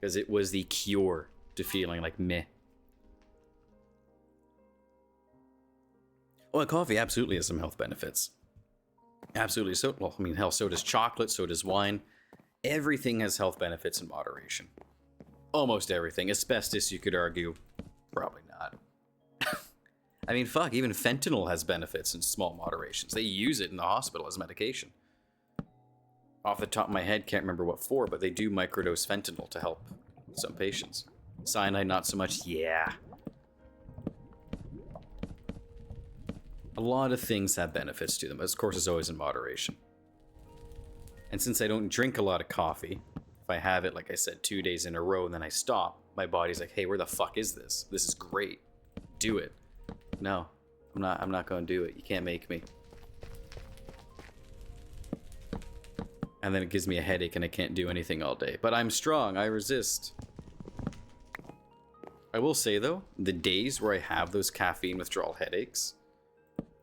Because it was the cure to feeling like meh. Well, coffee absolutely has some health benefits. Absolutely. So, well, I mean, hell, so does chocolate, so does wine. Everything has health benefits in moderation. Almost everything. Asbestos, you could argue, probably not. I mean, fuck, even fentanyl has benefits in small moderations. They use it in the hospital as medication. Off the top of my head, can't remember what for, but they do microdose fentanyl to help some patients. Cyanide, not so much. Yeah. A lot of things have benefits to them, but of course, it's always in moderation. And since I don't drink a lot of coffee, if I have it, like I said, 2 days in a row and then I stop, my body's like, hey, where the fuck is this? This is great. Do it. No, I'm not going to do it. You can't make me. And then it gives me a headache and I can't do anything all day. But I'm strong. I resist. I will say, though, the days where I have those caffeine withdrawal headaches,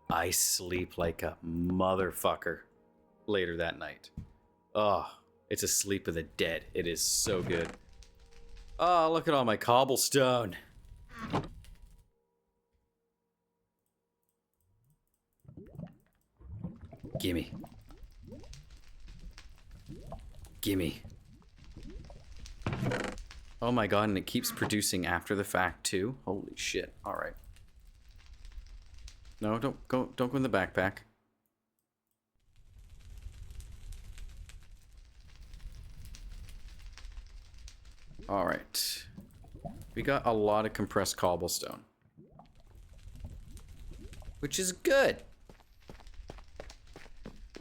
I sleep like a motherfucker later that night. Oh, it's a sleep of the dead. It is so good. Oh, look at all my cobblestone. Gimme. Gimme. Oh my god, and it keeps producing after the fact too? Holy shit. Alright. No, don't go in the backpack. Alright. We got a lot of compressed cobblestone. Which is good.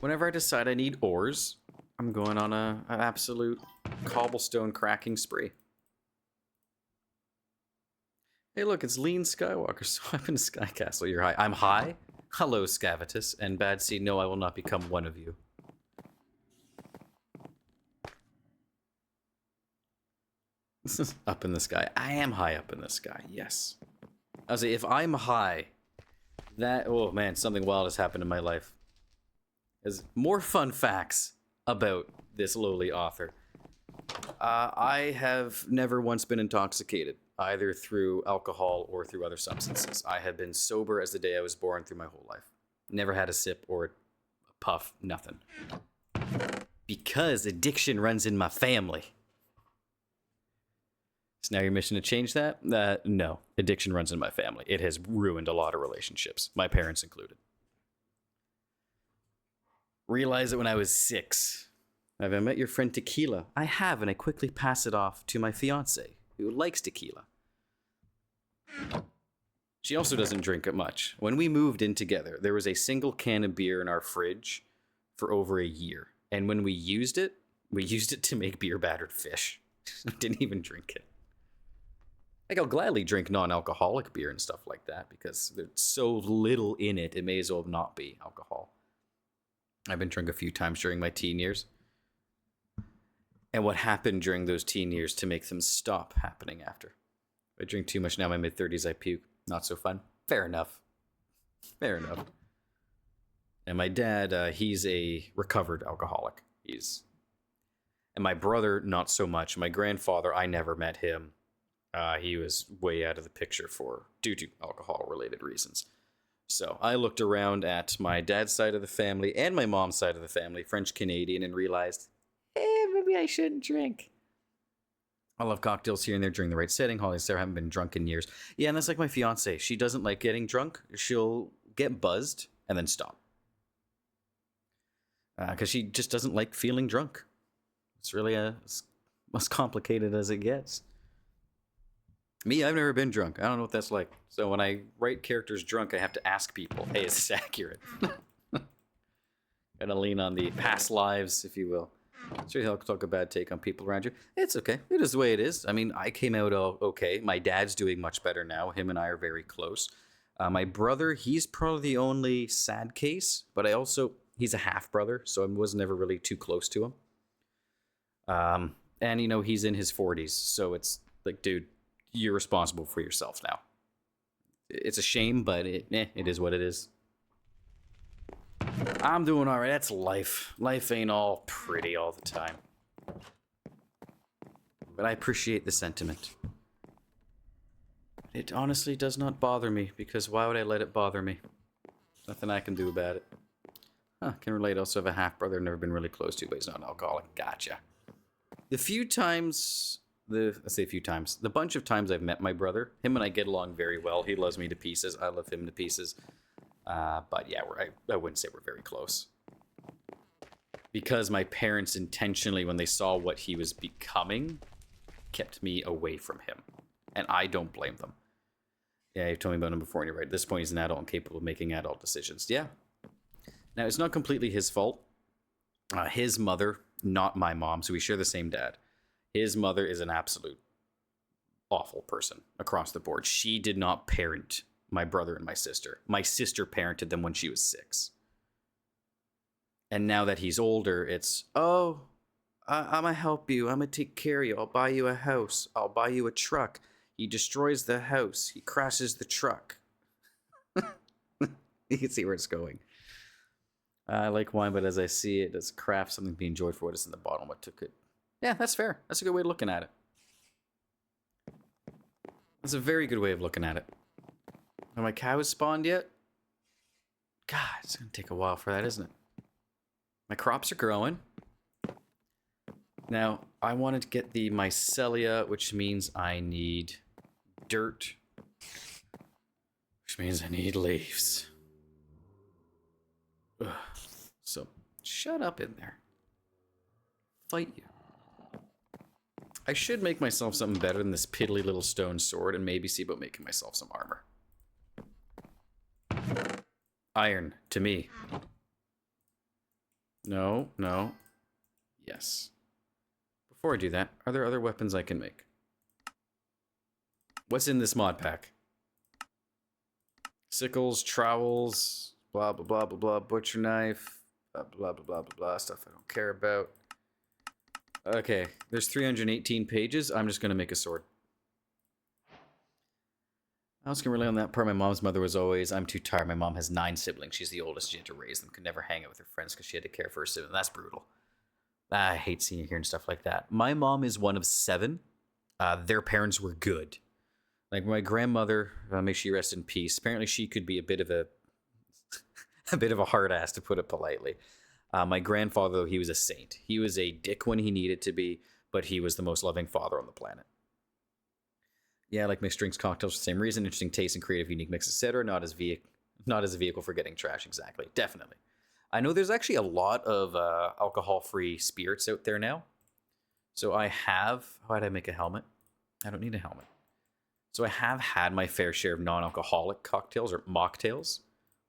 Whenever I decide I need ores, I'm going on an absolute cobblestone cracking spree. Hey look, it's Lean Skywalker. So I'm in Sky Castle. You're high. I'm high? Hello, Scavitus. And Bad Seed, no, I will not become one of you. This is up in the sky. I am high up in the sky, yes. I was like, if I'm high, that... Oh man, something wild has happened in my life. There's more fun facts about this lowly author. I have never once been intoxicated, either through alcohol or through other substances. I have been sober as the day I was born through my whole life. Never had a sip or a puff, nothing. Because addiction runs in my family. Is now your mission to change that? No. Addiction runs in my family. It has ruined a lot of relationships, my parents included. Realized it when I was 6. Have I met your friend Tequila? I have, and I quickly pass it off to my fiance, who likes tequila. She also doesn't drink it much. When we moved in together, there was a single can of beer in our fridge for over a year. And when we used it to make beer battered fish. Didn't even drink it. Like, I'll gladly drink non-alcoholic beer and stuff like that, because there's so little in it, it may as well not be alcohol. I've been drunk a few times during my teen years. And what happened during those teen years to make them stop happening after? If I drink too much now in my mid-30s, I puke. Not so fun. Fair enough. Fair enough. And my dad, he's a recovered alcoholic. And my brother, not so much. My grandfather, I never met him. He was way out of the picture due to alcohol-related reasons. So I looked around at my dad's side of the family and my mom's side of the family, French-Canadian, and realized, maybe I shouldn't drink. I'll have cocktails here and there during the right setting. Holly and Sarah haven't been drunk in years. Yeah, and that's like my fiance. She doesn't like getting drunk. She'll get buzzed and then stop. because she just doesn't like feeling drunk. It's really as complicated as it gets. Me, I've never been drunk. I don't know what that's like. So when I write characters drunk, I have to ask people, hey, is this accurate? Gotta lean on the past lives, if you will. Sure, he'll talk a bad take on people around you. It's okay. It is the way it is. I mean, I came out okay. My dad's doing much better now. Him and I are very close. My brother, he's probably the only sad case, but he's a half brother, so I was never really too close to him. And, he's in his 40s, so it's like, dude, you're responsible for yourself now. It's a shame, but it is what it is. I'm doing all right. That's life. Life ain't all pretty all the time. But I appreciate the sentiment. It honestly does not bother me, because why would I let it bother me? Nothing I can do about it. Can relate. Also have a half-brother I've never been really close to, but he's not an alcoholic. Gotcha. The bunch of times I've met my brother, him and I get along very well. He loves me to pieces. I love him to pieces. But yeah, I wouldn't say we're very close. Because my parents intentionally, when they saw what he was becoming, kept me away from him. And I don't blame them. Yeah, you've told me about him before, and you're right. At this point, he's an adult and capable of making adult decisions. Yeah. Now, it's not completely his fault. His mother, not my mom, so we share the same dad. His mother is an absolute awful person across the board. She did not parent my brother and my sister. My sister parented them when she was 6. And now that he's older, it's, I'm going to help you. I'm going to take care of you. I'll buy you a house. I'll buy you a truck. He destroys the house. He crashes the truck. You can see where it's going. I like wine, but as I see it as craft, something to be enjoyed for what is in the bottle. What took it? Yeah, that's fair. That's a good way of looking at it. That's a very good way of looking at it. Have my cows spawned yet? God, it's going to take a while for that, isn't it? My crops are growing. Now, I wanted to get the mycelia, which means I need dirt, which means I need leaves. Ugh. So, shut up in there. Fight you. I should make myself something better than this piddly little stone sword and maybe see about making myself some armor. Iron, to me. No. Yes. Before I do that, are there other weapons I can make? What's in this mod pack? Sickles, trowels, blah, blah, blah, blah, blah, butcher knife, blah, blah, blah, blah, blah, blah, stuff I don't care about. Okay, there's 318 pages. I'm just going to make a sword. I was going to rely on that part. My mom's mother was always, I'm too tired. My mom has 9 siblings. She's the oldest. She had to raise them. Could never hang out with her friends because she had to care for her siblings. That's brutal. I hate seeing you hearing stuff like that. My mom is one of 7. Their parents were good. Like my grandmother, may she rest in peace. Apparently she could be a bit of a hard ass, to put it politely. My grandfather, though, he was a saint. He was a dick when he needed to be, but he was the most loving father on the planet. Yeah, I like mixed drinks, cocktails for the same reason. Interesting taste and creative, unique mix, etc. Not as a vehicle for getting trash. Exactly. Definitely. I know there's actually a lot of alcohol-free spirits out there now. So I have... How did I make a helmet? I don't need a helmet. So I have had my fair share of non-alcoholic cocktails, or mocktails,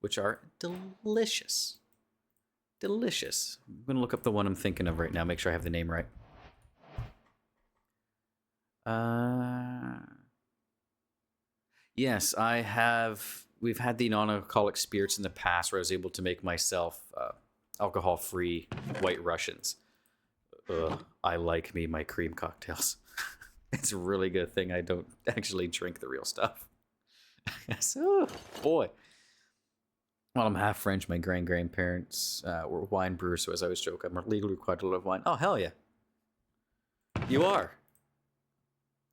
which are delicious. Delicious. I'm going to look up the one I'm thinking of right now, make sure I have the name right. Yes, I have... We've had the non-alcoholic spirits in the past where I was able to make myself alcohol-free White Russians. I like me my cream cocktails. It's a really good thing I don't actually drink the real stuff. Oh, boy. Well, I'm half French. My grandparents were wine brewers, so as I always joke, I'm legally required to love wine. Oh, hell yeah. You are.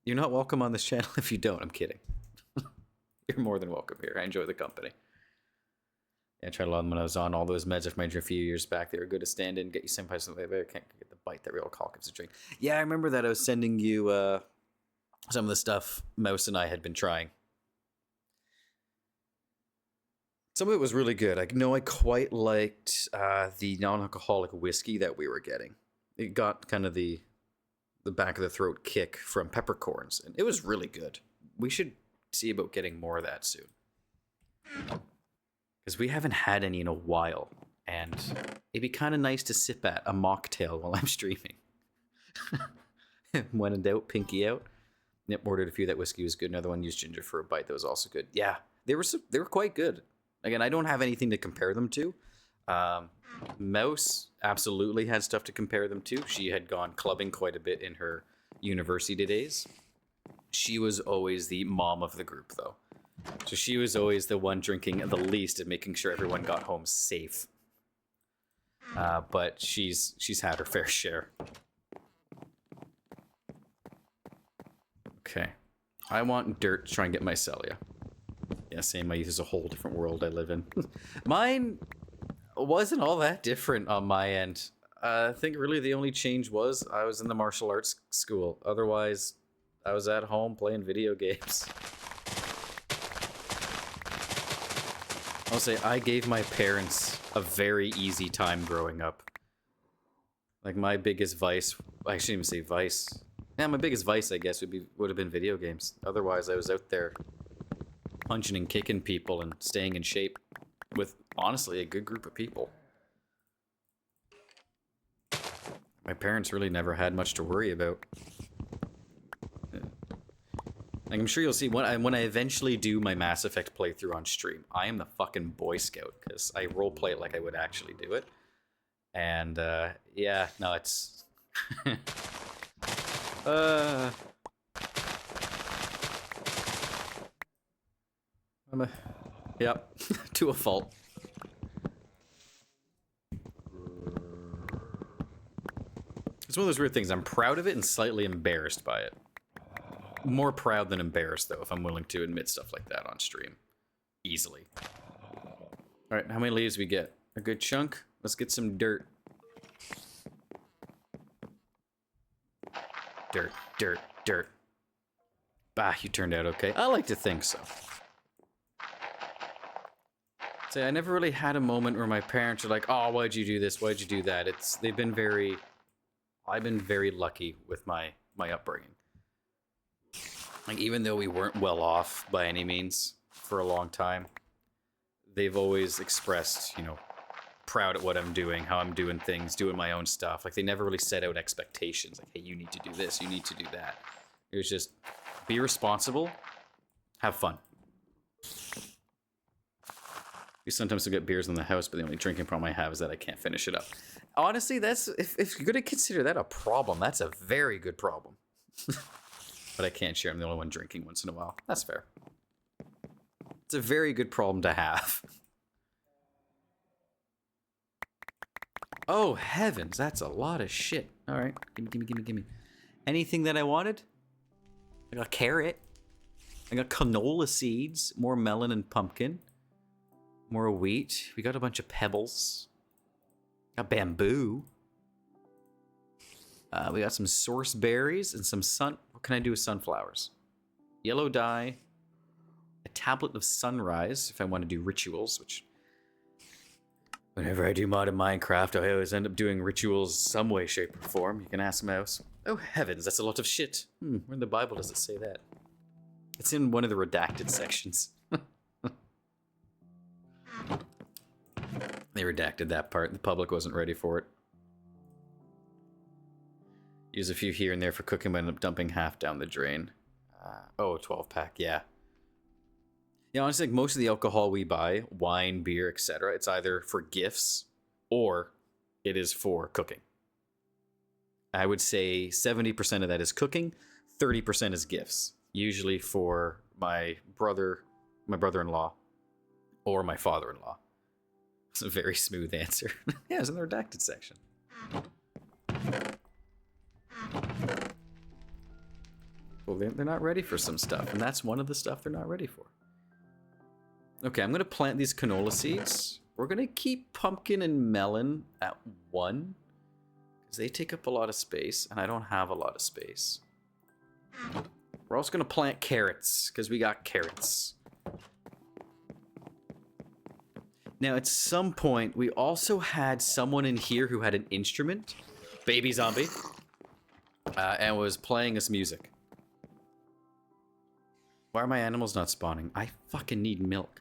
You're not welcome on this channel if you don't. I'm kidding. You're more than welcome here. I enjoy the company. Yeah, I tried a lot of them when I was on all those meds after my injury a few years back. They were good to stand in, get you some place. I can't get the bite that real alcohol gives a drink. Yeah, I remember that. I was sending you some of the stuff Mouse and I had been trying. Some of it was really good. I know I quite liked the non-alcoholic whiskey that we were getting. It got kind of the back of the throat kick from peppercorns, and it was really good. We should see about getting more of that soon, because we haven't had any in a while, and it'd be kind of nice to sip at a mocktail while I'm streaming. When in doubt, pinky out. Yep, ordered a few. That whiskey was good. Another one used ginger for a bite. That was also good. Yeah, they were quite good. Again, I don't have anything to compare them to. Mouse absolutely had stuff to compare them to. She had gone clubbing quite a bit in her university days. She was always the mom of the group, though. So she was always the one drinking the least and making sure everyone got home safe. But she's had her fair share. Okay. I want dirt to try and get my Celia. Yeah, same. My youth is a whole different world I live in. Mine wasn't all that different on my end. I think really the only change was I was in the martial arts school. Otherwise, I was at home playing video games. I'll say I gave my parents a very easy time growing up. Like my biggest vice, I shouldn't even say vice. Yeah, my biggest vice, I guess, would have been video games. Otherwise, I was out there punching and kicking people and staying in shape with, honestly, a good group of people. My parents really never had much to worry about. Like, I'm sure you'll see when I eventually do my Mass Effect playthrough on stream, I am the fucking Boy Scout, because I roleplay it like I would actually do it. And, yeah, no, it's... Yep, to a fault. It's one of those weird things. I'm proud of it and slightly embarrassed by it. More proud than embarrassed, though, if I'm willing to admit stuff like that on stream. Easily. Alright, how many leaves we get? A good chunk? Let's get some dirt. Dirt, dirt, dirt. Bah, you turned out okay. I like to think so. Say, I never really had a moment where my parents are like, oh, why'd you do this? Why'd you do that? I've been very lucky with my upbringing. Like, even though we weren't well off by any means for a long time, they've always expressed, you know, proud at what I'm doing, how I'm doing things, doing my own stuff. Like, they never really set out expectations. Like, hey, you need to do this, you need to do that. It was just, be responsible, have fun. We sometimes will get beers in the house, but the only drinking problem I have is that I can't finish it up. Honestly, that's if you're going to consider that a problem, that's a very good problem. But I can't share. I'm the only one drinking once in a while. That's fair. It's a very good problem to have. Oh, heavens. That's a lot of shit. All right. Gimme, gimme, gimme, gimme. Anything that I wanted? I got carrot. I got canola seeds. More melon and pumpkin. More wheat. We got a bunch of pebbles. Got bamboo. We got some source berries and some sun... What can I do with sunflowers? Yellow dye. A tablet of sunrise, if I want to do rituals, which... Whenever I do modded Minecraft, I always end up doing rituals some way, shape, or form. You can ask Mouse. Oh, heavens, that's a lot of shit. Where in the Bible does it say that? It's in one of the redacted sections. They redacted that part. The public wasn't ready for it. Use a few here and there for cooking, but end up dumping half down the drain. 12-pack, yeah. Yeah, honestly, like most of the alcohol we buy, wine, beer, etc., it's either for gifts or it is for cooking. I would say 70% of that is cooking, 30% is gifts. Usually for my brother-in-law, or my father-in-law. It's a very smooth answer. Yeah, it's in the redacted section. Well, they're not ready for some stuff, and that's one of the stuff they're not ready for. Okay, I'm going to plant these canola seeds. We're going to keep pumpkin and melon at 1, because they take up a lot of space, and I don't have a lot of space. We're also going to plant carrots, because we got carrots. Now, at some point, we also had someone in here who had an instrument, baby zombie, and was playing us music. Why are my animals not spawning? I fucking need milk.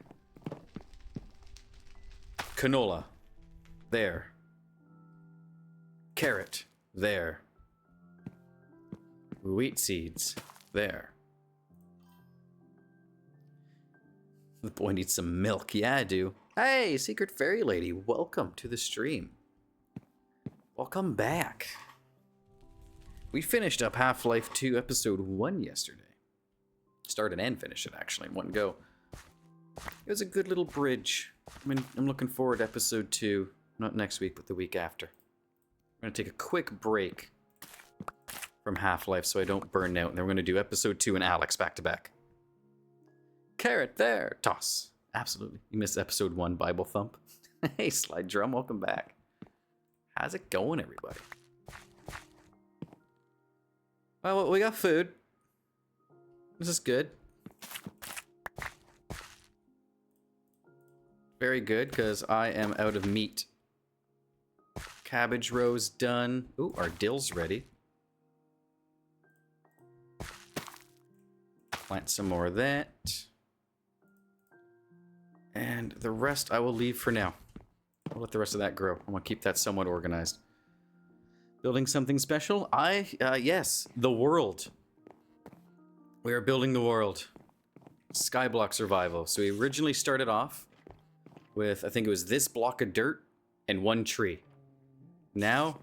Canola. There. Carrot. There. Wheat seeds. There. The boy needs some milk. Yeah, I do. Hey, Secret Fairy Lady. Welcome to the stream. Welcome back. We finished up Half-Life 2 Episode 1 yesterday. Started and finished it, actually, in one go. It was a good little bridge. I'm looking forward to Episode 2. Not next week, but the week after. I'm going to take a quick break from Half-Life so I don't burn out. And then we're going to do Episode 2 and Alex back to back. Carrot there. Toss. Absolutely. You missed Episode 1 Bible Thump. Hey, Slide Drum, welcome back. How's it going, everybody? Well, we got food. This is good. Very good, because I am out of meat. Cabbage row's done. Ooh, our dill's ready. Plant some more of that. And the rest I will leave for now. I'll let the rest of that grow. I want to keep that somewhat organized. Building something special? Yes, the world. We are building the world. Skyblock survival. So we originally started off with, I think it was this block of dirt and one tree. Now,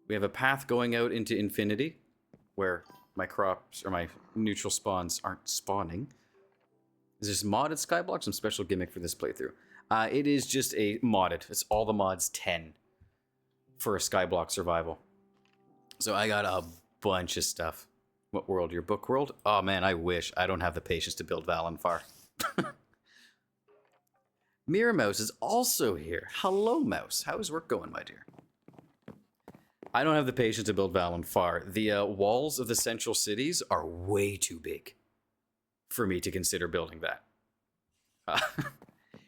we have a path going out into infinity where my crops or my neutral spawns aren't spawning. Is this modded skyblock? Some special gimmick for this playthrough. It is just a modded. It's all the mods 10 for a skyblock survival. So I got a bunch of stuff. What world? Your book world? Oh man, I wish. I don't have the patience to build Valenfar. Mirror Mouse is also here. Hello, Mouse. How is work going, my dear? I don't have the patience to build Valenfar. The walls of the central cities are way too big for me to consider building that.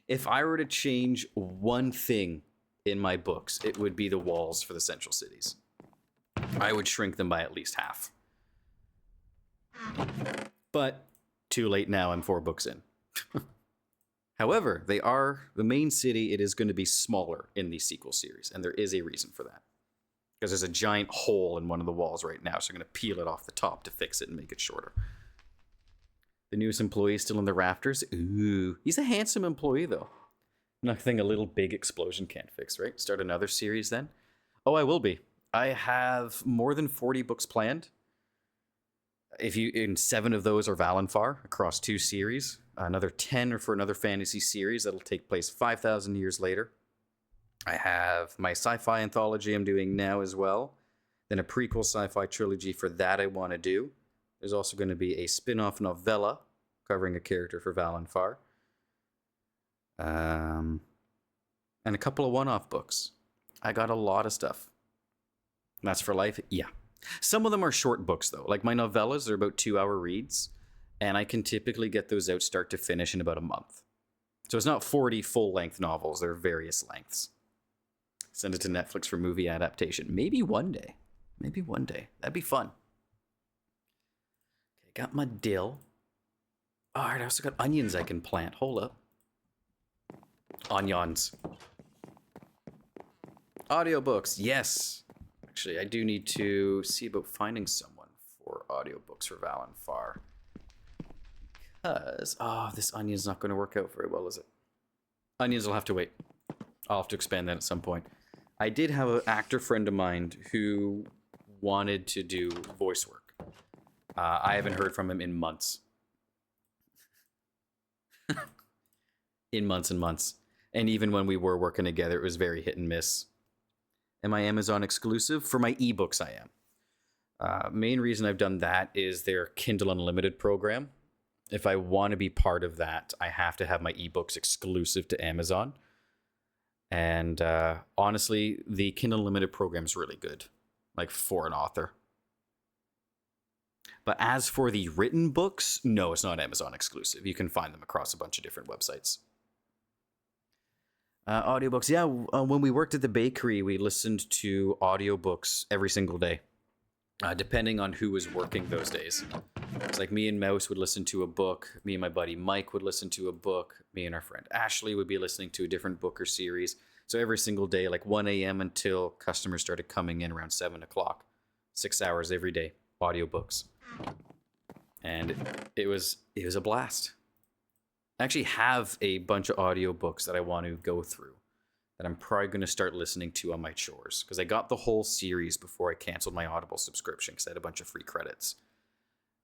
If I were to change one thing in my books, it would be the walls for the central cities. I would shrink them by at least half. But too late now, I'm 4 books in. However, they are the main city. It is going to be smaller in the sequel series, and there is a reason for that. Because there's a giant hole in one of the walls right now, so I'm going to peel it off the top to fix it and make it shorter. The newest employee is still in the rafters. Ooh, he's a handsome employee, though. Nothing a little big explosion can't fix, right? Start another series then? Oh, I will be. I have more than 40 books planned. In 7 of those are Valenfar across 2 series. Another 10 are for another fantasy series that'll take place 5,000 years later. I have my sci-fi anthology I'm doing now as well. Then a prequel sci-fi trilogy for that I want to do. There's also going to be a spin-off novella covering a character for Valenfar. And a couple of one-off books. I got a lot of stuff. That's for life? Yeah. Some of them are short books, though. Like my novellas, they're about 2-hour reads. And I can typically get those out start to finish in about a month. So it's not 40 full-length novels. They're various lengths. Send it to Netflix for movie adaptation. Maybe one day. Maybe one day. That'd be fun. Okay, got my dill. All right, I also got onions I can plant. Hold up. Onions. Audiobooks, yes. Actually, I do need to see about finding someone for audiobooks for Valenfar. Because, this onion's not going to work out very well, is it? Onions will have to wait. I'll have to expand that at some point. I did have an actor friend of mine who wanted to do voice work. I haven't heard from him in months. In months and months. And even when we were working together, it was very hit and miss. Am I Amazon exclusive? For my ebooks, I am. Main reason I've done that is their Kindle Unlimited program. If I want to be part of that, I have to have my ebooks exclusive to Amazon. And honestly, the Kindle Unlimited program is really good, like for an author. But as for the written books, no, it's not Amazon exclusive. You can find them across a bunch of different websites. Audiobooks. Yeah, when we worked at the bakery, we listened to audiobooks every single day, depending on who was working those days. It's like me and Mouse would listen to a book. Me and my buddy Mike would listen to a book. Me and our friend Ashley would be listening to a different book or series. So every single day, like 1 a.m. until customers started coming in around 7 o'clock. 6 hours every day, audiobooks. And it was a blast. I actually have a bunch of audiobooks that I want to go through that I'm probably going to start listening to on my chores, because I got the whole series before I canceled my Audible subscription because I had a bunch of free credits.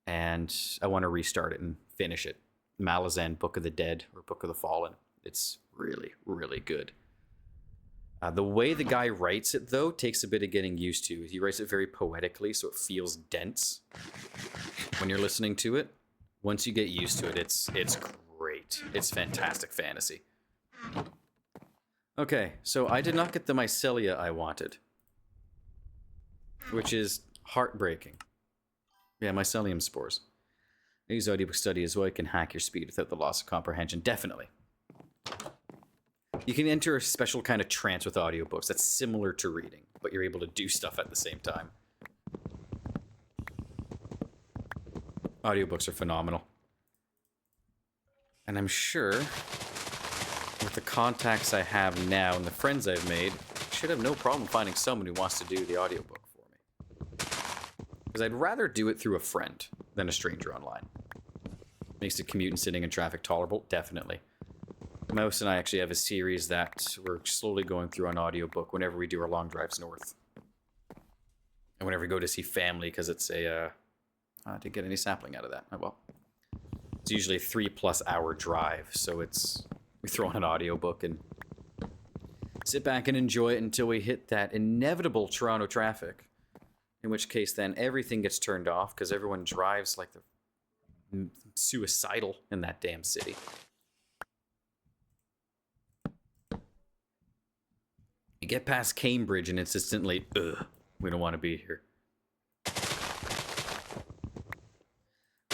And I want to restart it and finish it. Malazan, Book of the Dead, or Book of the Fallen. It's really, really good. The way the guy writes it, though, takes a bit of getting used to. He writes it very poetically, so it feels dense when you're listening to it. Once you get used to it, it's great. It's fantastic fantasy. Okay, so I did not get the mycelia I wanted, which is heartbreaking. Yeah, mycelium spores. I use audiobook study as well. You can hack your speed without the loss of comprehension. Definitely. You can enter a special kind of trance with audiobooks that's similar to reading, but you're able to do stuff at the same time. Audiobooks are phenomenal. And I'm sure with the contacts I have now and the friends I've made, I should have no problem finding someone who wants to do the audiobook for me. Because I'd rather do it through a friend than a stranger online. Makes the commute and sitting in traffic tolerable? Definitely. Mouse and I actually have a series that we're slowly going through on audiobook whenever we do our long drives north. And whenever we go to see family, because it's a... I didn't get any sapling out of that. Oh well. It's usually a 3+ hour drive, so we throw on an audiobook and sit back and enjoy it until we hit that inevitable Toronto traffic. In which case then everything gets turned off because everyone drives like they're suicidal in that damn city. You get past Cambridge and it's instantly, ugh, we don't want to be here.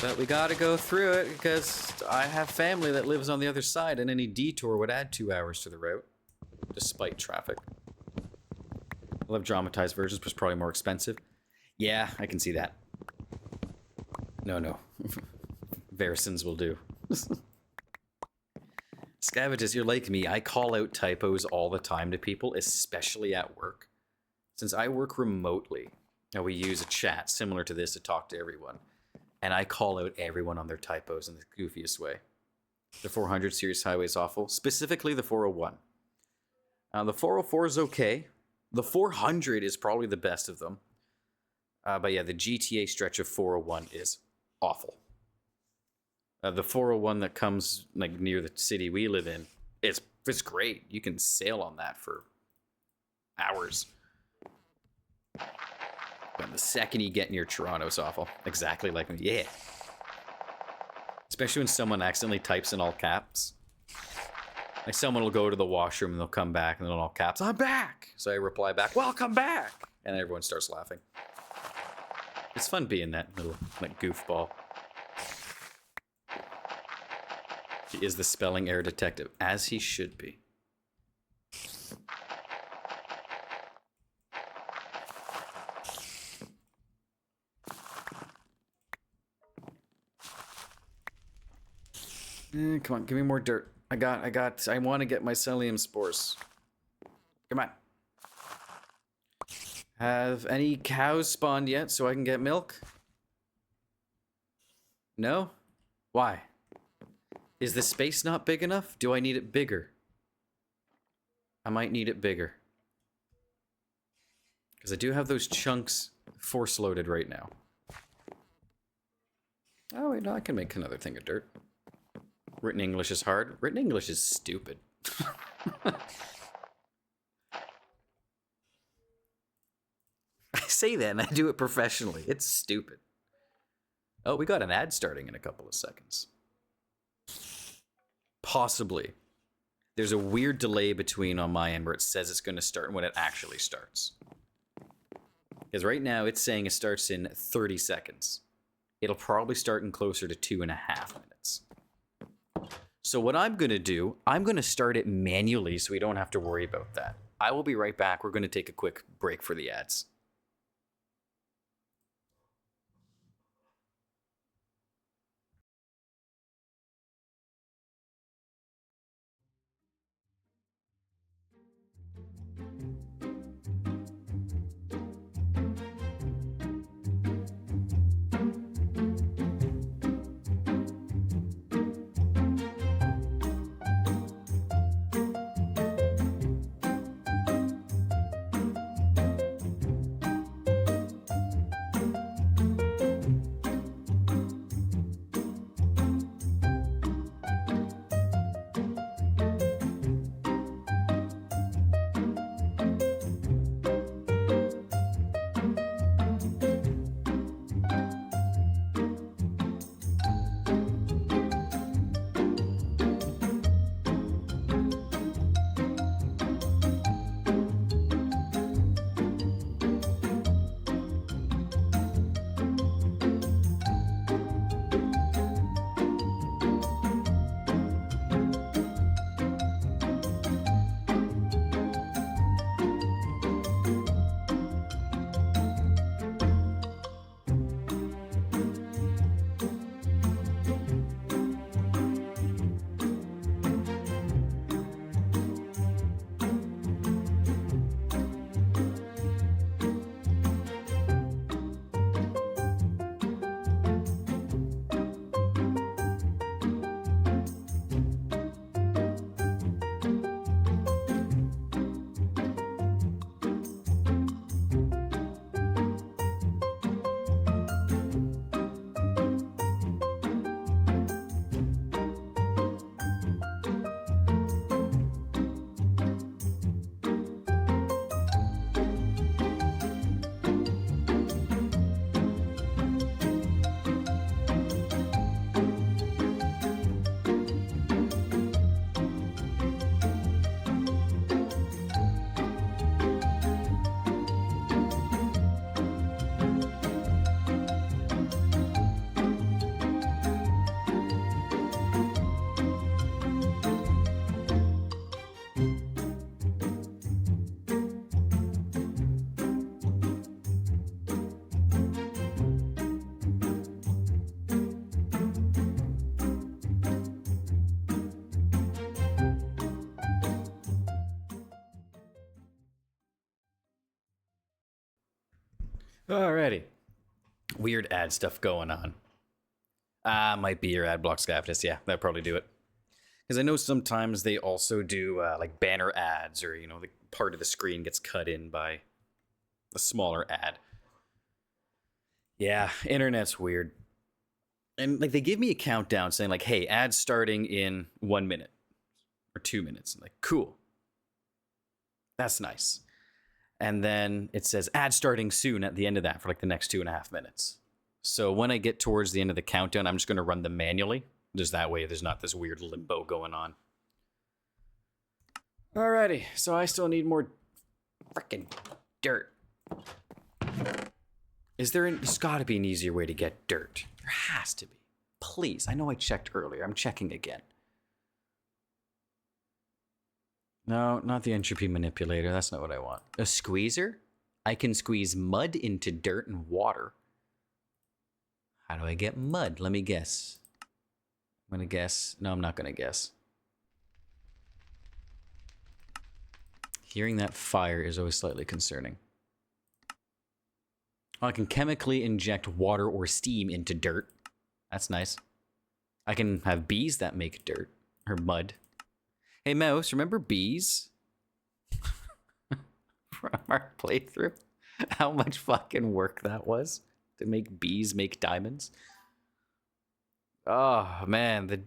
But we gotta go through it because I have family that lives on the other side and any detour would add 2 hours to the route, despite traffic. I love dramatized versions, but it's probably more expensive. Yeah, I can see that. No. Verisons will do. Scavages, you're like me. I call out typos all the time to people, especially at work. Since I work remotely, and we use a chat similar to this to talk to everyone, and I call out everyone on their typos in the goofiest way. The 400 series highway is awful, specifically the 401. The 404 is okay. The 400 is probably the best of them. But yeah, the GTA stretch of 401 is awful. The 401 that comes like near the city we live in, it's great. You can sail on that for hours. But the second you get near Toronto, it's awful. Exactly like me. Yeah. Especially when someone accidentally types in all caps. Like someone will go to the washroom and they'll come back and then in all caps, I'm back. So I reply back, welcome back. And everyone starts laughing. It's fun being that little like goofball. He is the spelling error detective, as he should be. Come on, give me more dirt. I want to get mycelium spores. Come on. Have any cows spawned yet so I can get milk? No? Why? Is the space not big enough? Do I need it bigger? I might need it bigger. Because I do have those chunks force loaded right now. Oh wait, no, I can make another thing of dirt. Written English is hard. Written English is stupid. I say that and I do it professionally. It's stupid. Oh, we got an ad starting in a couple of seconds. Possibly. There's a weird delay between on my end where it says it's going to start and when it actually starts. Because right now it's saying it starts in 30 seconds. It'll probably start in closer to 2.5 minutes. So what I'm going to do, I'm going to start it manually so we don't have to worry about that. I will be right back. We're going to take a quick break for the ads. Alrighty. Weird ad stuff going on. Might be your ad block scafness. Yeah, that'd probably do it. Because I know sometimes they also do like banner ads, or the part of the screen gets cut in by a smaller ad. Yeah, internet's weird. And like they give me a countdown saying like, "Hey, ads starting in 1 minute or 2 minutes." I'm like, cool. That's nice. And then it says ad starting soon at the end of that for like the next 2.5 minutes. So when I get towards the end of the countdown, I'm just going to run them manually. Just that way there's not this weird limbo going on. Alrighty, so I still need more freaking dirt. There's gotta be an easier way to get dirt. There has to be. Please, I know I checked earlier. I'm checking again. No, not the entropy manipulator. That's not what I want. A squeezer? I can squeeze mud into dirt and water. How do I get mud? Let me guess. I'm gonna guess. No, I'm not gonna guess. Hearing that fire is always slightly concerning. I can chemically inject water or steam into dirt. That's nice. I can have bees that make dirt or mud. Hey, Mouse, remember bees? From our playthrough? How much fucking work that was to make bees make diamonds? Oh, man, the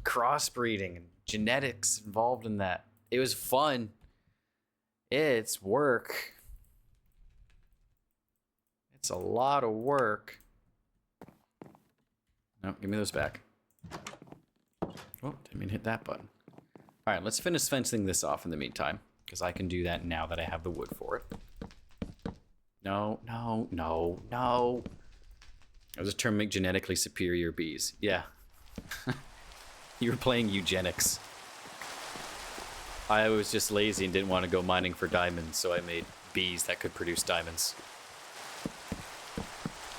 crossbreeding and genetics involved in that. It was fun. It's work. It's a lot of work. No, give me those back. Oh, didn't mean to hit that button. All right, let's finish fencing this off in the meantime, because I can do that now that I have the wood for it. No, no, no, no. I was a term make genetically superior bees. Yeah. You were playing eugenics. I was just lazy and didn't want to go mining for diamonds, so I made bees that could produce diamonds.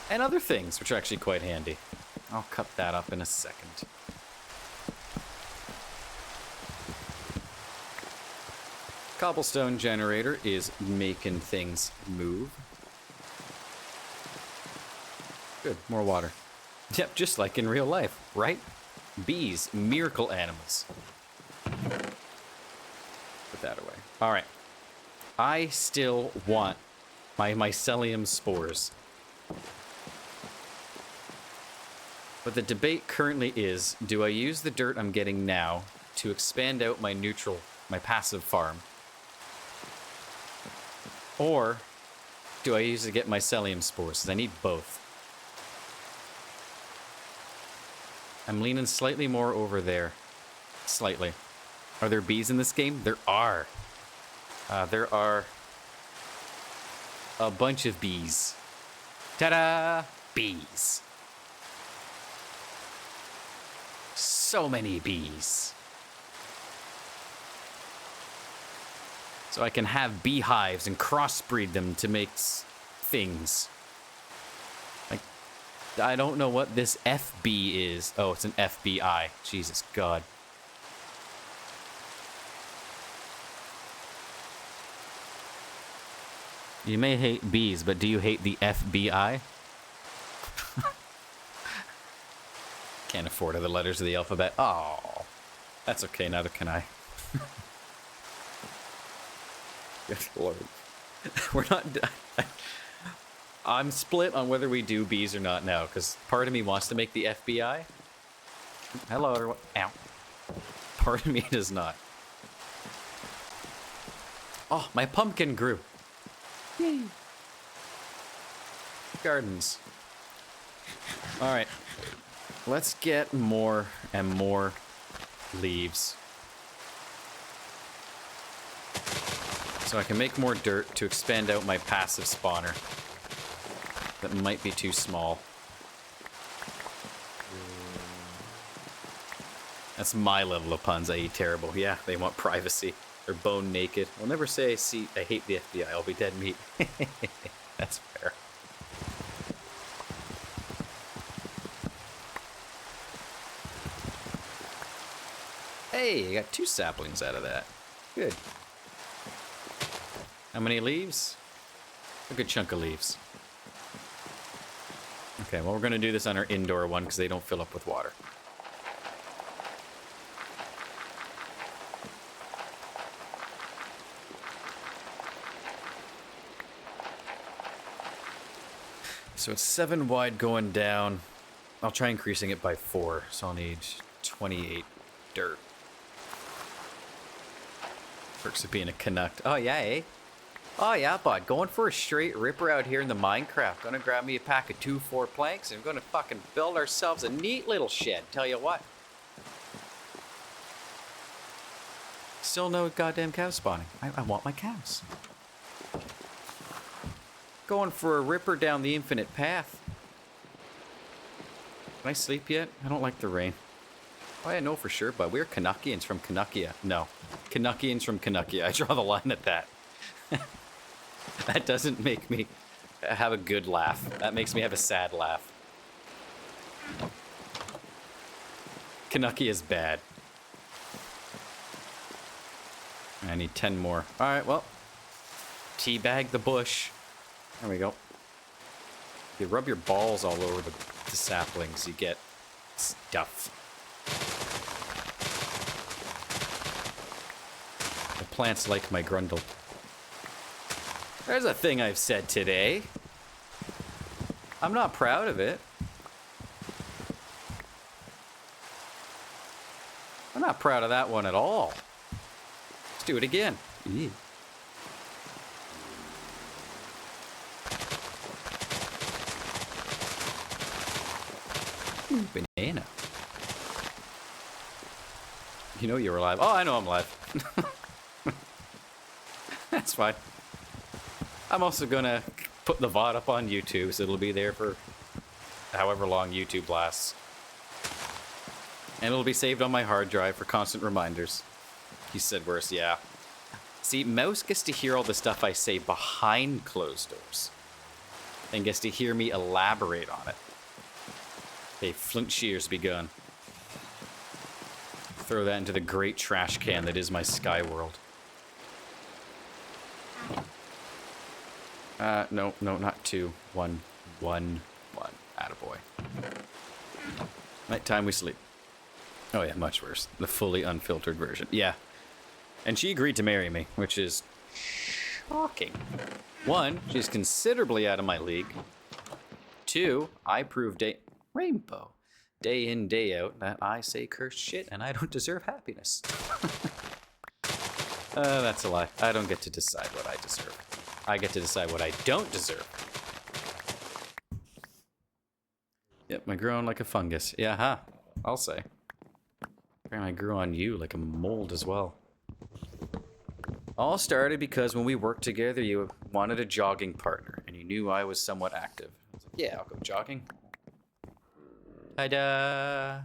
And other things, which are actually quite handy. I'll cut that up in a second. Cobblestone generator is making things move. Good, more water. Yep, just like in real life, right? Bees, miracle animals. Put that away. All right. I still want my mycelium spores. But the debate currently is, do I use the dirt I'm getting now to expand out my passive farm? Or do I use it to get mycelium spores? Because I need both. I'm leaning slightly more over there. Slightly. Are there bees in this game? There are. There are a bunch of bees. Ta-da! Bees. So many bees. So I can have beehives and crossbreed them to make things. Like, I don't know what this FB is. Oh, it's an FBI. Jesus God. You may hate bees, but do you hate the FBI? Can't afford the letters of the alphabet. Oh, that's okay. Neither can I. Good Lord. We're not. I'm split on whether we do bees or not now, because part of me wants to make the FBI. Hello, everyone. Ow. Part of me does not. Oh, my pumpkin grew. Yay. Gardens. All right. Let's get more and more leaves. So I can make more dirt to expand out my passive spawner. That might be too small. That's my level of puns. I eat terrible. Yeah, they want privacy. They're bone naked. I'll never say I hate the FBI. I'll be dead meat. That's fair. Hey, I got 2 saplings out of that. Good. How many leaves? A good chunk of leaves. Okay, well, we're going to do this on our indoor one because they don't fill up with water. So it's 7 wide going down. I'll try increasing it by 4, so I'll need 28 dirt. Perks of being a Canuck. Oh, yeah, eh? Oh, yeah, bud. Going for a straight ripper out here in the Minecraft. Gonna grab me a pack of 2-4 planks and we're gonna fucking build ourselves a neat little shed. Tell you what. Still no goddamn cow spawning. I want my cows. Going for a ripper down the infinite path. Can I sleep yet? I don't like the rain. Oh, I know for sure, but we're Canuckians from Canuckia. No. Canuckians from Canuckia. I draw the line at that. That doesn't make me have a good laugh. That makes me have a sad laugh. Canuckia is bad. I need 10 more. Alright, well. Teabag the bush. There we go. You rub your balls all over the saplings, you get stuff. The plants like my grundle. There's a thing I've said today. I'm not proud of it. I'm not proud of that one at all. Let's do it again. Ew. Banana. You know you were alive. Oh, I know I'm alive. That's fine. I'm also gonna put the VOD up on YouTube, so it'll be there for however long YouTube lasts. And it'll be saved on my hard drive for constant reminders. He said worse, yeah. See, Mouse gets to hear all the stuff I say behind closed doors. And gets to hear me elaborate on it. Okay, Flint Shear's begun. Throw that into the great trash can that is my sky world. No, not 2. 1. Attaboy. Nighttime we sleep. Oh yeah, much worse. The fully unfiltered version. Yeah. And she agreed to marry me, which is shocking. 1, she's considerably out of my league. 2, I proved Rainbow. Day in, day out, that I say cursed shit and I don't deserve happiness. That's a lie. I don't get to decide what I deserve. I get to decide what I don't deserve. Yep, I grew on like a fungus. Yeah, huh? I'll say. And I grew on you like a mold as well. All started because when we worked together, you wanted a jogging partner, and you knew I was somewhat active. I was like, yeah, I'll go jogging. Ta-da!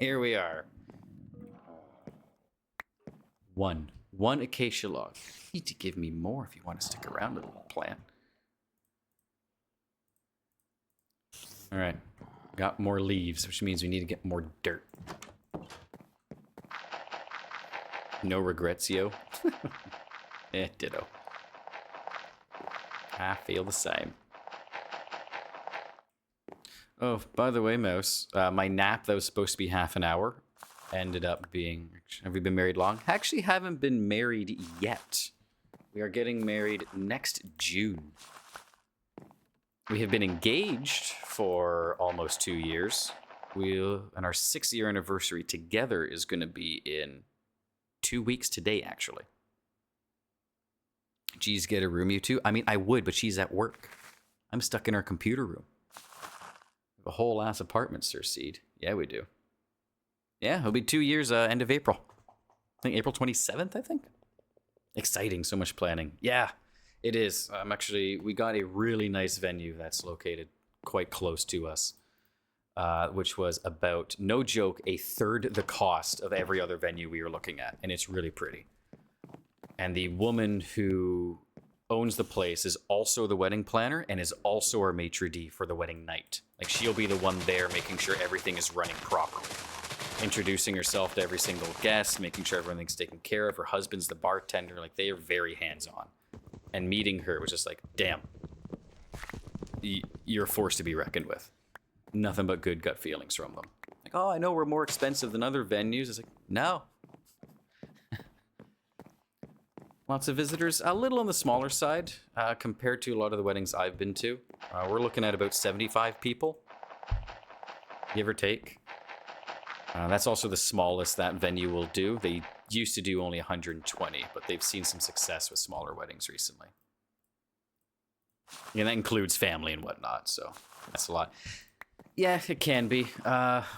Here we are. 1 acacia log. You need to give me more if you want to stick around, little plant. All right, got more leaves, which means we need to get more dirt. No regrets, yo. Ditto. I feel the same. Oh, by the way, Mouse, my nap that was supposed to be half an hour ended up being... Have we been married long? Actually haven't been married yet. We are getting married next June. We have been engaged for almost 2 years. And our 6-year anniversary together is going to be in 2 weeks today, actually. Geez, get a room, you two? I mean, I would, but she's at work. I'm stuck in our computer room. A whole ass apartment, Sir Seed. Yeah, we do. Yeah, it'll be 2 years, end of April. I think April 27th, I think. Exciting, so much planning. Yeah, it is. We got a really nice venue that's located quite close to us. Which was about, no joke, a third the cost of every other venue we were looking at. And it's really pretty. And the woman who owns the place is also the wedding planner and is also our maitre d' for the wedding night. Like, she'll be the one there making sure everything is running properly. Introducing herself to every single guest, making sure everything's taken care of. Her husband's the bartender. Like, they are very hands-on. And meeting her was just like, damn. You're a force to be reckoned with. Nothing but good gut feelings from them. Like, oh, I know we're more expensive than other venues. It's like, no. Lots of visitors. A little on the smaller side compared to a lot of the weddings I've been to. We're looking at about 75 people, give or take. That's also the smallest that venue will do. They used to do only 120, but they've seen some success with smaller weddings recently. And that includes family and whatnot, so that's a lot. Yeah, it can be.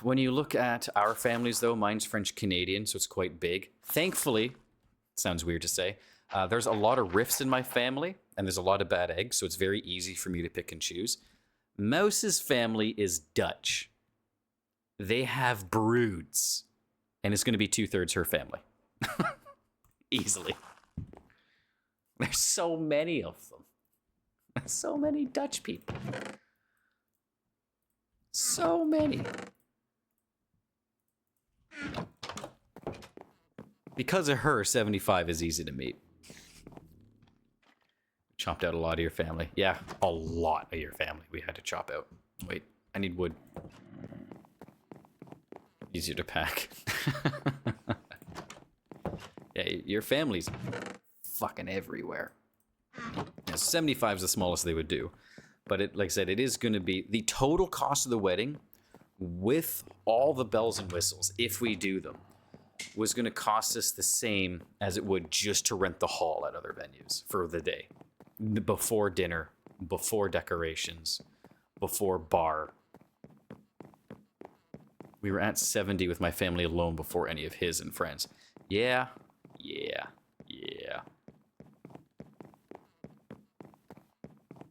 When you look at our families, though, mine's French-Canadian, so it's quite big. Thankfully, sounds weird to say, there's a lot of rifts in my family, and there's a lot of bad eggs, so it's very easy for me to pick and choose. Mouse's family is Dutch. They have broods, and it's going to be 2/3 her family. Easily. There's so many of them. So many Dutch people. So many. Because of her, 75 is easy to meet. Chopped out a lot of your family. Yeah, a lot of your family we had to chop out. Wait, I need wood. Easier to pack. Yeah, your family's fucking everywhere. Yeah, 75 is the smallest they would do. But it, like I said, it is going to be the total cost of the wedding with all the bells and whistles, if we do them, was going to cost us the same as it would just to rent the hall at other venues for the day. Before dinner, before decorations, before bar. We were at 70 with my family alone before any of his and friends. Yeah.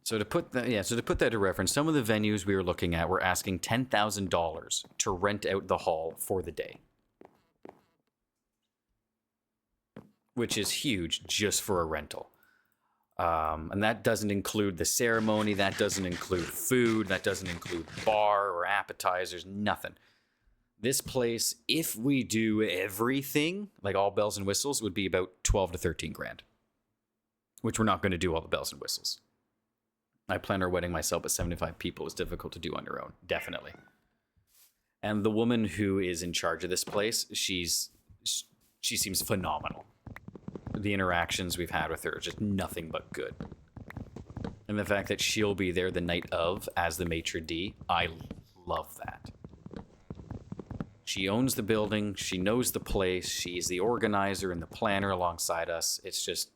So to put that to reference, some of the venues we were looking at were asking $10,000 to rent out the hall for the day, which is huge just for a rental. And that doesn't include the ceremony. That doesn't include food. That doesn't include bar or appetizers. Nothing. This place, if we do everything, like all bells and whistles, would be about 12 to 13 grand, which we're not going to do all the bells and whistles. I plan our wedding myself, but 75 people is difficult to do on your own, definitely. And the woman who is in charge of this place, she seems phenomenal. The interactions we've had with her are just nothing but good. And the fact that she'll be there the night of as the maitre d', I love that. She owns the building, she knows the place, she's the organizer and the planner alongside us. It's just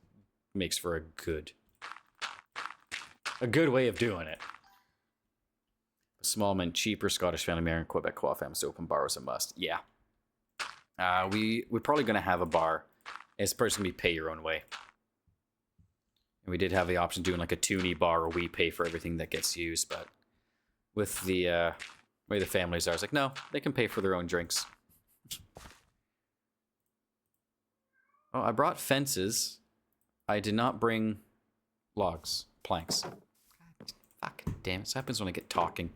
makes for a good way of doing it. Small men cheaper, Scottish family Mary, Quebec Quafams open bar was a must. Yeah. We're probably gonna have a bar. It's personally pay your own way. And we did have the option of doing like a toonie bar where we pay for everything that gets used, but with the way the families are, it's like, no, they can pay for their own drinks. Oh, I brought fences. I did not bring logs, planks. Fuck, damn it. This happens when I get talking.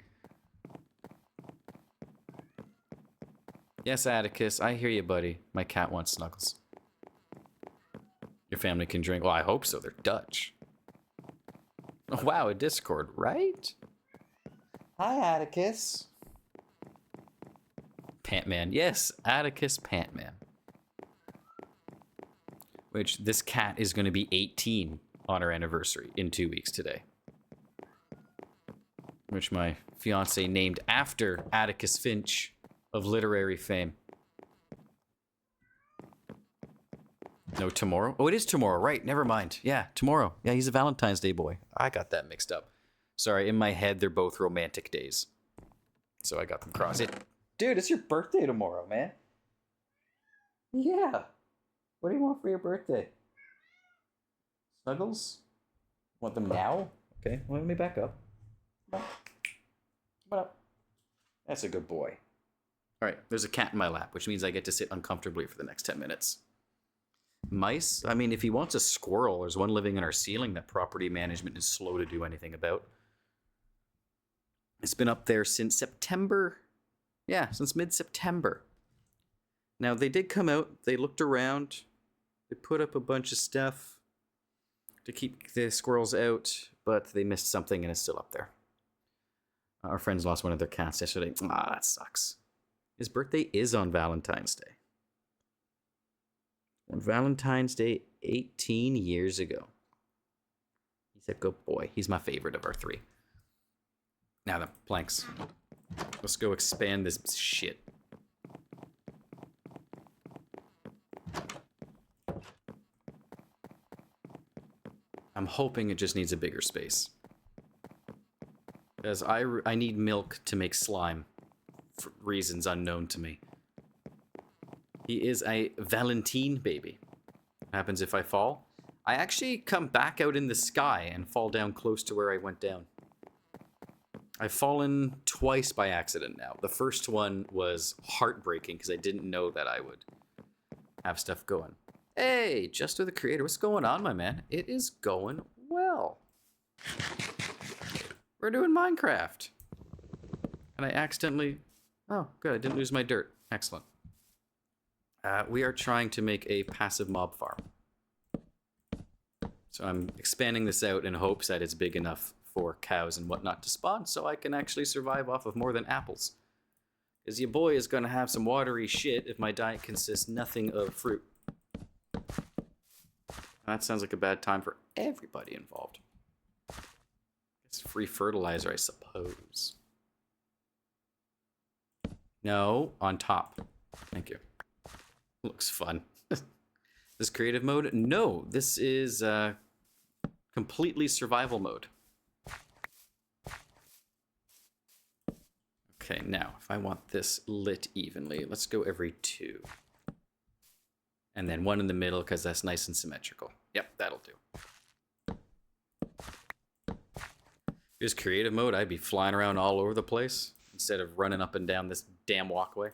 Yes, Atticus, I hear you, buddy. My cat wants snuggles. Your family can drink. Well, I hope so. They're Dutch. Oh, wow, a Discord, right? Hi, Atticus. Pantman. Yes, Atticus Pantman. Which, this cat is going to be 18 on our anniversary in 2 weeks today. Which my fiance named after Atticus Finch of literary fame. No, tomorrow? Oh, it is tomorrow, right. Never mind. Yeah, tomorrow. Yeah, he's a Valentine's Day boy. I got that mixed up. Sorry, in my head, they're both romantic days. So I got them crossed. Dude, it's your birthday tomorrow, man. Yeah. What do you want for your birthday? Snuggles? Want them now? Okay, well, let me back up. Come up. That's a good boy. All right, there's a cat in my lap, which means I get to sit uncomfortably for the next 10 minutes. Mice? I mean, if he wants a squirrel, there's one living in our ceiling that property management is slow to do anything about. It's been up there since September. Yeah, since mid-September. Now, they did come out. They looked around. They put up a bunch of stuff to keep the squirrels out, but they missed something and it's still up there. Our friends lost one of their cats yesterday. Ah, that sucks. His birthday is on Valentine's Day. On Valentine's Day 18 years ago. He's a good boy. He's my favorite of our three. Now then, planks. Let's go expand this shit. I'm hoping it just needs a bigger space. Because I need milk to make slime. For reasons unknown to me. He is a Valentine baby. What happens if I fall? I actually come back out in the sky and fall down close to where I went down. I've fallen twice by accident now. The first one was heartbreaking because I didn't know that I would have stuff going. Hey, Justo the Creator, what's going on, my man? It is going well. We're doing Minecraft. And I accidentally... Oh, good, I didn't lose my dirt. Excellent. We are trying to make a passive mob farm. So I'm expanding this out in hopes that it's big enough for cows and whatnot to spawn, so I can actually survive off of more than apples. Because your boy is going to have some watery shit if my diet consists nothing of fruit. That sounds like a bad time for everybody involved. It's free fertilizer, I suppose. No, on top. Thank you. Looks fun. This creative mode? No, this is completely survival mode. Okay, now, if I want this lit evenly, let's go every 2. And then 1 in the middle, because that's nice and symmetrical. Yep, that'll do. Just creative mode, I'd be flying around all over the place instead of running up and down this damn walkway.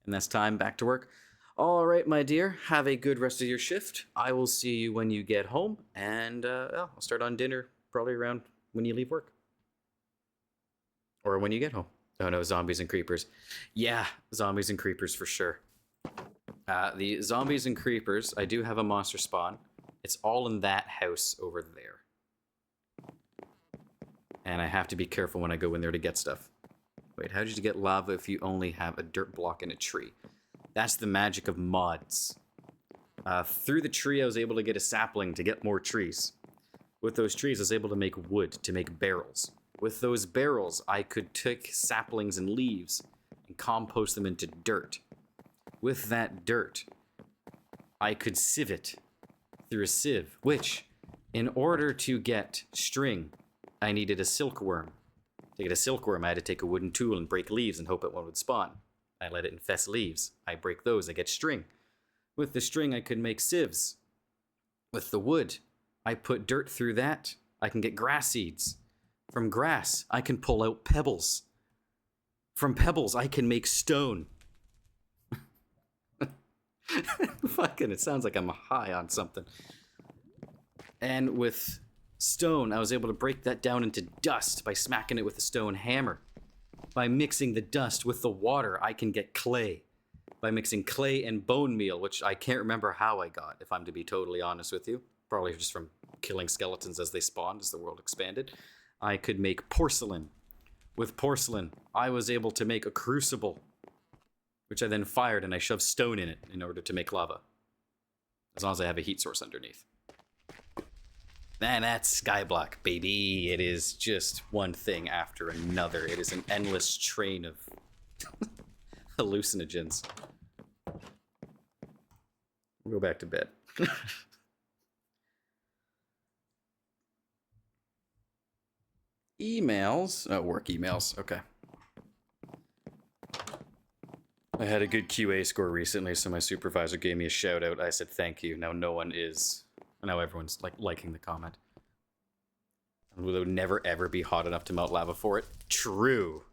And that's time back to work. All right, my dear, have a good rest of your shift. I will see you when you get home, and I'll start on dinner probably around when you leave work. Or when you get home. Oh no, zombies and creepers. Yeah, zombies and creepers for sure. The zombies and creepers, I do have a monster spawn. It's all in that house over there. And I have to be careful when I go in there to get stuff. Wait, how did you get lava if you only have a dirt block and a tree? That's the magic of mods. Through the tree, I was able to get a sapling to get more trees. With those trees, I was able to make wood to make barrels. With those barrels, I could take saplings and leaves and compost them into dirt. With that dirt, I could sieve it through a sieve, which, in order to get string, I needed a silkworm. To get a silkworm, I had to take a wooden tool and break leaves and hope that one would spawn. I let it infest leaves. I break those, I get string. With the string, I could make sieves. With the wood, I put dirt through that. I can get grass seeds. From grass, I can pull out pebbles. From pebbles, I can make stone. Fucking, it sounds like I'm high on something. And with stone, I was able to break that down into dust by smacking it with a stone hammer. By mixing the dust with the water, I can get clay. By mixing clay and bone meal, which I can't remember how I got, if I'm to be totally honest with you. Probably just from killing skeletons as they spawned, as the world expanded. I could make porcelain. With porcelain, I was able to make a crucible, which I then fired and I shoved stone in it in order to make lava. As long as I have a heat source underneath. Man, that's Skyblock, baby. It is just one thing after another. It is an endless train of hallucinogens. We'll go back to bed. Emails. Oh, work emails. Okay. I had a good QA score recently, so my supervisor gave me a shout out. I said thank you. Now no one is. Now everyone's like liking the comment. Will it never ever be hot enough to melt lava for it? True.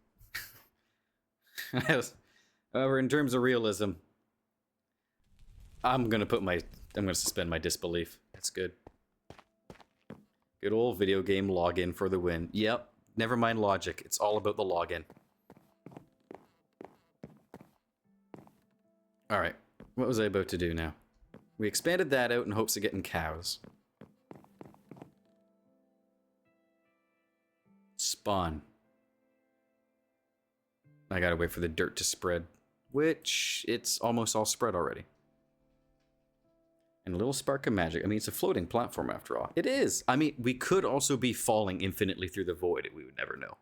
However, in terms of realism, I'm gonna suspend my disbelief. That's good. Good old video game login for the win. Yep. Never mind logic. It's all about the login. Alright. What was I about to do now? We expanded that out in hopes of getting cows. Spawn. I gotta wait for the dirt to spread. Which, it's almost all spread already. And a little spark of magic. I mean, it's a floating platform after all. It is! I mean, we could also be falling infinitely through the void. We would never know.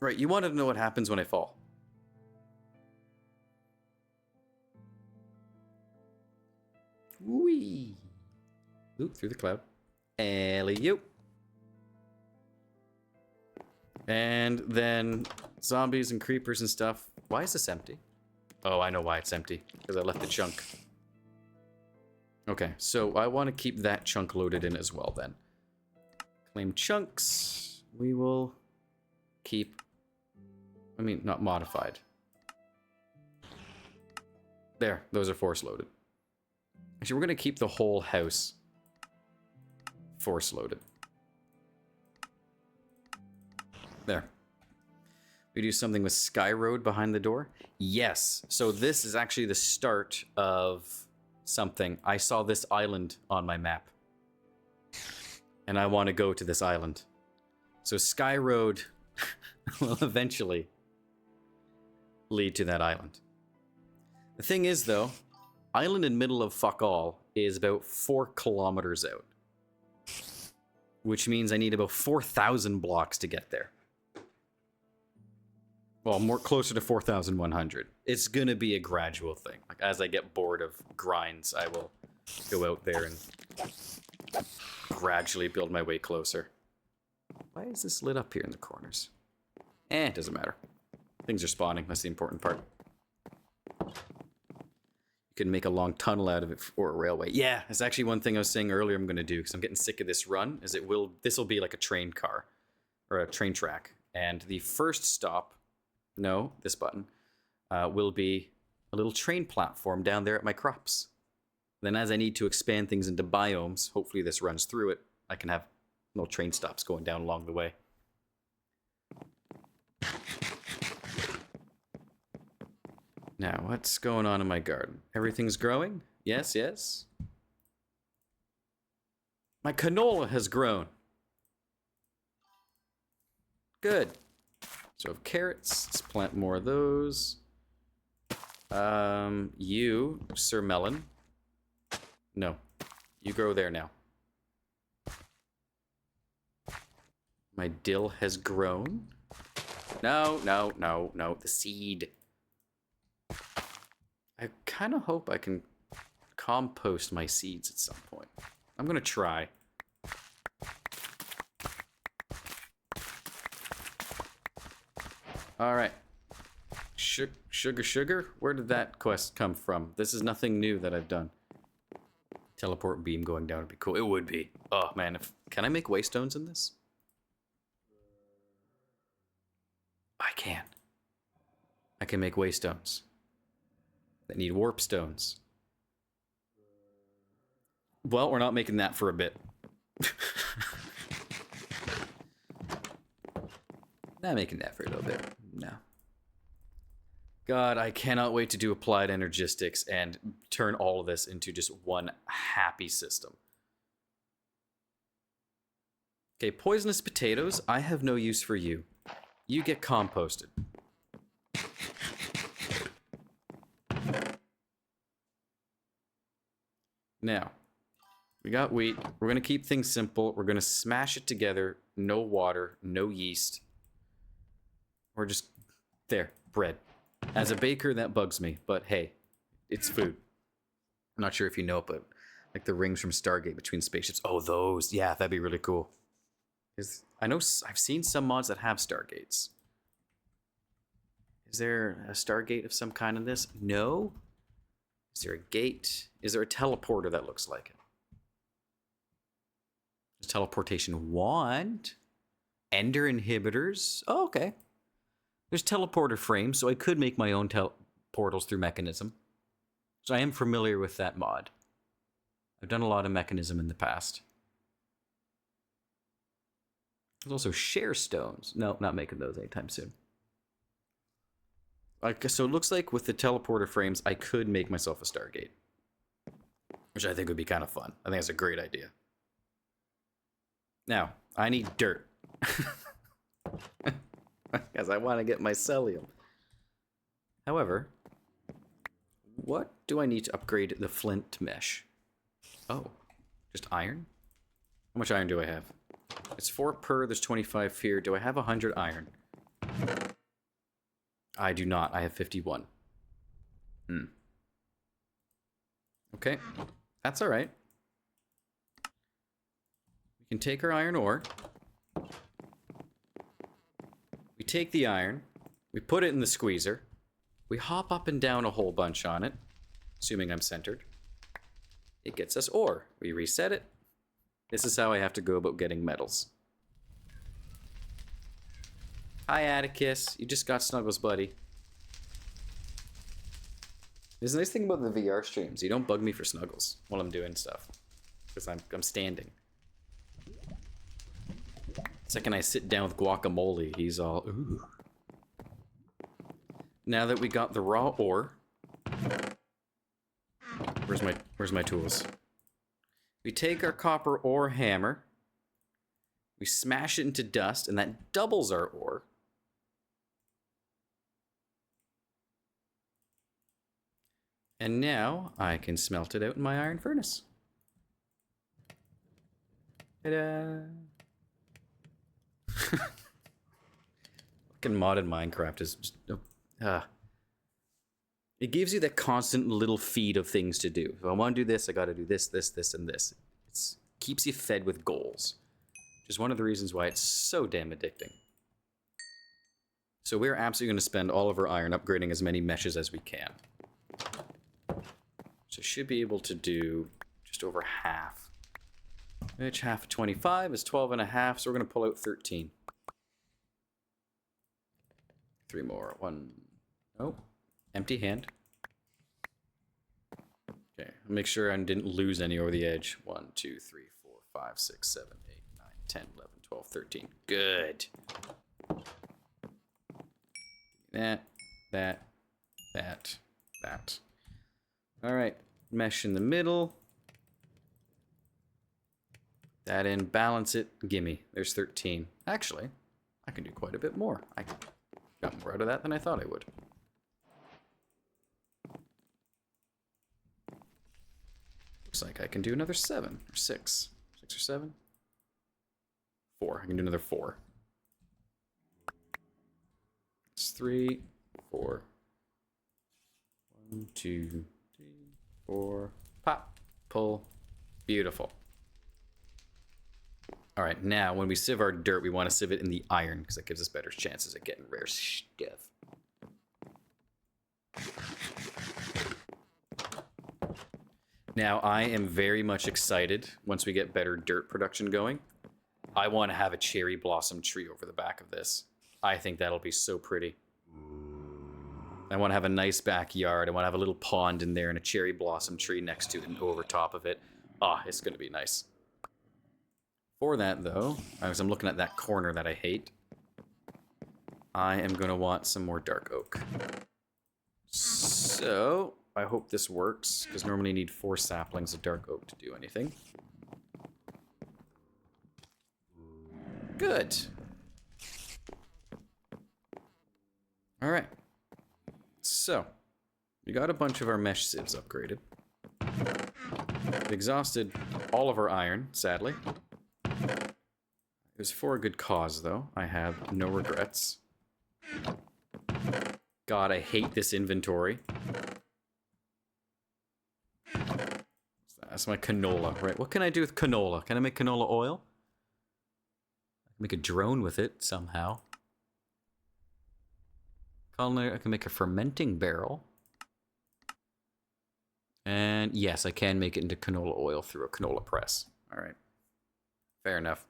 Right, you wanted to know what happens when I fall. Whee! Oop, through the cloud. Alley-oop. And then zombies and creepers and stuff. Why is this empty? Oh, I know why it's empty. Because I left the chunk. Okay, so I want to keep that chunk loaded in as well then. Claim chunks. We will keep... I mean, not modified. There, those are force loaded. Actually, we're going to keep the whole house force loaded. There. We do something with Sky Road behind the door. Yes. So this is actually the start of something. I saw this island on my map. And I want to go to this island. So Sky Road will eventually lead to that island. The thing is, though, island in middle of fuck all is about 4 kilometers out. Which means I need about 4,000 blocks to get there. Well, more closer to 4,100. It's gonna be a gradual thing. Like, as I get bored of grinds, I will go out there and gradually build my way closer. Why is this lit up here in the corners? It doesn't matter. Things are spawning, that's the important part. You can make a long tunnel out of it for a railway. Yeah, it's actually one thing I was saying earlier I'm going to do, because I'm getting sick of this run, is this will be like a train car, or a train track. And the first stop, no, this button, will be a little train platform down there at my crops. Then as I need to expand things into biomes, hopefully this runs through it, I can have little train stops going down along the way. Now, what's going on in my garden? Everything's growing? Yes, yes. My canola has grown. Good. So I have carrots. Let's plant more of those. You, Sir Melon. No. You grow there now. My dill has grown. No, no, no, no. The seed. I kind of hope I can compost my seeds at some point. I'm going to try. All right. Sugar. Where did that quest come from? This is nothing new that I've done. Teleport beam going down would be cool. It would be. Oh, man. Can I make waystones in this? I can. I can make waystones. That need warp stones. Well, we're not making that for a bit. Not making that for a little bit. No. God, I cannot wait to do applied energistics and turn all of this into just one happy system. Okay, poisonous potatoes. I have no use for you. You get composted. Now, we got wheat. We're going to keep things simple. We're going to smash it together. No water, no yeast. We're just there, bread. As a baker, that bugs me, but hey, it's food. I'm not sure if you know, but like the rings from Stargate between spaceships. Oh, those. Yeah, that'd be really cool. I know I've seen some mods that have Stargates. Is there a Stargate of some kind in this? No. Is there a gate? Is there a teleporter that looks like it? There's teleportation wand. Ender inhibitors. Oh, okay. There's teleporter frames, so I could make my own portals through Mechanism. So I am familiar with that mod. I've done a lot of Mechanism in the past. There's also share stones. No, not making those anytime soon. So it looks like with the teleporter frames, I could make myself a Stargate. Which I think would be kind of fun. I think that's a great idea. Now, I need dirt. Because I want to get my Cellium. However, what do I need to upgrade the flint mesh? Oh, just iron? How much iron do I have? It's 4 per, there's 25 here. Do I have 100 iron? I do not. I have 51. Okay, that's all right. We can take our iron ore. We take the iron. We put it in the squeezer. We hop up and down a whole bunch on it, assuming I'm centered. It gets us ore. We reset it. This is how I have to go about getting metals. Hi, Atticus. You just got Snuggles, buddy. There's a nice thing about the VR streams. You don't bug me for Snuggles while I'm doing stuff. Because I'm standing. The second I sit down with guacamole, he's all, ooh. Now that we got the raw ore... Where's my tools? We take our copper ore hammer. We smash it into dust, and that doubles our ore. And now I can smelt it out in my iron furnace. Ta-da! Fucking modded Minecraft is just... It gives you that constant little feed of things to do. If I want to do this, I got to do this, this, this, and this. It keeps you fed with goals. Which is one of the reasons why it's so damn addicting. So we're absolutely going to spend all of our iron upgrading as many meshes as we can. So should be able to do just over half. Which half of 25 is 12 and a half, so we're going to pull out 13. 3 more. 1. Oh, empty hand. Okay, make sure I didn't lose any over the edge. 1, 2, 3, 4, 5, 6, 7, 8, 9, 10, 11, 12, 13. Good. That. All right, mesh in the middle. That in, balance it, gimme. There's 13. Actually, I can do quite a bit more. I got more out of that than I thought I would. Looks like I can do another 7 or 6. 6 or 7? 4. I can do another 4. It's 3, 4. 1, 2, 3, 4. Pop. Pull. Beautiful. All right, now when we sieve our dirt, we want to sieve it in the iron because that gives us better chances at getting rare stuff. Now, I am very much excited once we get better dirt production going. I want to have a cherry blossom tree over the back of this. I think that'll be so pretty. I want to have a nice backyard. I want to have a little pond in there and a cherry blossom tree next to it and over top of it. Ah, it's going to be nice. For that, though, as I'm looking at that corner that I hate, I am going to want some more dark oak. So, I hope this works, because normally you need 4 saplings of dark oak to do anything. Good. All right. So, we got a bunch of our mesh sieves upgraded. We exhausted all of our iron, sadly. It was for a good cause, though. I have no regrets. God, I hate this inventory. That's my canola, right? What can I do with canola? Can I make canola oil? I can make a drone with it somehow. I can make a fermenting barrel. And yes, I can make it into canola oil through a canola press. All right. Fair enough.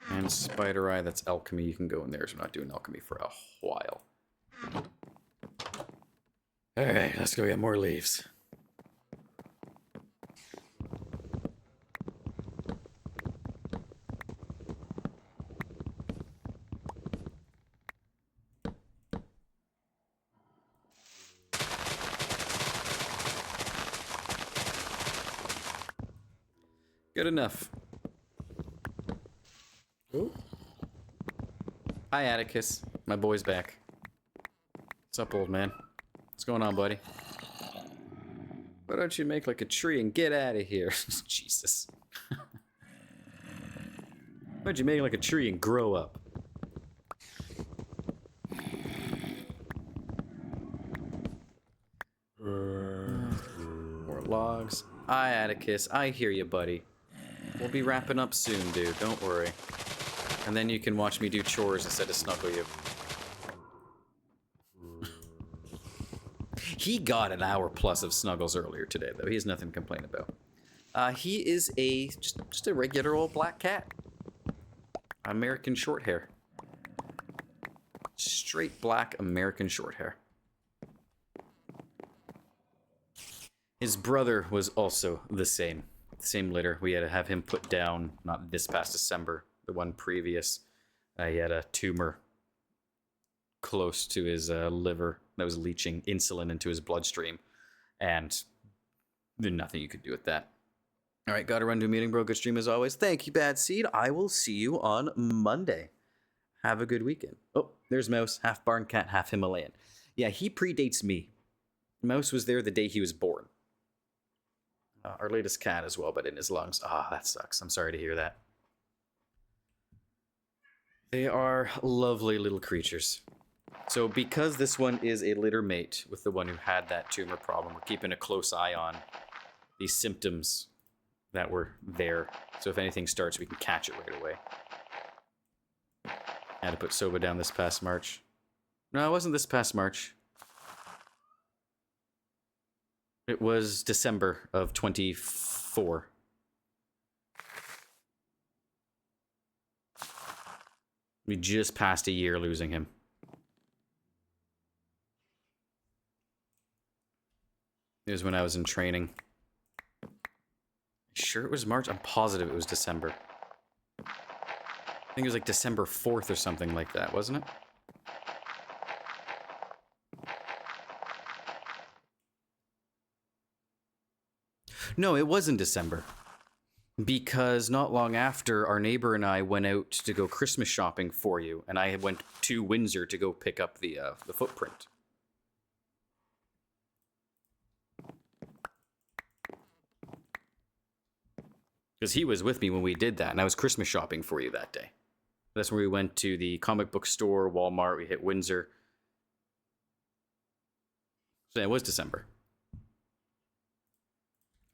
And spider eye, that's alchemy. You can go in there, so we're not doing alchemy for a while. Alright, let's go get more leaves. Good enough. Ooh. Hi, Atticus. My boy's back. What's up, old man? What's going on, buddy? Why don't you make like a tree and get out of here? Jesus. Why don't you make like a tree and grow up? More logs. Hi, Atticus. I hear you, buddy. We'll be wrapping up soon, dude. Don't worry. And then you can watch me do chores instead of snuggle you. He got an hour plus of snuggles earlier today, though. He has nothing to complain about. He is just a regular old black cat. American short hair. Straight black American short hair. His brother was also the same. Same litter. We had to have him put down, not this past December, the one previous. He had a tumor close to his liver that was leaching insulin into his bloodstream. And there's nothing you could do with that. All right, gotta run to a meeting, bro. Good stream as always. Thank you, Bad Seed. I will see you on Monday. Have a good weekend. Oh, there's Mouse. Half barn cat, half Himalayan. Yeah, he predates me. Mouse was there the day he was born. Our latest cat as well, but in his lungs. Ah, that sucks. I'm sorry to hear that. They are lovely little creatures. So because this one is a litter mate with the one who had that tumor problem, we're keeping a close eye on these symptoms that were there. So if anything starts, we can catch it right away. I had to put Soba down this past March. No, it wasn't this past March. It was December of 24. We just passed a year losing him. It was when I was in training. Sure it was March? I'm positive it was December. I think it was like December 4th or something like that, wasn't it? No, it was in December. Because not long after, our neighbor and I went out to go Christmas shopping for you, and I went to Windsor to go pick up the footprint. Because he was with me when we did that, and I was Christmas shopping for you that day. That's where we went to the comic book store, Walmart, we hit Windsor. So it was December.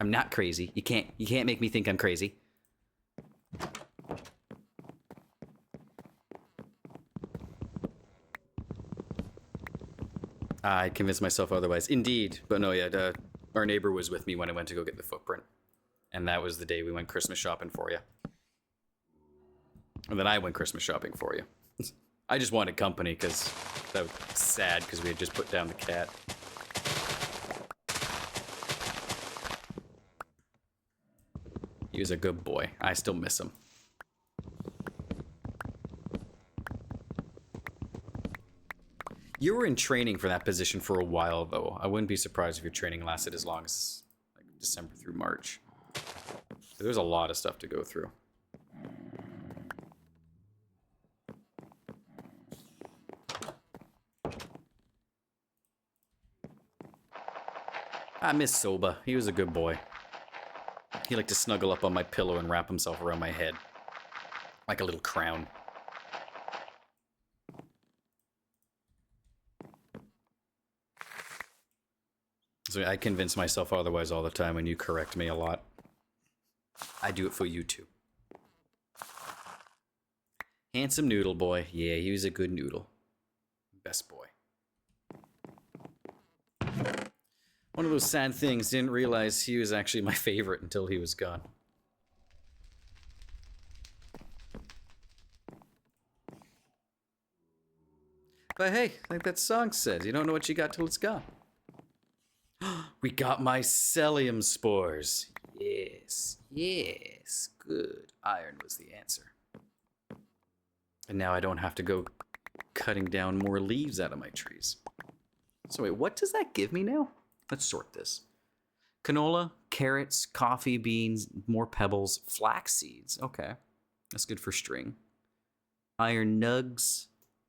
I'm not crazy. You can't make me think I'm crazy. I convinced myself otherwise. Indeed. But no, yeah, our neighbor was with me when I went to go get the footprint. And that was the day we went Christmas shopping for you. And then I went Christmas shopping for you. I just wanted company because that was sad because we had just put down the cat. He was a good boy. I still miss him. You were in training for that position for a while, though. I wouldn't be surprised if your training lasted as long as like December through March. There's a lot of stuff to go through. I miss Soba. He was a good boy. He liked to snuggle up on my pillow and wrap himself around my head. Like a little crown. So I convince myself otherwise all the time and you correct me a lot. I do it for you too. Handsome noodle boy. Yeah, he was a good noodle. Best boy. One of those sad things, didn't realize he was actually my favorite until he was gone. But hey, like that song says, you don't know what you got till it's gone. We got mycelium spores. Yes, yes, good. Iron was the answer. And now I don't have to go cutting down more leaves out of my trees. So wait, what does that give me now? Let's sort this. Canola, carrots, coffee beans, more pebbles, flax seeds. Okay, that's good for string. Iron nugs,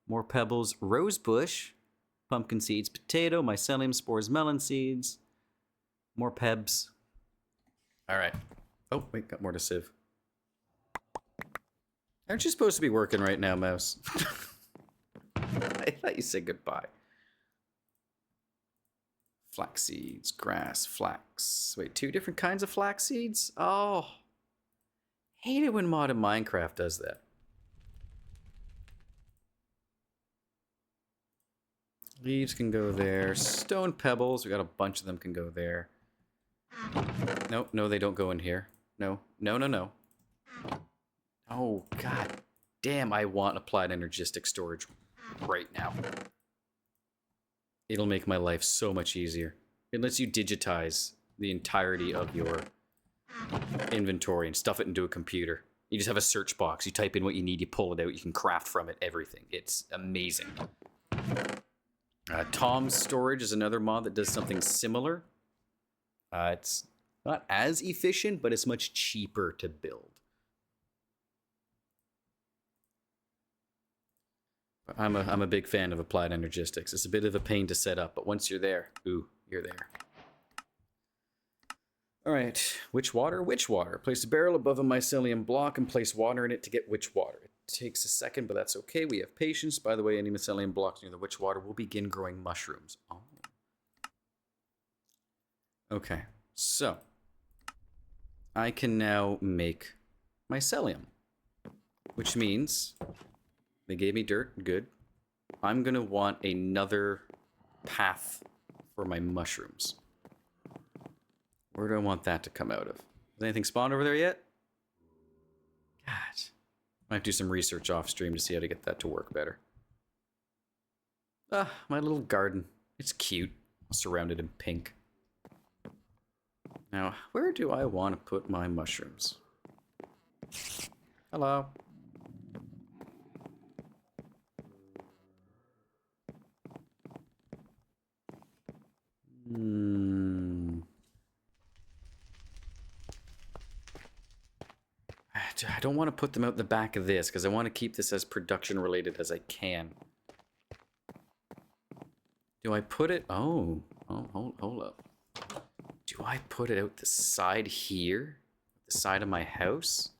more pebbles, rose bush, pumpkin seeds, potato, mycelium spores, melon seeds, more pebs. All right. Oh, wait, got more to sieve. Aren't you supposed to be working right now, Mouse? I thought you said goodbye. Flax seeds, grass, flax. Wait, two different kinds of flax seeds? Oh. Hate it when Mod in Minecraft does that. Leaves can go there. Stone pebbles, we got a bunch of them can go there. No, no, they don't go in here. No, no, no, no. Oh, god damn, I want applied energistic storage right now. It'll make my life so much easier. It lets you digitize the entirety of your inventory and stuff it into a computer. You just have a search box. You type in what you need, you pull it out, you can craft from it everything. It's amazing. Tom's Storage is another mod that does something similar. It's not as efficient, but it's much cheaper to build. I'm a big fan of applied energistics. It's a bit of a pain to set up, but once you're there, ooh, you're there. All right, witch water, witch water. Place a barrel above a mycelium block and place water in it to get witch water. It takes a second, but that's okay. We have patience. By the way, any mycelium blocks near the witch water will begin growing mushrooms. Oh. Okay, so I can now make mycelium, which means they gave me dirt, good. I'm gonna want another path for my mushrooms. Where do I want that to come out of? Has anything spawned over there yet? God. Might do some research off stream to see how to get that to work better. Ah, my little garden. It's cute. Surrounded in pink. Now, where do I want to put my mushrooms? Hello. I don't want to put them out the back of this because I want to keep this as production related as I can. Do I put it? Oh, hold up. Do I put it out the side here? The side of my house?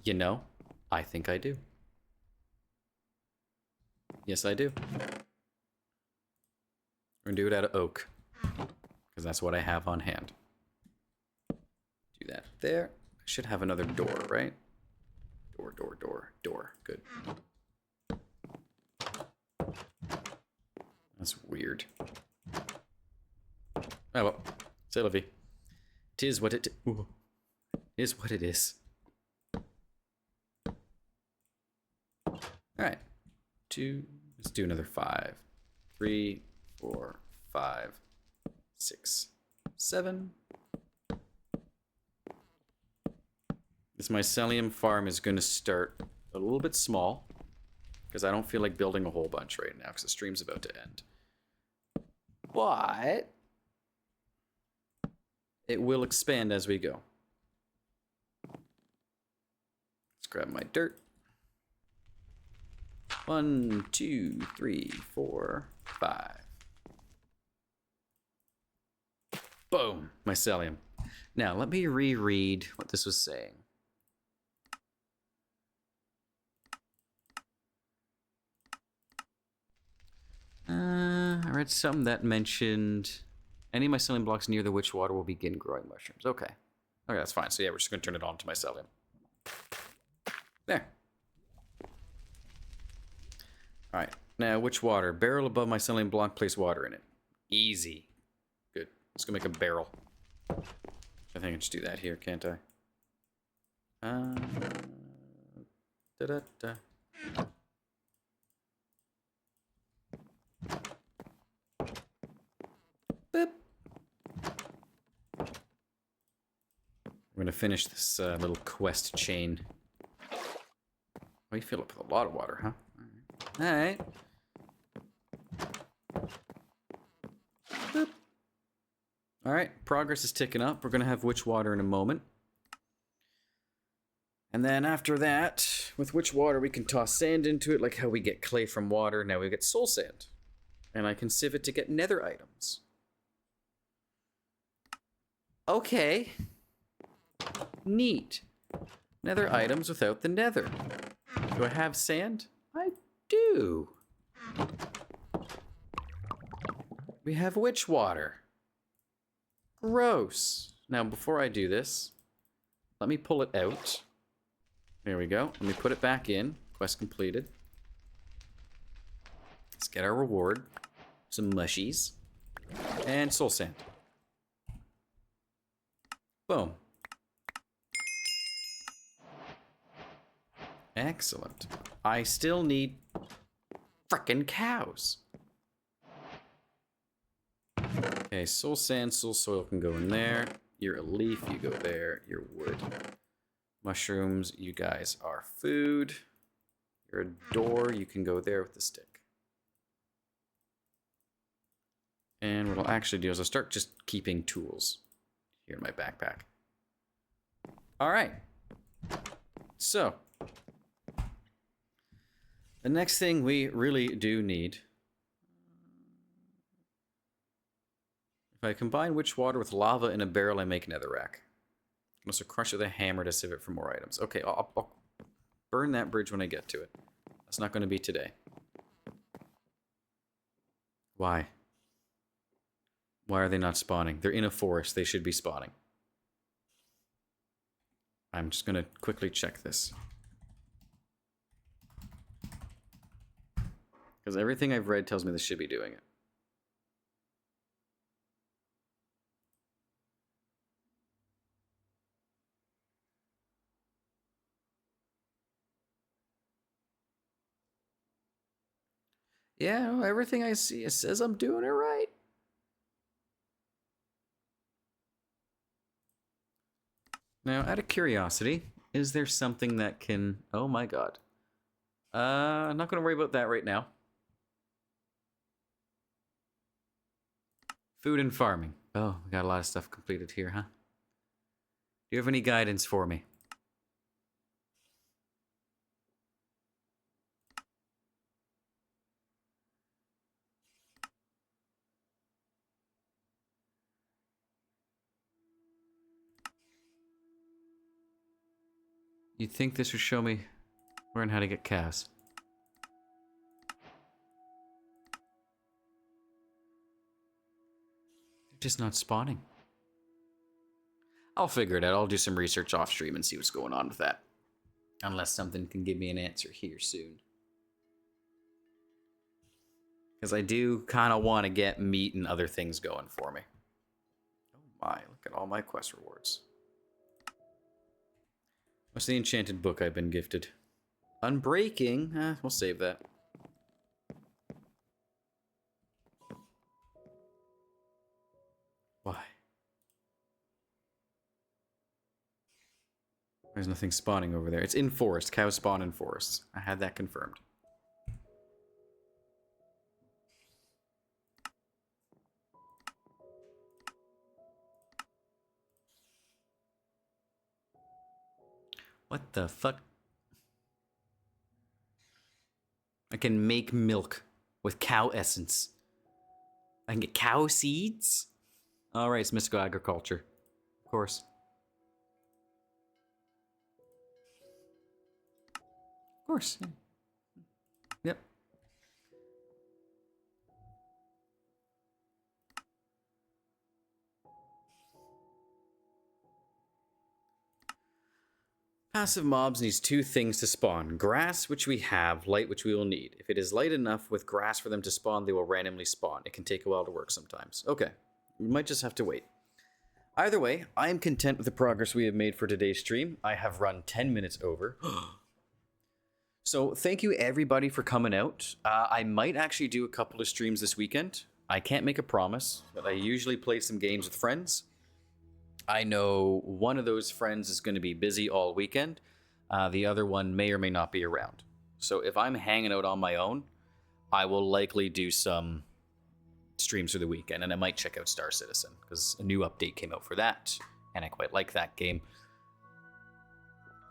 You know, I think I do. Yes, I do. We're gonna do it out of oak. Because that's what I have on hand. Do that there. I should have another door, right? Door. Good. That's weird. Oh well. C'est la vie. Tis what it is what it is. Alright. 2. Let's do another 5. 3, 4, 5, 6, 7. This mycelium farm is going to start a little bit small because I don't feel like building a whole bunch right now because the stream's about to end. But it will expand as we go. Let's grab my dirt. 1, 2, 3, 4, 5. Boom! Mycelium. Now, let me reread what this was saying. I read something that mentioned any mycelium blocks near the witch water will begin growing mushrooms. Okay. Okay, that's fine. So yeah, we're just going to turn it on to mycelium. There. Alright. Now, witch water. Barrel above mycelium block, place water in it. Easy. Good. Let's go make a barrel. I think I just do that here, can't I? Da-da-da. Boop. We're gonna finish this little quest chain. Oh, you fill up with a lot of water, huh? Alright. Boop. Alright, progress is ticking up. We're gonna have witch water in a moment. And then after that, with witch water, we can toss sand into it, like how we get clay from water. Now we get soul sand. And I can sieve it to get nether items. Okay. Neat. Nether items without the nether. Do I have sand? I do. We have witch water. Gross. Now, before I do this, let me pull it out. There we go. Let me put it back in. Quest completed. Let's get our reward. Some mushies. And soul sand. Boom. Excellent. I still need frickin' cows. Okay, soul sand, soul soil can go in there. You're a leaf, you go there. You're wood. Mushrooms, you guys are food. You're a door, you can go there with the stick. And what I'll actually do is I'll start just keeping tools here in my backpack. Alright. So, the next thing we really do need, if I combine witch water with lava in a barrel, I make netherrack. I can also crush it with a hammer to sieve it for more items. Okay, I'll burn that bridge when I get to it. That's not going to be today. Why? Why are they not spawning? They're in a forest. They should be spawning. I'm just going to quickly check this. Because everything I've read tells me this should be doing it. Yeah, well, everything I see it says I'm doing it right. Now, out of curiosity, is there something that can... Oh my god. I'm not going to worry about that right now. Food and farming. Oh, we got a lot of stuff completed here, huh? Do you have any guidance for me? You'd think this would show me learn how to get cows. They're just not spawning. I'll figure it out. I'll do some research off stream and see what's going on with that. Unless something can give me an answer here soon. Because I do kind of want to get meat and other things going for me. Oh my, look at all my quest rewards. What's the enchanted book I've been gifted? Unbreaking? We'll save that. Why? There's nothing spawning over there. It's in forest. Cows spawn in forests. I had that confirmed. What the fuck? I can make milk with cow essence. I can get cow seeds? Alright, it's mystical agriculture. Of course. Of course. Yep. Passive mobs needs 2 things to spawn. Grass, which we have, light, which we will need. If it is light enough with grass for them to spawn, they will randomly spawn. It can take a while to work sometimes. Okay, we might just have to wait. Either way, I am content with the progress we have made for today's stream. I have run 10 minutes over. So thank you everybody for coming out. I might actually do a couple of streams this weekend. I can't make a promise, but I usually play some games with friends. I know one of those friends is going to be busy all weekend. The other one may or may not be around. So if I'm hanging out on my own, I will likely do some streams for the weekend, and I might check out Star Citizen because a new update came out for that, and I quite like that game.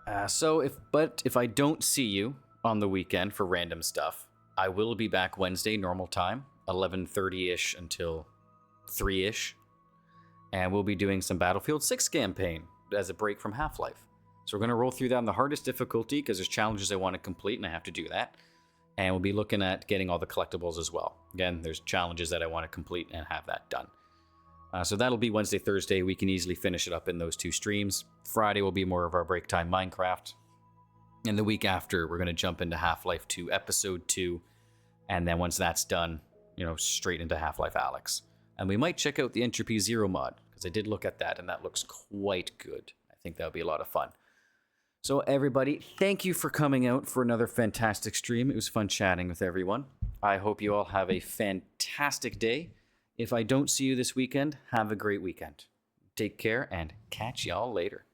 But if I don't see you on the weekend for random stuff, I will be back Wednesday normal time, 11:30ish until 3ish. And we'll be doing some Battlefield 6 campaign as a break from Half-Life. So we're going to roll through that on the hardest difficulty because there's challenges I want to complete and I have to do that. And we'll be looking at getting all the collectibles as well. Again, there's challenges that I want to complete and have that done. So that'll be Wednesday, Thursday. We can easily finish it up in those 2 streams. Friday will be more of our break time Minecraft. And the week after, we're going to jump into Half-Life 2 Episode 2. And then once that's done, straight into Half-Life Alyx. And we might check out the Entropy Zero mod, because I did look at that, and that looks quite good. I think that would be a lot of fun. So everybody, thank you for coming out for another fantastic stream. It was fun chatting with everyone. I hope you all have a fantastic day. If I don't see you this weekend, have a great weekend. Take care, and catch y'all later.